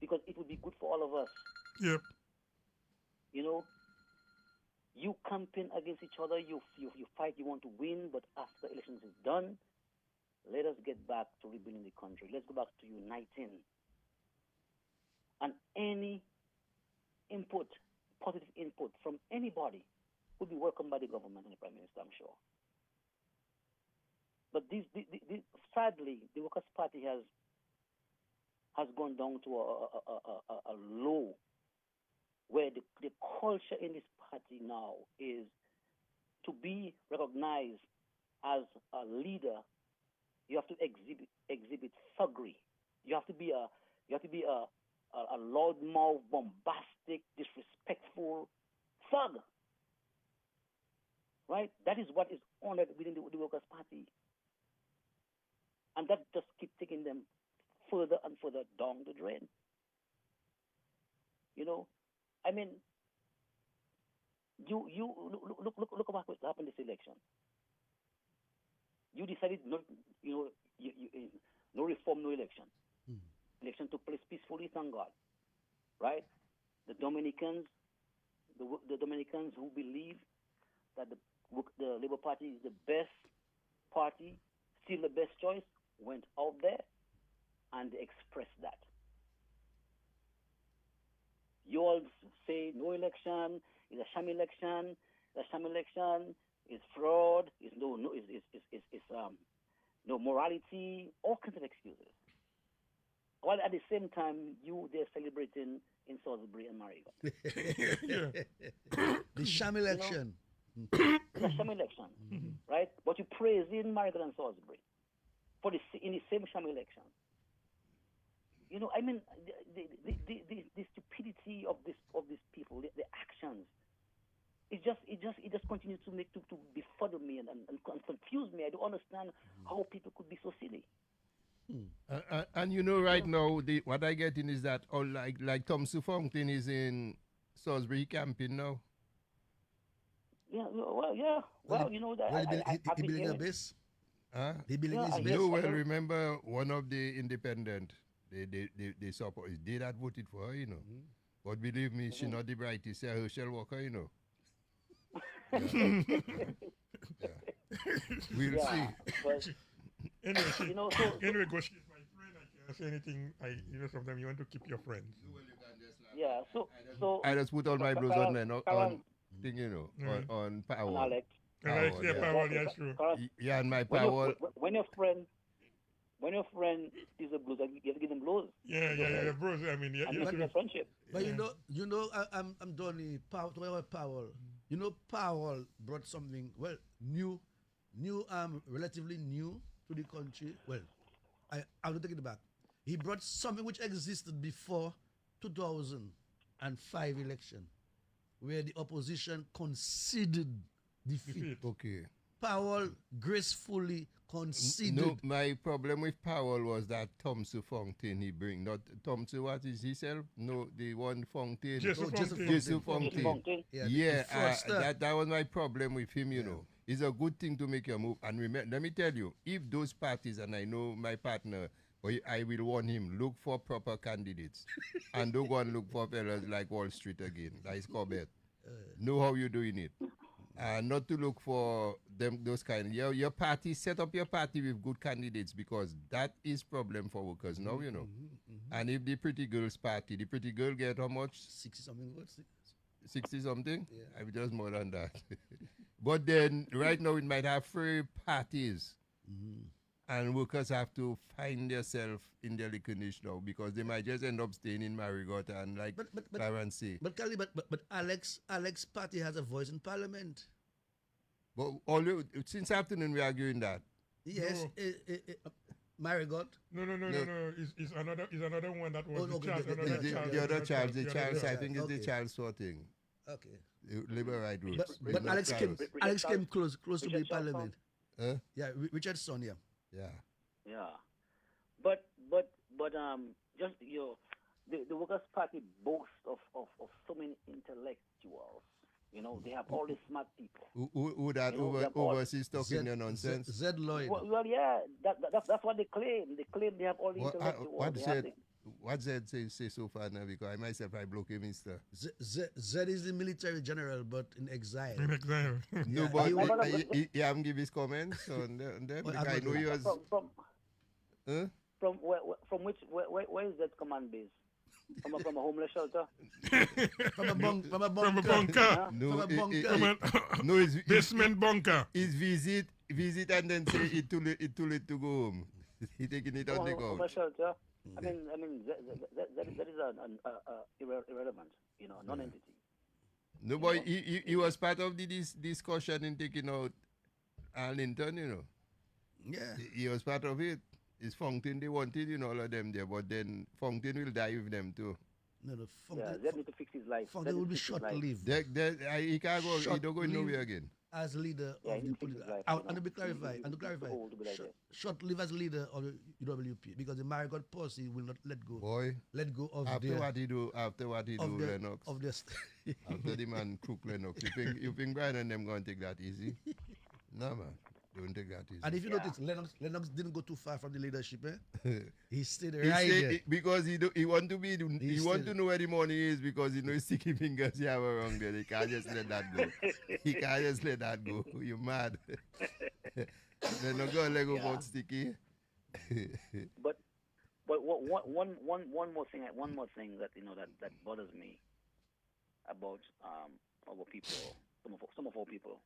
because it would be good for all of us. Yep. You campaign against each other, you fight, you want to win, but after elections is done, let us get back to rebuilding the country. Let's go back to uniting. And any input, positive input from anybody would be welcomed by the government and the Prime Minister, I'm sure. But sadly, the Workers' Party has gone down to a low, where the culture in this party now is to be recognized as a leader. You have to exhibit thuggery. You have to be a loudmouth, bombastic, disrespectful thug. Right? That is what is honored within the Workers' Party. And that just keeps taking them further and further down the drain. I mean, you look at what happened this election. You decided not, no reform, no election. Election took place peacefully, thank God. Right? The Dominicans who believe that the Labour Party is the best party, still the best choice, went out there and expressed that. You all say no election is a sham election. The sham election is fraud. Is no morality. All kinds of excuses. While at the same time they're celebrating in Salisbury and Marigot. The sham election. It's a sham election, right? But you praise in Marigot and Salisbury in the same sham election. I mean, the stupidity of these people, the actions, it just continues to befuddle me and confuse me. I don't understand how people could be so silly. And right now, what I get in is that like Tom Sufountain is in Salisbury camping now. Yeah, well, yeah. Well, that he building a base. Huh? He building his base. No, well, remember one of the independent They support. They that voted for her, you know. But believe me, she not the brightest Herschel Walker, you know. Yeah. We'll see. But Anyway, you know, so anyway, go. She's my friend. I can't say anything. Sometimes you want to keep your friends. yeah, so I just put all my blues on then on thing, you know, Mm. on and Powell. Alex, And I Powell, say, yeah. Powell, yeah, true. Yeah, and my when Powell. your friend is a blues, you have to give them blues. Yeah, bros. I mean, yeah, And you that's should. their friendship. But Yeah. you know, I'm Donny. Talking about Powell. You know, Powell brought something new, relatively new to the country. Well, I will take it back. He brought something which existed before 2005 election, where the opposition conceded defeat. Okay. Powell gracefully conceded. No, my problem with Powell was that Thompson Fontaine he bring. Not Thompson, what is he self? No, the one Fontaine. Jesse Fontaine. Jesse Fontaine. Yeah, the fraudster. that was my problem with him, you know. It's a good thing to make your move. And remember, let me tell you, if those parties, and I know my partner, but I will warn him, look for proper candidates. And don't go and look for fellas like Wall Street again, like Corbett. Know how you're doing it. Not to look for them those kind. Your party, set up your party with good candidates, because that is problem for workers now, you know. And if the pretty girls party, the pretty girl get how much? 60 something votes. 60 something? Yeah. I just more than that. But then right now it might have 3 parties. And workers have to find themselves in their little niche now, because they might just end up staying in Marigot and like Clarence say. But Kali, but Alex party has a voice in parliament. But since afternoon we are arguing that. Yes, No. Marigot. No. It's another one that was Oh, the okay, Charles. The other Charles, the Charles, I think it's Okay. the Charles sorting. Okay. Liberal right roots. But Alex came close to Richard the Charles parliament. Huh? Yeah, Richard's son, yeah. Yeah. Yeah, but just the Workers' Party boasts of so many intellectuals. You know, they have all these smart people. Who that You know, they have all- overseas talking their nonsense? Zed Lloyd. Well, yeah, that's what they claim. They claim they have all the intellectuals. What They have said? the- What Zed say so far now? Because I myself I block him, Mister. Zed is the military general, but in exile. In exile. No, Yeah, but he- he haven't give his comments on them. Well, Because I know he was. Huh? from where is that command base? From a homeless shelter? From a bunker. From a bunker. No, From a bunker. From a no, it's basement bunker. His visit, and then say it too late to go home. He taking it on the Homeless couch. shelter? I mean, that is an irrelevant, non-entity. No, boy, he was part of the discussion in taking out Arlington, you know. Yeah. He was part of it. It's Fontaine they wanted, all of them there, but then Fontaine will die with them too. No, Yeah, they need to fix his life. Fontaine will be short-lived. He can't go. He don't go Short-lived nowhere again. As leader Yeah, of he the fixed his political. life, And to be clarified, old to be like that. short-lived as leader of the UWP, because the Marigot posse will not let go. Boy, Let go of after their what he do, Lennox. of their After the man crook Lennox, you think Brian and them going to take that easy? No, man. Don't take that easy. And if you notice, Lennox didn't go too far from the leadership. He stayed He right say there. because he want to be he want still- to know where the money is, because he knows sticky fingers he have around there. He can't just let that go. He can't just let that go. You mad? They're not gonna let go about sticky. But one more thing that bothers me about our people, some of our people,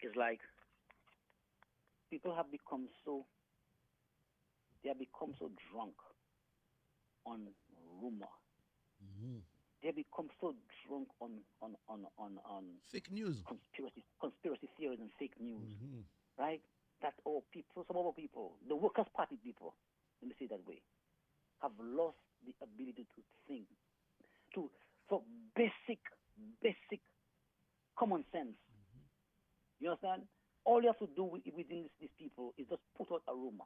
is like people have become so drunk on rumor. They have become so drunk on Fake news. conspiracy theories and fake news, right? That some of our people, the Workers' Party people, let me say it that way, have lost the ability to think, for basic common sense. You understand? All you have to do within these people is just put out a rumor,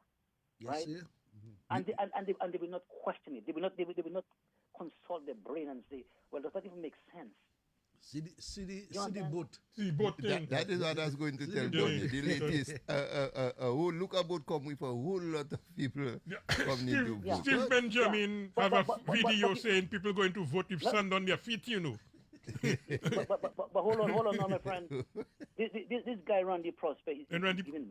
Yes, right? sir. And they will not question it. They will not consult their brain and say, well, does that even make sense? See the boat. See boat thing. That is what I was going to tell Yeah. Donny. The latest, look about come with a whole lot of people coming into vote. Steve Benjamin have a video but- saying people going to vote with sand on their feet, you know. but hold on now, my friend. This guy Randy Prosper is And Randy- giving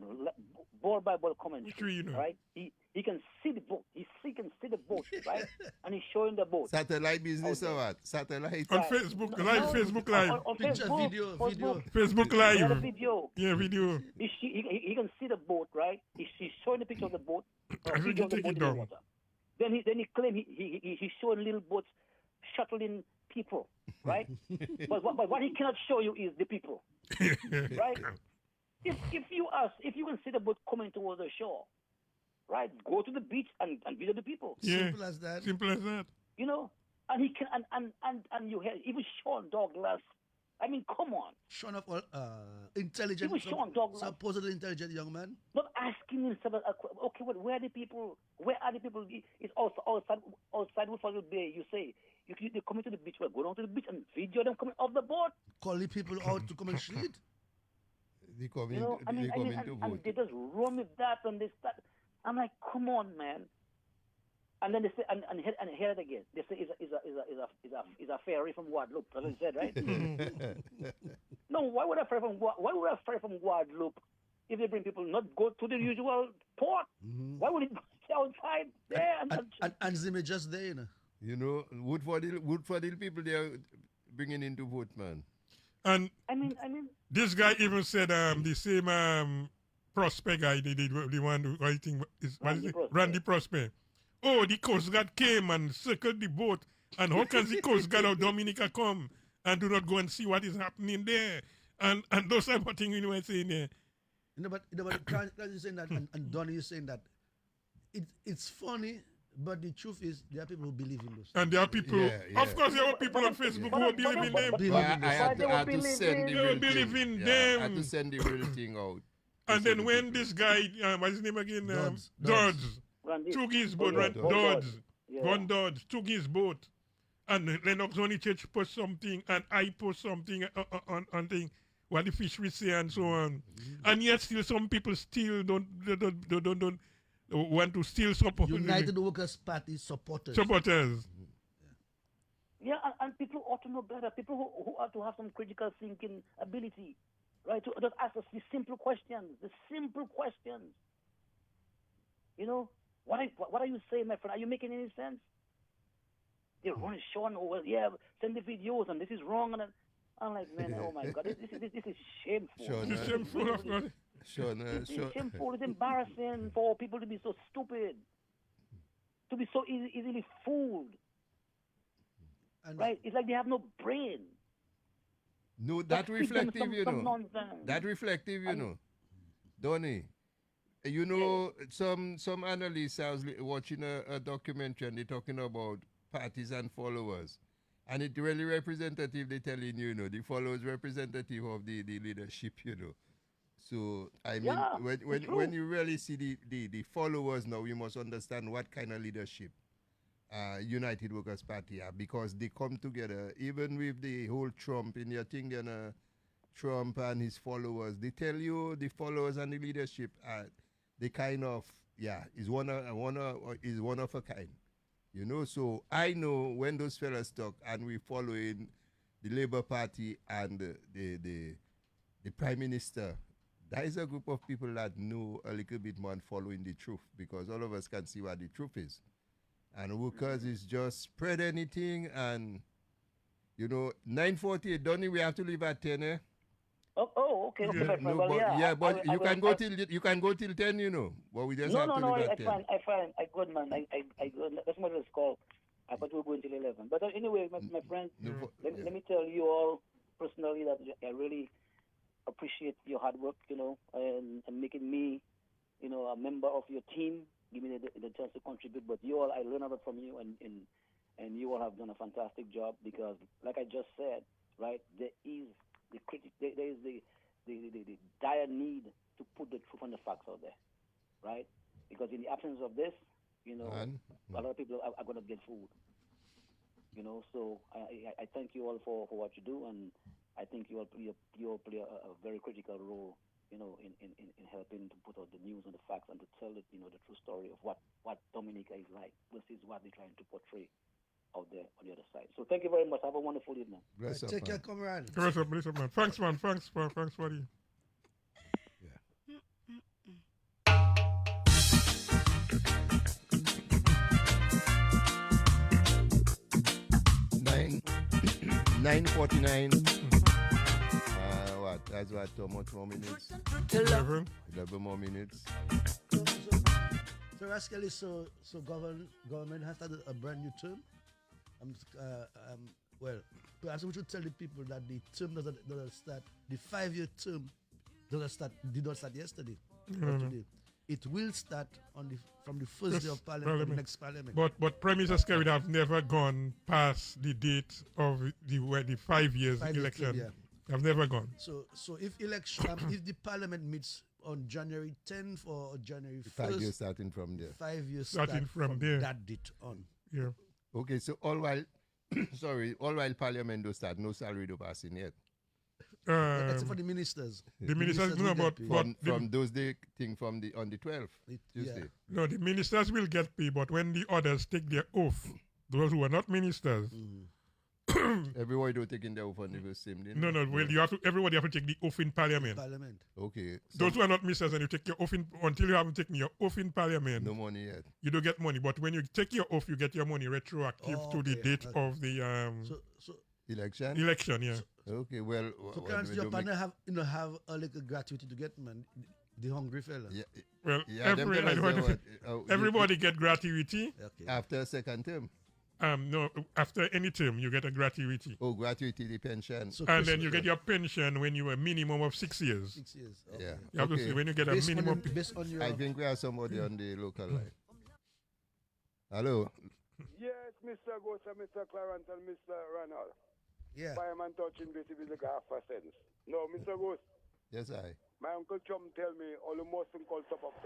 ball by ball commentary, True, you know. right? He can see the boat. He can see the boat, right? And he's showing the boat. Satellite business or what? Satellite. On Facebook Live, Facebook Live. On Picture, Facebook, video. Facebook Yeah, the Live. video. Yeah, video. He can see the boat, right? He's showing the picture of the boat. I video will of the take boat it in the down. water. Then he claim he's showing little boats shuttling people, right? but what he cannot show you is the people, right? If you can see the boat coming towards the shore, right? Go to the beach and video the people. Yeah. Simple as that. Simple as that. You know, and he can and you hear even Sean Douglas. I mean, come on. Sean of intelligent, He was Sean Douglas. supposedly intelligent young man. Not asking himself, okay, well, where are the people? Where are the people? It's also outside Woodford Bay. You say they come to the beach. Well, go down to the beach and video them coming off the boat. Call the people out to come and sleep. They come You know, in, they come in to and vote. they just run with that and they start. I'm like, come on, man. And then they say, and hear it again. They say, is a ferry from Guadeloupe. That's what he said, right? No, why would I ferry from Guadeloupe if they bring people not go to the usual port? Why would it stay outside there? And Zimmy just there, you know. You know, Woodford Hill people, they are bringing into vote, man. And I mean, this guy even said the same prospect guy, the one who I think is Randy Prosper. Oh, the Coast Guard came and circled the boat. And how can the Coast Guard of Dominica come and do not go and see what is happening there? And those type of things you were saying there. But Clarence is saying that, and Donnie is saying that it's funny, but the truth is there are people who believe in those. And there are people, of course, there are people on Facebook who believe in them. I had to send the They real believe thing. in I them. had to send the real thing out. And then when this guy, what's his name again? Dodds. Took his boat, Dodds. One Dodds took his boat. And Lennox Honeychurch post something, and I post something on thing, what the fisheries say and so on. And yet still some people still don't want to still support. United Workers Party supporters. yeah, and people ought to know better. People who ought to have some critical thinking ability, right? To just ask us the simple questions. You know, what are you saying, my friend? Are you making any sense? They're running Sean, oh, well, yeah, send the videos, and this is wrong. And I'm like, man, oh my God, this is shameful. Sean, It's shameful, of course. It's shameful. It's embarrassing for people to be so stupid, to be so easily fooled. Right? It's like they have no brain. No, that Just feed them reflective, you some know. nonsense. That reflective, you know. Donny, you know, some analysts, I was watching a documentary and they're talking about parties and followers. And it's really representative, they're telling you, you know, the followers representative of the leadership, you know. So, I mean, when you really see the followers now, you must understand what kind of leadership United Workers Party are, because they come together, even with the whole Trump in your thing, you know, Trump and his followers, they tell you the followers and the leadership are the kind of, is one of a kind. You know, so I know when those fellas talk and we following the Labour Party and the Prime Minister, that is a group of people that know a little bit more and following the truth, because all of us can see what the truth is. And workers is just spread anything, and, you know, 9:48, Donny, we have to leave at 10, eh? Oh, okay, my friend. No, Well, but, but you can go till 10, you know. But we just have to leave at 10. I good, man. I good. That's what it's called. I thought we were going till 11. But anyway, my friend, let me tell you all personally that I really appreciate your hard work, you know, and making me, you know, a member of your team, give me the chance to contribute. But you all, I learn a lot from you, and you all have done a fantastic job, because, like I just said, right, there is the dire need to put the truth and the facts out there, right? Because in the absence of this, you know, a lot of people are going to get fooled. You know, so I thank you all for what you do, and I think you all play a very critical role, you know, in helping to put out the news and the facts and to tell it, you know, the true story of what Dominica is like versus what they're trying to portray out there on the other side. So thank you very much. Have a wonderful evening. Bless up, Take care, man. comrade. Bless up, man. Thanks, man. Thanks for the. Nine 9:49. What? That's what? How much more minutes? 11. 11 more minutes. So Rascally, so government has started a brand new term. Well, perhaps we should tell the people that the term doesn't start. The 5-year term did not start yesterday or today. It will start from the first day of Parliament, the next Parliament. But Prime Minister Skerrit have never gone past the date of the 5 years election. Yeah. Have never gone. So if if the Parliament meets on January 10th or January 1st, 5 years starting from there. 5 years starting from there. That date on. Yeah. Okay, so all while Parliament do start, no salary do pass in yet. Except for the ministers. The ministers no, but from those day thing from on the 12th Tuesday. Yeah. No, the ministers will get paid, but when the others take their oath, those who are not ministers. Everybody don't take in their oath on the same day. No. Well, everybody have to take the oath in Parliament. Okay. Those who are not ministers and you take your oath until you haven't taken your oath in Parliament. No money yet. You don't get money, but when you take your oath, you get your money retroactive to the date of the election. Election, yeah. Okay, well. So Clarence, your partner have a little gratuity to get, man. The hungry fella. Yeah. Well, Yeah, everybody get gratuity. Okay. After second term. No, after any term you get a gratuity. Oh, gratuity, the pension. So and then you get your pension when you are a minimum of 6 years. 6 years. Okay. Yeah. You have to see when you get a minimum. Based on your. I think we have somebody on the local line. Hello. Yes, Mr. Ghost and Mr. Clarence and Mr. Ronald. Yeah. Fireman touching basic is like half a sense. No, Mr. Ghost. Yes, I. My uncle Chum tell me all the most thing called top about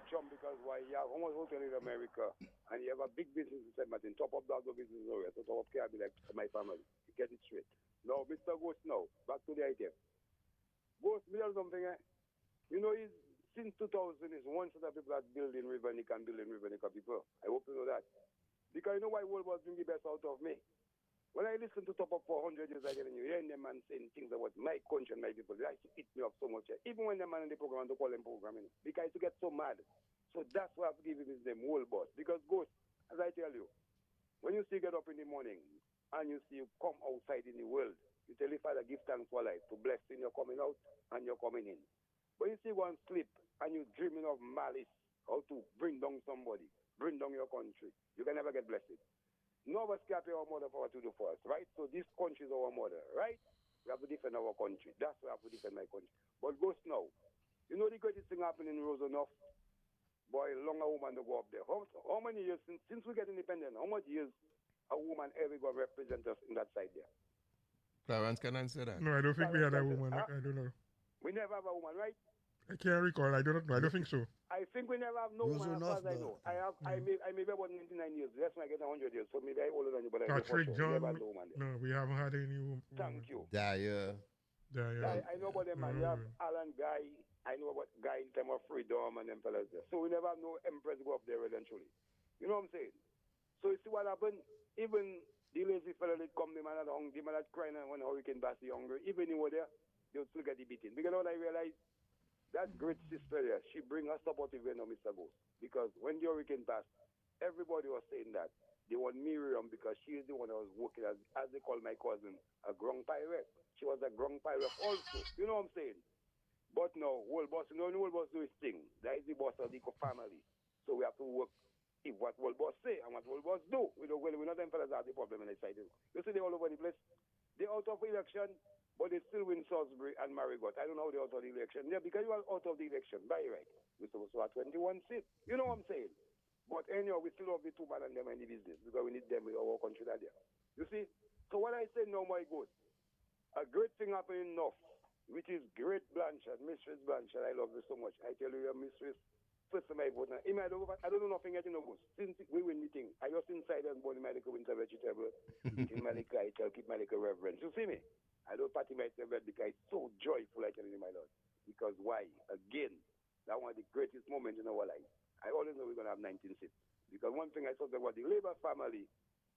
Chum because why he have almost hotel in America and he have a big business in St. Martin, top of that business area. So top of care be like my family. You get it straight. Now, Mr. Ghost, now back to the item. Ghost, me tell you something, eh? You know, since 2000 is one set of people that building Rivernica and building Rivernica people. I hope you know that. Because you know why World War bring the best out of me? When I listen to Top Up for 100 years, I get you hearing them man saying things about my country and my people. They actually eat me up so much. Even when the man in the program, they call them programming. Because to get so mad. So that's why I have to give him his name, World Boss. Because Ghost, as I tell you, when you see get up in the morning and you see you come outside in the world, you tell your Father, give thanks for life, to blessing you're coming out and you're coming in. But you see one sleep and you're dreaming of malice, how to bring down somebody, bring down your country, you can never get blessed. None of us can pay our mother for what to do for us, right? So this country is our mother, right? We have to defend our country. That's why I have to defend my country. But Ghost now, you know the greatest thing happening in Rosenhof? Boy, longer woman to go up there. How many years since we get independent, how much years a woman ever going to represent us in that side there? Clarence can answer that. No, I don't think we had a woman. I don't know. We never have a woman, right? I can't recall. I don't know. I don't think so. I think we never have no woman as far as I know. I may be about 99 years. That's when I get 100 years. So maybe I older than you, but I know for Patrick sure. John. No, No, we haven't had any woman. Thank you. Dyer. I know about them, man. You have Alan Guy. I know about Guy in terms of freedom and them fellas there. So we never have no empress go up there eventually. You know what I'm saying? So you see what happened? Even the lazy fella that come, the man that hungry, the man that crying when hurricane pass the hungry, even he was there, they would still get the beating. Because what I realized, that great sister there, she bring her supportive way now, Mr. Ghost. Because when the hurricane passed, everybody was saying that they want Miriam because she is the one that was working as they call my cousin, a grung pirate. She was a grung pirate also. You know what I'm saying? But no, World Boss, you know, World Boss do his thing. That is the boss of the family. So we have to work if what World Boss say and what World Boss do. We're not them fellas that have the problem in the side. You see, they're all over the place. They're out of election, but they still win Salisbury and Marigot. I don't know how they're out of the election. Yeah, because you are out of the election, by right. We're supposed to have 21 seats. You know what I'm saying? But anyhow, we still have the two man and them in the business because we need them in our country that there. You see? So what I say now, my good, a great thing happening enough, which is Great Blanchard, Mistress Blanchard. I love you so much. I tell you, your mistress, first time I vote. I don't know nothing yet, Since we win the thing, I just inside and born in my little winter vegetable. In my little, I shall keep my little reverence. You see me? I don't party myself because it's so joyful, I tell you, my Lord. Because why? Again, that one of the greatest moments in our life. I always know we're going to have 19 seats. Because one thing I thought about the Labour family,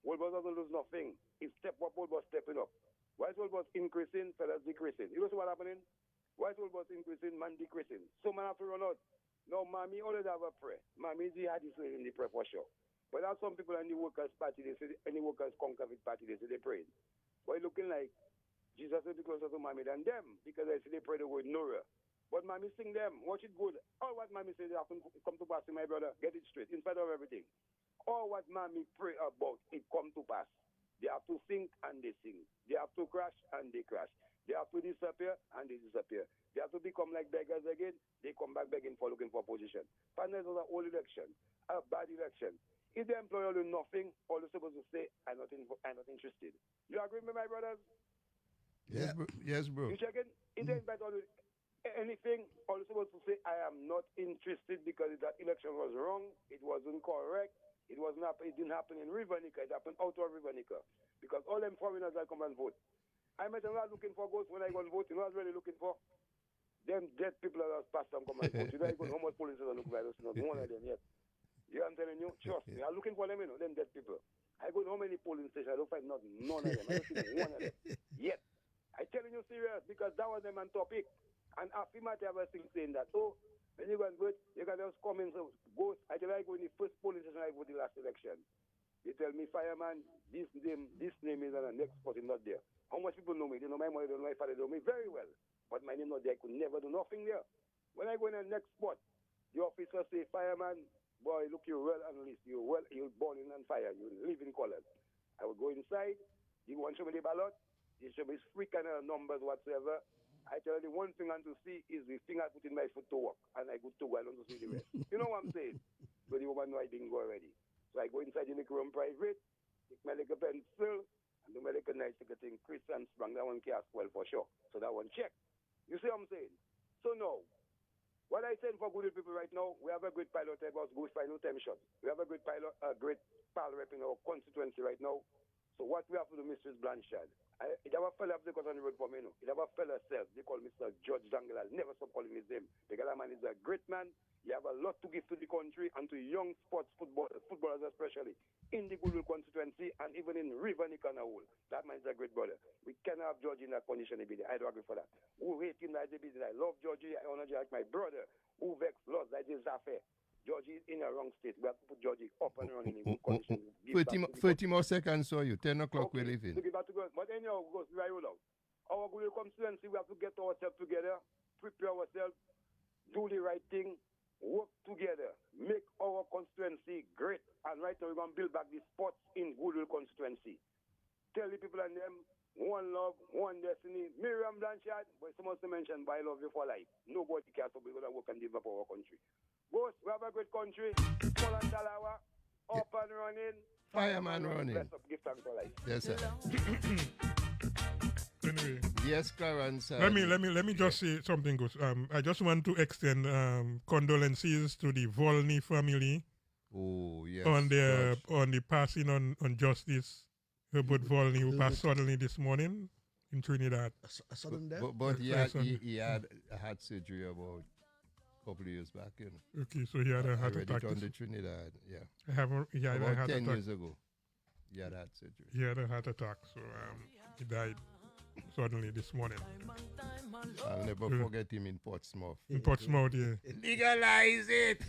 Wolbos doesn't lose nothing. It's step up, Wolbos stepping up. Why is Wolbos increasing, fellas decreasing? You know what's happening? Why is Wolbos increasing, man decreasing? So man have to run out. No, mommy always have a prayer. Mommy is the hardest in the prayer for sure. But there are some people in the Workers' Party, they say, any Workers' Conservative Party, they say they pray. But it's looking like Jesus will be closer to mommy than them because they say they pray the word Nora. But mommy sing them, watch it good. All what mommy says happen come to pass, my brother. Get it straight, in spite of everything. All what mommy pray about, it come to pass. They have to sing and they sing. They have to crash and they crash. They have to disappear and they disappear. They have to become like beggars again. They come back begging for looking for position. Panels was an old election, a bad election. If the employer do nothing, all they're supposed to say, I'm not interested. You agree with me, my brothers? Yes, bro. Yes, bro. You checking? If they invite all anything, all they're supposed to say, I am not interested because that election was wrong, it wasn't correct, it didn't happen in Rivernica, it happened out of Rivernica. Because all them foreigners that come and vote. I met them not looking for votes when I go and vote. You know what I was really looking for? Them dead people that have passed and come and vote. You know, I go how much police are looking for those, not one of them yet. You know what I'm telling you? Trust me, I'm looking for them, them dead people. I go to how many polling stations, I don't find none of them. I don't see one of them. Yet. I'm telling you serious, because that was them on topic. And after might have a thing saying that, so when you go and vote, you can just come in, so go. I tell you, I go in the first polling station I voted the last election. They tell me, fireman, this name is on the next spot, is not there. How much people know me? They know my mother, they know my father, they know me very well. But my name not there, I could never do nothing there. When I go in the next spot, the officer say, fireman, boy, look, you're well analyst, you're born in on fire, you live in colors. I would go inside, you want to show me the ballot, you show me free kind of numbers whatsoever. I tell you, the one thing I want to see is the thing I put in my foot to work, and I go to go, I don't see the rest. You know what I'm saying? So the woman know I didn't go already. So I go inside the room private, take my little pencil, and do my little nice little thing, Chris and Sprang, that one cast well for sure. So that one check. You see what I'm saying? So now, what I saying for good people right now, we have a great pilot about good final time shot. We have a great pilot, a great pal rep in our constituency right now. So what we have to do, Mrs. Blanchard, it have a fella they got on the road for me, It have a fella self, they call Mr. George Dangle. I'll never stop calling his name. Because that man is a great man. He have a lot to give to the country and to young footballers especially, in the Goodwill constituency and even in Rivernica and whole. That man is a great brother. We cannot have Georgie in that condition. I don't agree for that. Who hate him like the business? I love Georgie. I honor Georgie like my brother. Who vex lost like this affair. Georgie is in a wrong state. We have to put Georgie up and running in good condition. 30 more seconds for you. 10 o'clock we leave in. To give back to God. But anyhow, goes right out. Our Goodwill constituency, we have to get ourselves together, prepare ourselves, do the right thing, work together, make our constituency great. And right now we're going to build back the spots in Goodwill constituency. Tell the people and them, one love, one destiny. Miriam Blanchard, but someone to mention, but I love you for life. Nobody cares for we're going to work and develop our country. Ghost, we have a great country. Poland Talawa, up and running. Fireman running. Bless up, give thanks for life. Yes, sir. Anyway, yes, Clarence. let me just say something, Ghost. I just want to extend condolences to the Volney family. Oh, yes. On the passing on Justice Herbert Volney, who passed suddenly this morning in Trinidad. A sudden death? But he had surgery about a couple of years back, Okay, so he had a heart attack. On the Trinidad, yeah. He had about a heart 10 attack. years ago. He had surgery. He had a heart attack, so he died suddenly this morning. I'll never forget him in Portsmouth. In Portsmouth, yeah. Legalize it!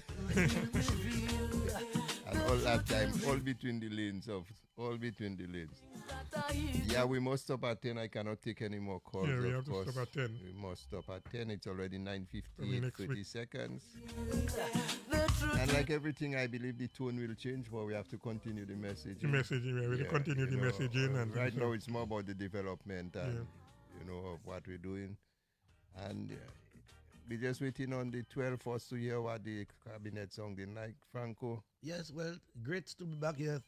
And all that time, all between the lanes. Yeah, we must stop at 10. I cannot take any more calls. Yeah, we have of course. to stop at 10. We must stop at 10. It's already 9:58, 30 seconds. And like everything, I believe the tone will change, but we have to continue the messaging. The messaging, we will continue the messaging. And right now, it's more about the development and, of what we're doing. And we're just waiting on the 12 for us to hear what the cabinet song did like. Franco? Yes, well, great to be back here.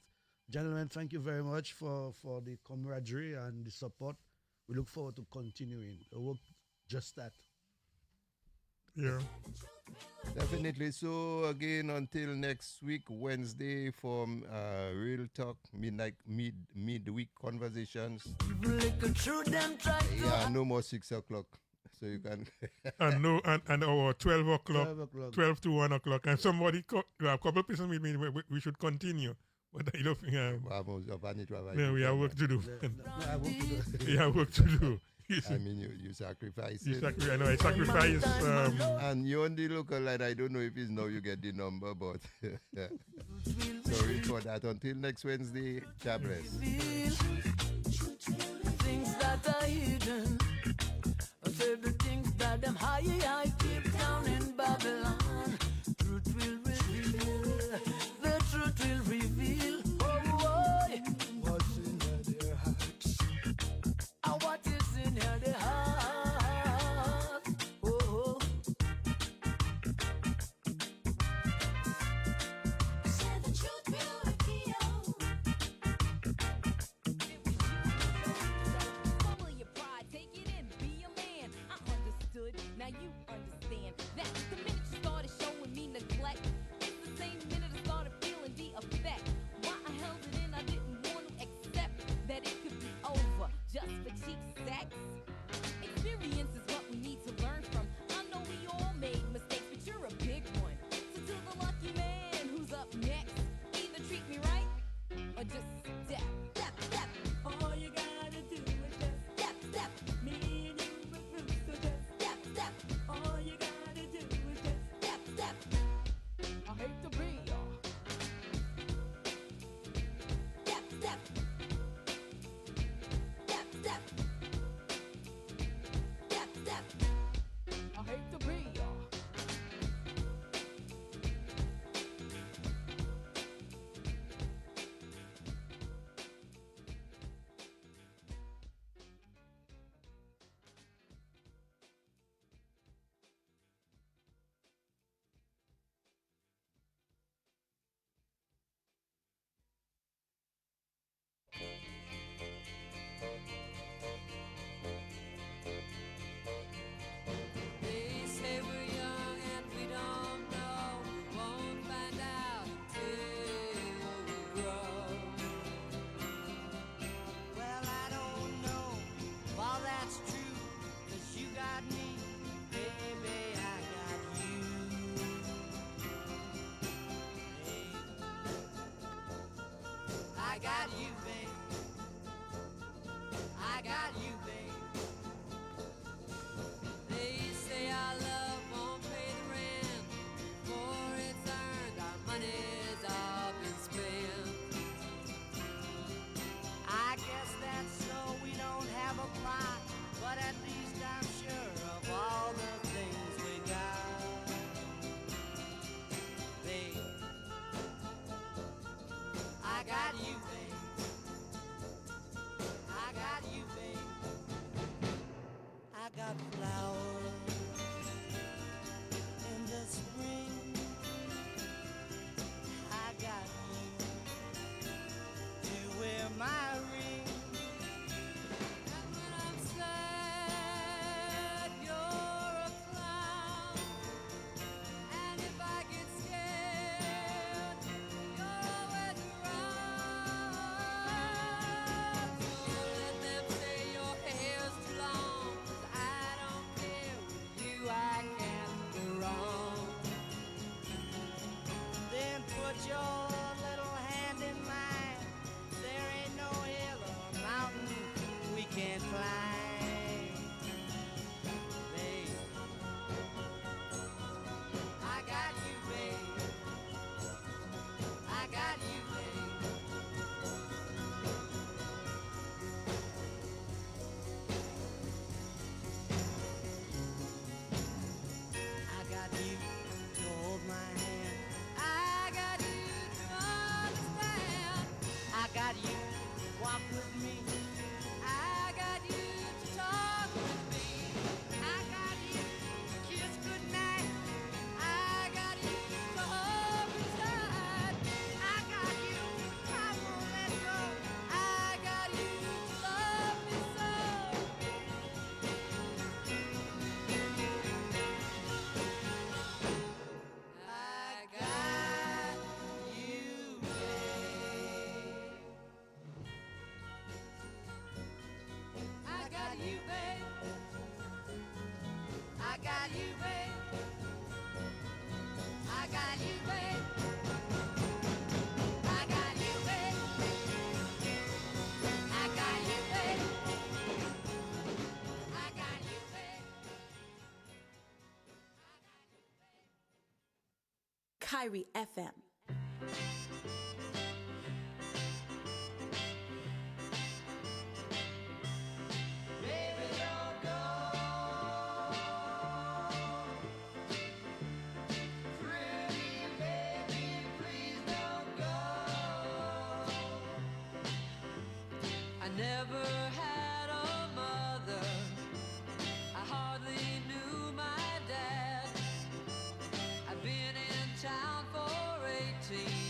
Gentlemen, thank you very much for the camaraderie and the support. We look forward to continuing the work, just that. Yeah. Definitely. So again, until next week, Wednesday, from Real Talk, midweek conversations. Yeah, no more 6 o'clock. So you can. And no, and our 12 o'clock, 12 o'clock. 12 to 1 o'clock. And somebody, a couple of people with me, we should continue. But I don't think we have work to do. We have work to do. I mean, you sacrifice You it. I know, I sacrifice. And you on the local line, I don't know if it's now you get the number, but sorry for that. Until next Wednesday, God bless. Things that are hidden, the things that them high deep down in Babylon. Truth will reveal, the truth will reveal. Oh, boy, what's in their hearts? And what is in their heart? Oh, say the truth will reveal. Swallow your pride, take it in, be a man. I understood, now you understand that the minute you started showing me neglect, it's the same minute I started feeling the effect. Why I held it in, I didn't want to accept that it could be over just for cheap sex. Experience is what we need to learn from. I know we all made mistakes, but you're a big one. So to the lucky man who's up next, either treat me right or just step, step, step. All you gotta do is just step, step. Me and you were through, so just step, step. All you gotta do is just step, step. I hate to be Step, step. Step, step. Step, step. I hate to be They say we're young and we don't know. We won't find out till we grow. Well, I don't know if all that's true, 'cause you got me, baby, I got you. Hey, I got you, babe. I got you, babe. They say our love won't pay the rent, for it's earned, our money's all been spent. I guess that's so we don't have a plot, but at least I'm sure of all the things we got. Babe, I got you, babe. I got you, babe. I got flowers in the spring. I got you to wear my ring. And when I'm sad, you're a clown. And if I get scared, you're always around. got you, babe. I got you, babe. I got you, babe. I got you, babe. I got you, babe. Kyrie FM. I never had a mother. I hardly knew my dad. I've been in town for 18